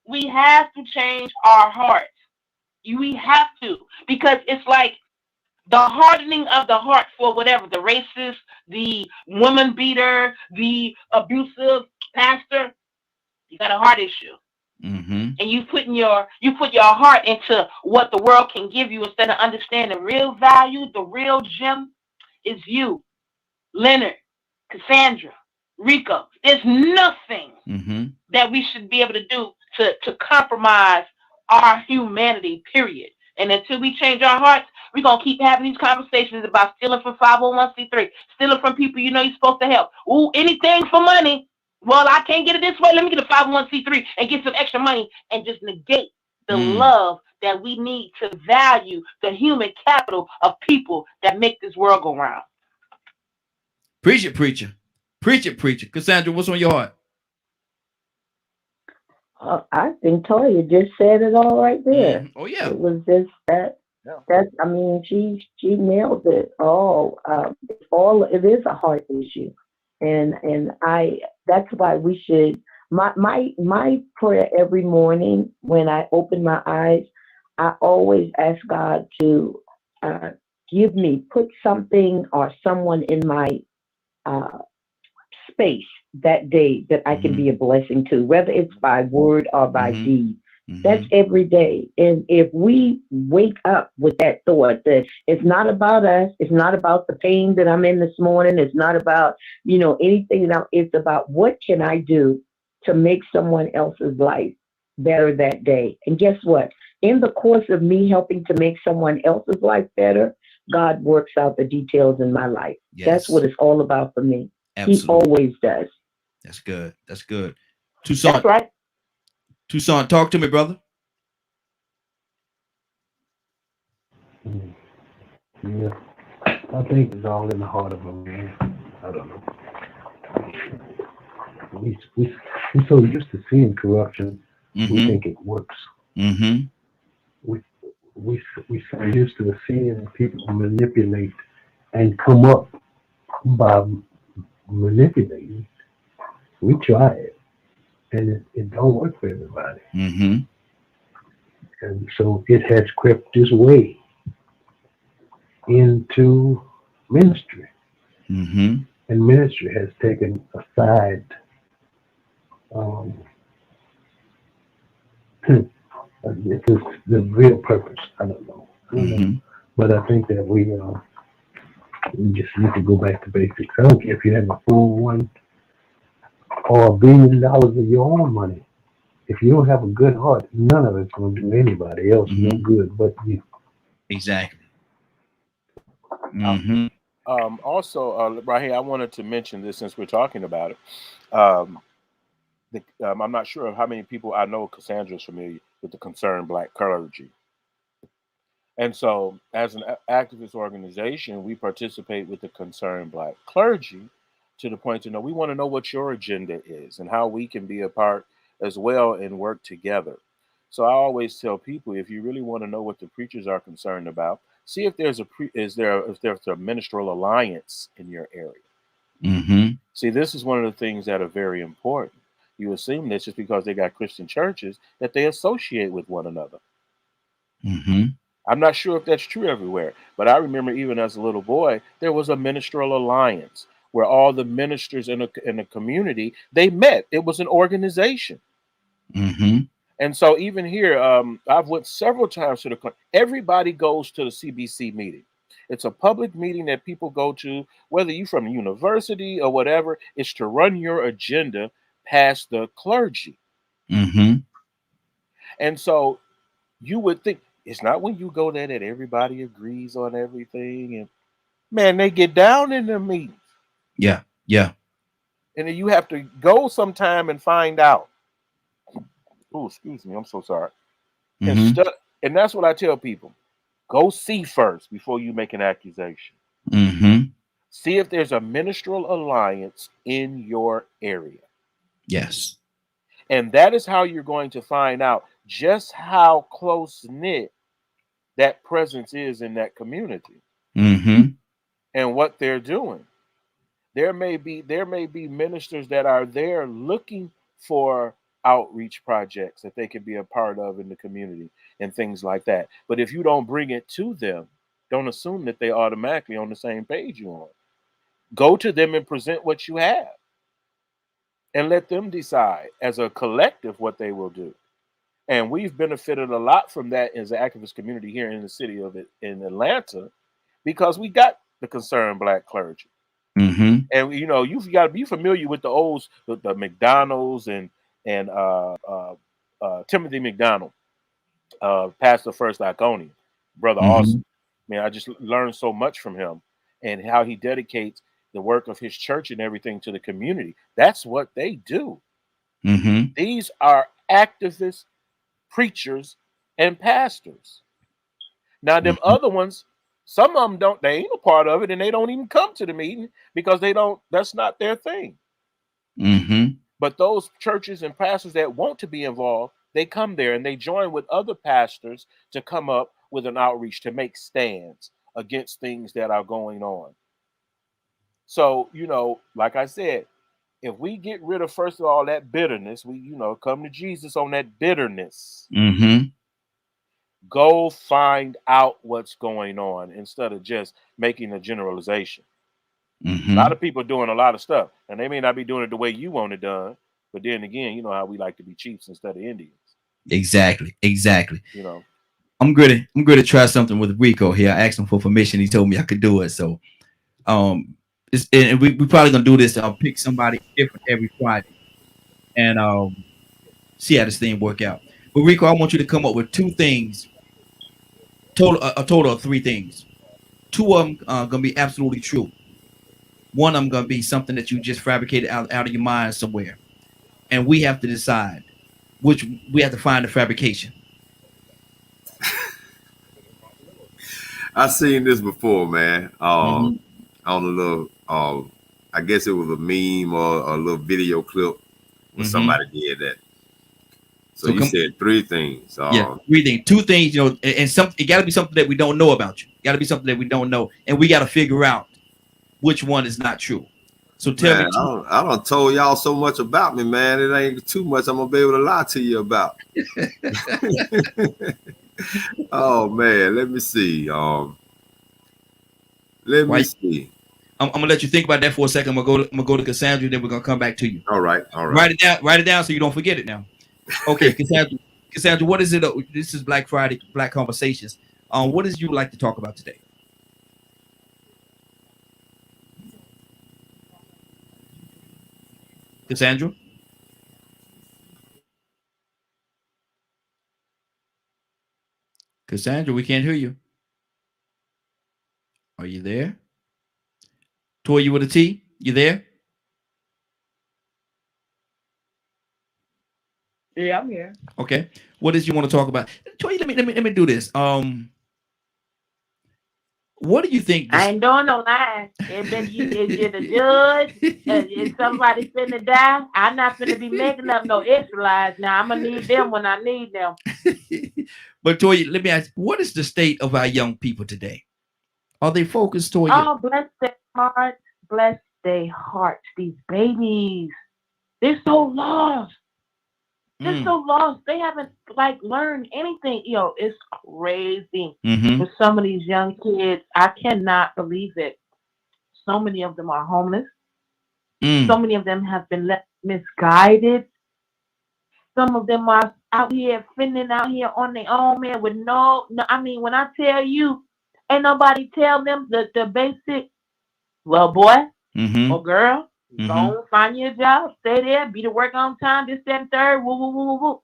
we have to change our hearts. We have to, because it's like the hardening of the heart for whatever, the racist, the woman beater, the abusive pastor, you got a heart issue. And you put your heart into what the world can give you instead of understanding the real value, the real gem is you, Leonard, Cassandra, Rico. There's nothing that we should be able to do to compromise our humanity, period. And until we change our hearts, we're going to keep having these conversations about stealing from 501c3, stealing from people you know you're supposed to help. Ooh, anything for money. Well, I can't get it this way. Let me get a 501c3 and get some extra money and just negate the love that we need to value the human capital of people that make this world go round. Preach it, preacher. Preach it, preacher. Cassandra, what's on your heart? I think Toya just said it all right there. Oh yeah. It was just that. That's. I mean, she nailed it all. It is a heart issue, and that's why we should. My prayer every morning when I open my eyes, I always ask God to put something or someone in my space that day that I can be a blessing to, whether it's by word or by deed. That's every day. And if we wake up with that thought that it's not about us, it's not about the pain that I'm in this morning, it's not about, you know, anything else, it's about what can I do to make someone else's life better that day. And guess what? In the course of me helping to make someone else's life better, God works out the details in my life. That's what it's all about for me. Absolutely. He always does. That's good. That's good. Tucson. That's right. Tucson, talk to me, brother. Yeah, I think it's all in the heart of a man. I don't know. We're so used to seeing corruption, we think it works. We're so used to seeing people manipulate and come up by manipulating. We try it, and it don't work for everybody. And so it has crept its way into ministry. And ministry has taken a side. This is the real purpose. I don't know. But I think that we just need to go back to basics. I don't care if you have a full one or $1 billion of your own money. If you don't have a good heart, none of it's going to do anybody else no good but you. Exactly. Also, right here, I wanted to mention this since we're talking about it. I'm not sure how many people I know Cassandra's familiar with the Concerned Black Clergy. And so, as an activist organization, we participate with the Concerned Black Clergy to the point to know we want to know what your agenda is and how we can be a part as well and work together. So I always tell people, if you really want to know what the preachers are concerned about, see if there's a ministerial alliance in your area. Mm-hmm. See, this is one of the things that are very important. You assume that just because they got Christian churches that they associate with one another. Mm-hmm. I'm not sure if that's true everywhere, but I remember even as a little boy, there was a ministerial alliance where all the ministers in the community, they met. It was an organization. Mm-hmm. And so even here, I've went several times to everybody goes to the CBC meeting. It's a public meeting that people go to, whether you're from a university or whatever. It's to run your agenda past the clergy. Mm-hmm. And so you would think it's not when you go there that everybody agrees on everything. And man, they get down in the meetings. Yeah. Yeah. And then you have to go sometime and find out. Oh, excuse me. I'm so sorry. Mm-hmm. And that's what I tell people. Go see first before you make an accusation. Mm-hmm. See if there's a ministerial alliance in your area. Yes. And that is how you're going to find out just how close-knit that presence is in that community. Mm-hmm. And what they're doing. There may be ministers that are there looking for outreach projects that they can be a part of in the community and things like that. But if you don't bring it to them, don't assume that they automatically on the same page you on. Go to them and present what you have and let them decide as a collective what they will do. And we've benefited a lot from that as an activist community here in the city of in Atlanta, because we got the Concerned Black Clergy. Mm-hmm. And you've got to be familiar with the McDonald's and Timothy McDonald, Pastor First Iconium, Brother Austin. Man, I just learned so much from him and how he dedicates the work of his church and everything to the community. That's what they do. Mm-hmm. These are activists, preachers, and pastors. Now, them other ones, some of them they ain't a part of it, and they don't even come to the meeting because that's not their thing. Mm-hmm. But those churches and pastors that want to be involved, they come there and they join with other pastors to come up with an outreach to make stands against things that are going on. So, like I said, if we get rid of, first of all, that bitterness, we, come to Jesus on that bitterness. Mm-hmm. Go find out what's going on instead of just making a generalization. Mm-hmm. A lot of people doing a lot of stuff, and they may not be doing it the way you want it done. But then again, you know how we like to be chiefs instead of Indians. Exactly. I'm going to try something with Rico here. I asked him for permission. He told me I could do it. So, and we probably gonna do this. I'll pick somebody different every Friday, and see how this thing work out. But Rico, I want you to come up with two things. A total of three things. Two of them gonna be absolutely true. One of them gonna be something that you just fabricated out of your mind somewhere, and we have to decide which. We have to find the fabrication. I've seen this before, man. On a little, I guess it was a meme or a little video clip when somebody did that. So you said three things. Yeah, three things. Two things, and it got to be something that we don't know about you. Got to be something that we don't know, and we got to figure out which one is not true. So tell me. I don't told y'all so much about me, man. It ain't too much I'm gonna be able to lie to you about. Oh man, let me see. Let me see. I'm gonna let you think about that for a second. I'm gonna go to Cassandra, then we're gonna come back to you. All right. Write it down so you don't forget it now. Okay, Cassandra, what is it? This is Black Friday, Black Conversations. What is you like to talk about today? Cassandra? Cassandra, we can't hear you. Are you there? Toya with a T, you there? Yeah, I'm here. Okay. What did you want to talk about? Toya, let me do this. What do you think? I ain't doing no lying. If you're the judge, if somebody's finna die, I'm not finna be making up no Israelites. Now I'm gonna need them when I need them. But Toya, let me ask, what is the state of our young people today? Are they focused, Toya? Oh, bless their hearts, bless their hearts. These babies, they're so lost. They're so lost. They haven't like learned anything. It's crazy. For some of these young kids, I cannot believe it. So many of them are homeless. So many of them have been left misguided. Some of them are out here fending out here on their own, man, with no. I mean, when I tell you, ain't nobody tell them the basic. Well, boy or girl, go find you a job, stay there, be to work on time, this, that, and third, woo, woo, woo, woo, woo.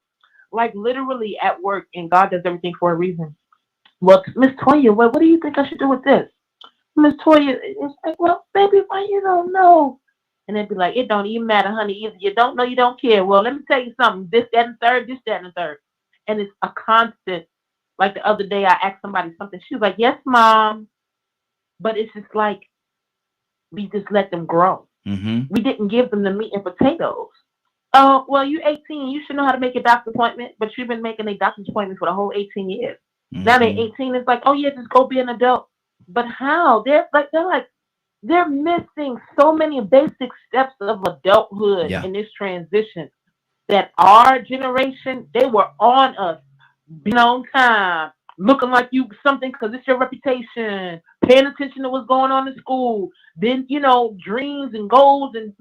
Like literally at work, and God does everything for a reason. Well, Miss Toya, what do you think I should do with this? Miss Toya, it's like, well, baby, why you don't know? And they'd be like, it don't even matter, honey. Either you don't know, you don't care. Well, let me tell you something. This, that, and third, this, that, and third. And it's a constant. Like the other day, I asked somebody something. She was like, yes, Mom. But it's just like, we just let them grow. We didn't give them the meat and potatoes. Oh, well, you're 18. You should know how to make a doctor's appointment, but you've been making a doctor's appointment for the whole 18 years. Now they're 18. It's like, oh yeah, just go be an adult. But how? They're missing so many basic steps of adulthood in this transition that our generation, they were on us, being on time, looking like you something because it's your reputation, paying attention to what's going on in school, then, dreams and goals and,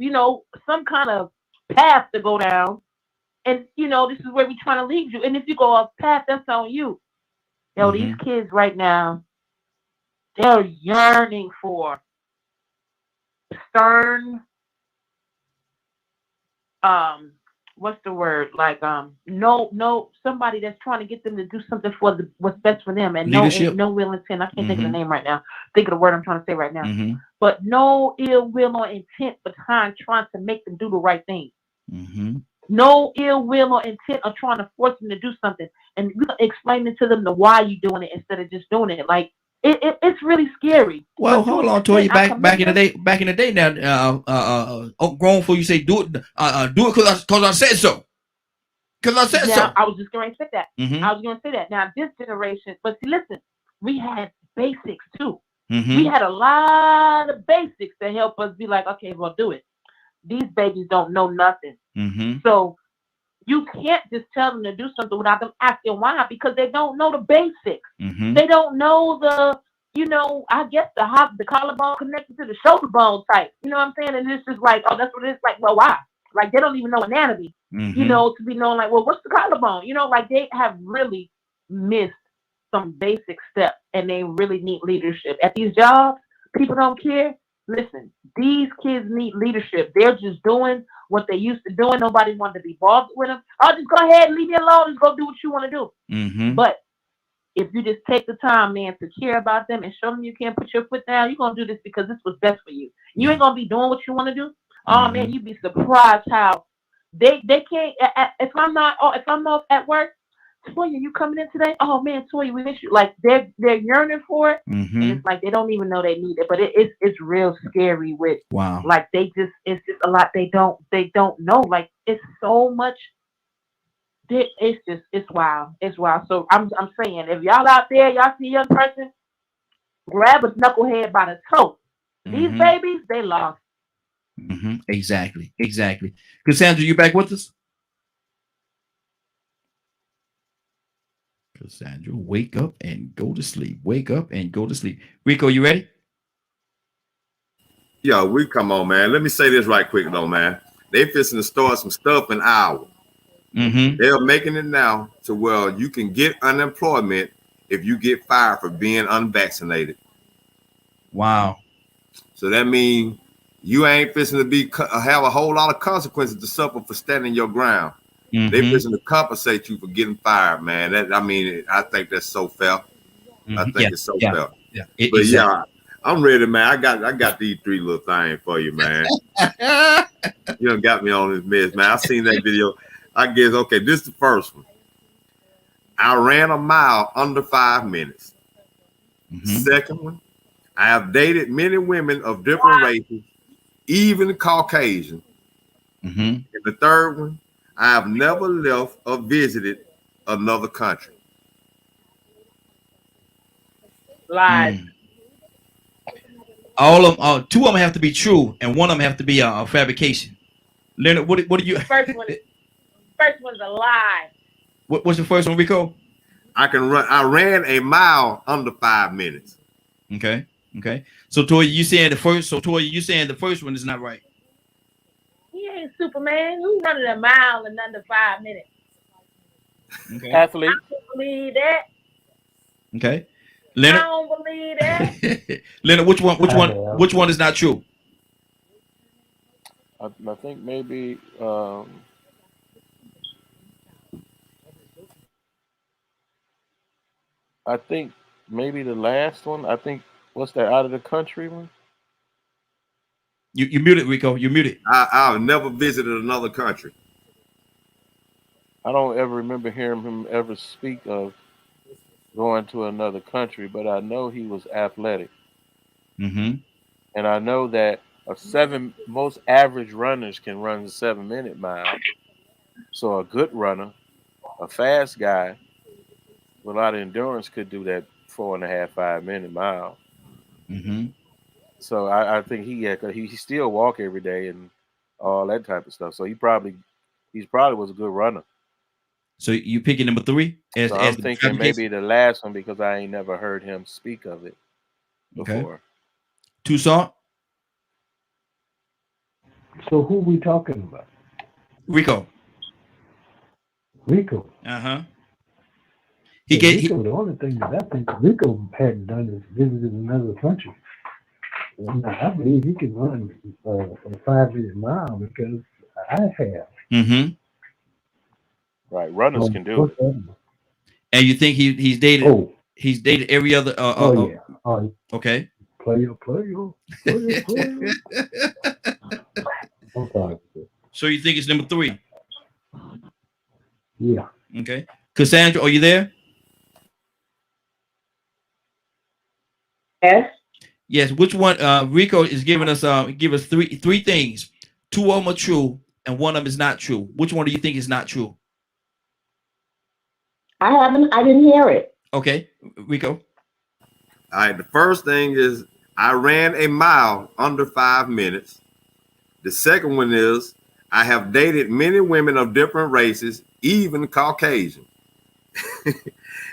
some kind of path to go down. And, this is where we're trying to lead you. And if you go off path, that's on you. These kids right now, they're yearning for stern, what's the word? Like, no, somebody that's trying to get them to do something for what's best for them, and no ill intent. I can't think of the name right now. Think of the word I'm trying to say right now. But no ill will or intent behind trying to make them do the right thing. No ill will or intent of trying to force them to do something, and explaining to them the why you doing it instead of just doing it. Like it's really scary. Well, hold on, Toya. Back in the day now, grown folk, you say do it because I said so. Because I said so. I was just going to say that. I was going to say that. Now this generation, but see, listen, we had basics too. We had a lot of basics that help us be like, okay, well, do it. These babies don't know nothing. So you can't just tell them to do something without them asking why, because they don't know the basics. They don't know I guess the collarbone connected to the shoulder bone type. You know what I'm saying? And it's just like, oh, that's what it's like. Well, why? Like they don't even know anatomy, to be knowing like, well, what's the collarbone? Like they have really missed some basic steps, and they really need leadership. At these jobs, people don't care. Listen, these kids need leadership. They're just doing what they used to doing. Nobody wanted to be bothered with them. Oh, just go ahead and leave me alone. Just go do what you want to do. But if you just take the time, man, to care about them and show them you can't put your foot down, you're going to do this because this was best for you. You ain't going to be doing what you want to do. Oh, man, you'd be surprised how they can't. If I'm not at work, Toya, you coming in today? Oh man, Toya, we miss you. Like they're yearning for it, and it's like they don't even know they need it. But it's real scary with like it's just a lot they don't know. Like it's so much. It's wild. It's wild. So I'm saying, if y'all out there, y'all see a young person, grab a knucklehead by the toe. These babies, they lost. Exactly. Cassandra, you back with us? Cassandra, wake up and go to sleep. Wake up and go to sleep. Rico, you ready? Yo, we come on, man. Let me say this right quick though, man. They fixing to start some stuff in Iowa. They're making it now to where you can get unemployment if you get fired for being unvaccinated. Wow. So that means you ain't fixing to have a whole lot of consequences to suffer for standing your ground. They fixing to compensate you for getting fired, man. I think that's so fair. I think it's so fair. I'm ready, man. I got these three little things for you, man. You done got me on this mess, man. I seen that video. I guess, okay, this is the first one. I ran a mile under 5 minutes. Second one, I have dated many women of different races, even Caucasian. Mm-hmm. And the third one, I have never left or visited another country. Lies. All of them, two of them have to be true, and one of them have to be a fabrication. Leonard, what do you? First one's a lie. What's the first one, Rico? I ran a mile under 5 minutes. Okay. So Toya, you saying the first? So Toya, you saying the first one is not right? He ain't Superman. Who's running a mile in under 5 minutes? Okay. Athlete. I don't believe that. Okay. I Leonard. don't believe that. Leonard, which one is not true? I think maybe I think maybe the last one. I think what's that out of the country one? You muted, Rico. You muted. I've never visited another country. I don't ever remember hearing him ever speak of going to another country, but I know he was athletic. Mm-hmm. And I know that most average runners can run the 7-minute mile. So a good runner, a fast guy with a lot of endurance could do that 4.5, 5-minute mile. Mm-hmm. So I think he still walk every day and all that type of stuff. So he probably was a good runner. So you picking number 3? So I'm thinking maybe the last one because I ain't never heard him speak of it before. Okay. Toussaint? So who we talking about? Rico. Rico. Uh-huh. Rico, the only thing that I think Rico hadn't done is visited another country. And I believe he can run a 5-minute mile because I have. Mm-hmm. Right, runners can do it. And you think he's dated? Oh, he's dated every other. yeah. Okay. Player. I'm sorry. So you think it's number 3? Yeah. Okay. Cassandra, are you there? Yes. Yes. Which one? Rico is giving us give us three things. 2 of them are true, and 1 of them is not true. Which one do you think is not true? I didn't hear it. Okay, Rico. All right. The first thing is I ran a mile under 5 minutes. The second one is I have dated many women of different races, even Caucasian.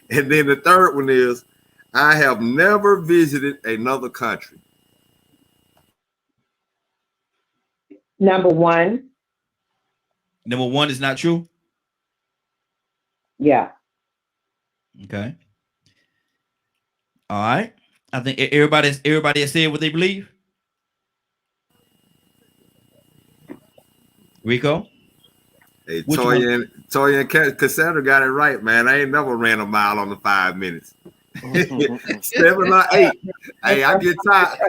And then the third one is I have never visited another country. Number 1. Number 1 is not true. Yeah. Okay. All right. I think everybody has said what they believe. Rico. Hey, Toya and Cassandra got it right, man. I ain't never ran a mile under 5 minutes. 7 or 8. Hey, I get tired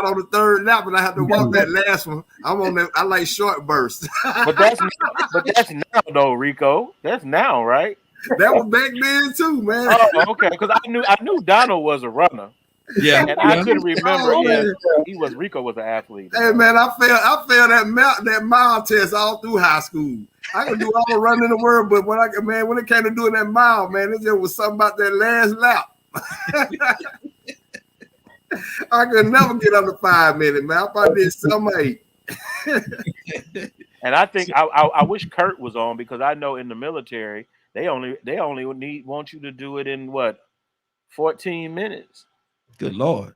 on the third lap, and I have to walk that last one. I like short bursts. But that's now though, Rico. That's now, right? That was back then too, man. Oh, okay. Because I knew Donald was a runner. Yeah, and I couldn't remember if Rico was an athlete. Hey man, I failed that mile test all through high school. I could do all the running in the world, but when it came to doing that mile, man, it just was something about that last lap. I could never get under 5 minutes, man. I probably did 7 or 8. And I think I wish Kurt was on because I know in the military they only want you to do it in 14 minutes. Good Lord.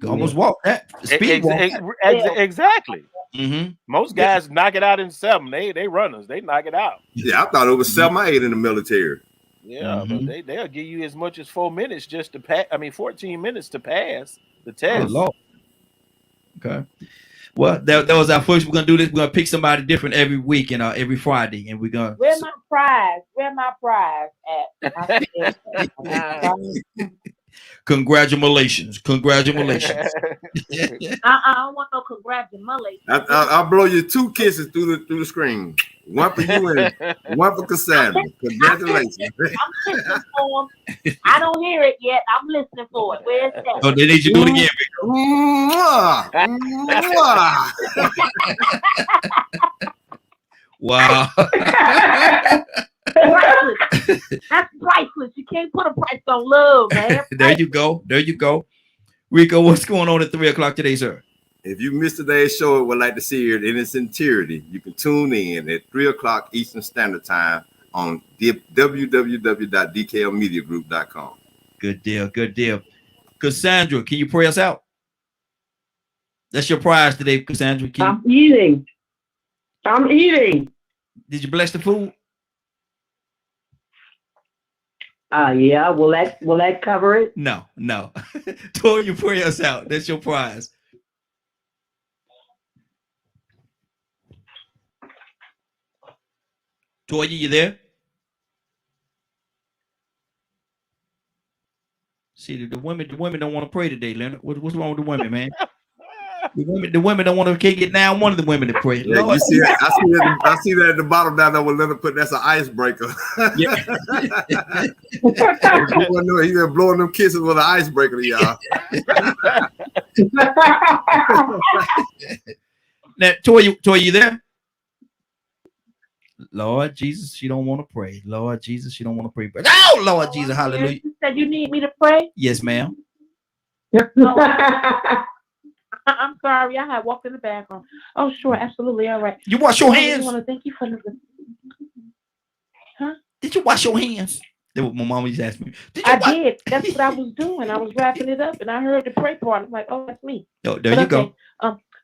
You almost walk that speed walk. Exactly. Mm-hmm. Most guys knock it out in 7. They runners. They knock it out. Yeah, I thought it was 7 or 8 in the military. Yeah, but they'll give you as much as 4 minutes just to pass. 14 minutes to pass the test. Good Lord. Okay. Well, that was our first. We're gonna do this. We're gonna pick somebody different every week and every Friday, and we're gonna. Where's my prize? Where my prize at? Congratulations. I don't want no congratulations. I'll blow you 2 kisses through the screen. 1 for you and 1 for Cassandra. Congratulations. I'm listening for him. I don't hear it yet. I'm listening for it. Where's that? Oh, they need you to do it again, Wow. That's priceless. You can't put a price on love, man. There you go. There you go. Rico, what's going on at 3 o'clock today, sir? If you missed today's show and would like to see it in its entirety, you can tune in at 3 o'clock Eastern Standard Time on www.dklmediagroup.com. Good deal. Good deal. Cassandra, can you pray us out? That's your prize today, Cassandra. I'm eating. I'm eating. Did you bless the food? Yeah. Will that cover it? No. Toya, pray us out. That's your prize. Toya, you there? See, the women don't want to pray today, Leonard. What's wrong with the women, man? The women don't want to get down. One of the women to pray. Yeah, you see that? I see that at the bottom down there with Leonard put. That's an icebreaker. Yeah. He's been blowing them kisses with an icebreaker, y'all. Now, Toya, you there? Lord Jesus, she don't want to pray. Lord Jesus, she don't want to pray. Oh, Lord Jesus, hallelujah. You said you need me to pray? Yes, ma'am. I'm sorry, I had walked in the bathroom. Oh, sure, absolutely, all right. You wash your hands? I want to thank you for the... Huh? Did you wash your hands? That's what my mom used to ask me. I did. That's what I was doing. I was wrapping it up, and I heard the pray part. I'm like, oh, that's me. Oh, there you go.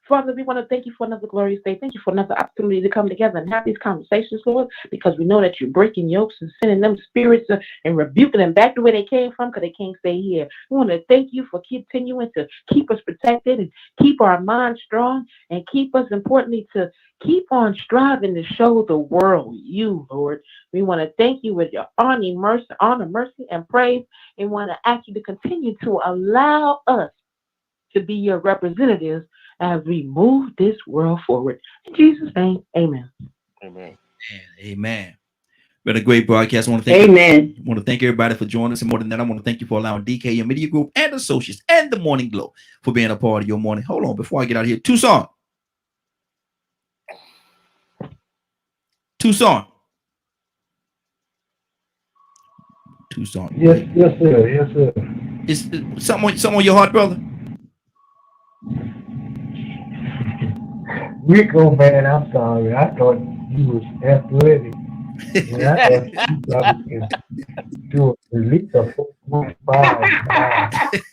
Father, we want to thank you for another glorious day. Thank you for another opportunity to come together and have these conversations, Lord, because we know that you're breaking yokes and sending them spirits and rebuking them back to where they came from because they can't stay here. We want to thank you for continuing to keep us protected and keep our minds strong and keep us, importantly, to keep on striving to show the world you, Lord. We want to thank you with your honor, mercy, and praise. And want to ask you to continue to allow us to be your representatives as we move this world forward. In Jesus' name, amen. Amen. Amen. Been a great broadcast. I want to thank Amen. I want to thank everybody for joining us. And more than that, I want to thank you for allowing DKM Media Group and Associates and the Morning Glow for being a part of your morning. Hold on, before I get out of here, Tucson. Tucson. Yes, sir. Yes, sir. Is something on your heart, brother? Rico, man, I'm sorry. I thought you was athletic. And I thought you probably can do at least a 4.5.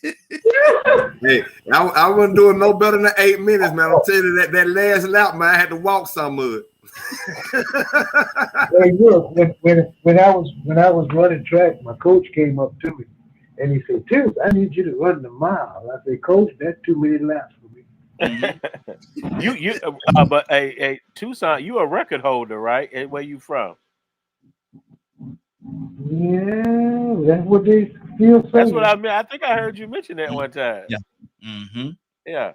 Hey, I wasn't doing no better than 8 minutes, man. I'll tell you that last lap, man, I had to walk some of it. Hey, look, when I was running track, my coach came up to me and he said, "Dude, I need you to run the mile." I said, "Coach, that's too many laps for me." But hey, Tucson, you a record holder, right? And where you from? Yeah, that's what they still say. That's what I mean. I think I heard you mention that one time. Yeah. Mm-hmm. Yeah.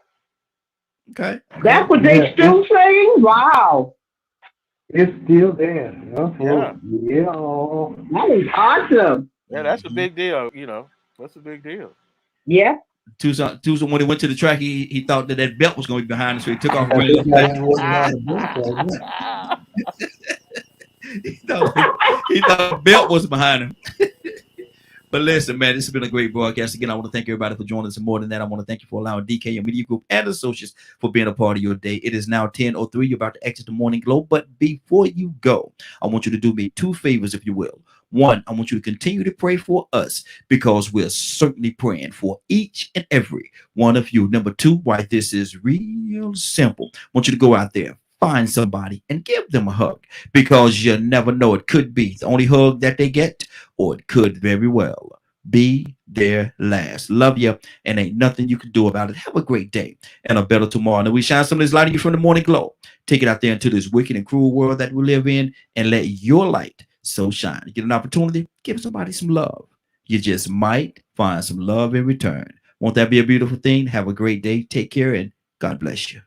Okay. That's what they still saying? Wow. It's still there. Yeah. That is awesome. Yeah, that's a big deal. You know, that's a big deal. Yeah. Tucson, when he went to the track, he thought that belt was going to be behind him, so he took off. He thought the belt was behind him. But listen, man, this has been a great broadcast. Again, I want to thank everybody for joining us. And more than that, I want to thank you for allowing DKM Media Group and Associates for being a part of your day. It is now 10:03. You're about to exit the Morning Glow. But before you go, I want you to do me 2 favors, if you will. One, I want you to continue to pray for us because we're certainly praying for each and every one of you. Number 2, why this is real simple. I want you to go out there, find somebody and give them a hug because you never know. It could be the only hug that they get, or it could very well be their last. Love you, and ain't nothing you can do about it. Have a great day and a better tomorrow. And we shine some of this light on you from the Morning Glow. Take it out there into this wicked and cruel world that we live in and let your light so shine. You get an opportunity, give somebody some love. You just might find some love in return. Won't that be a beautiful thing? Have a great day. Take care, and God bless you.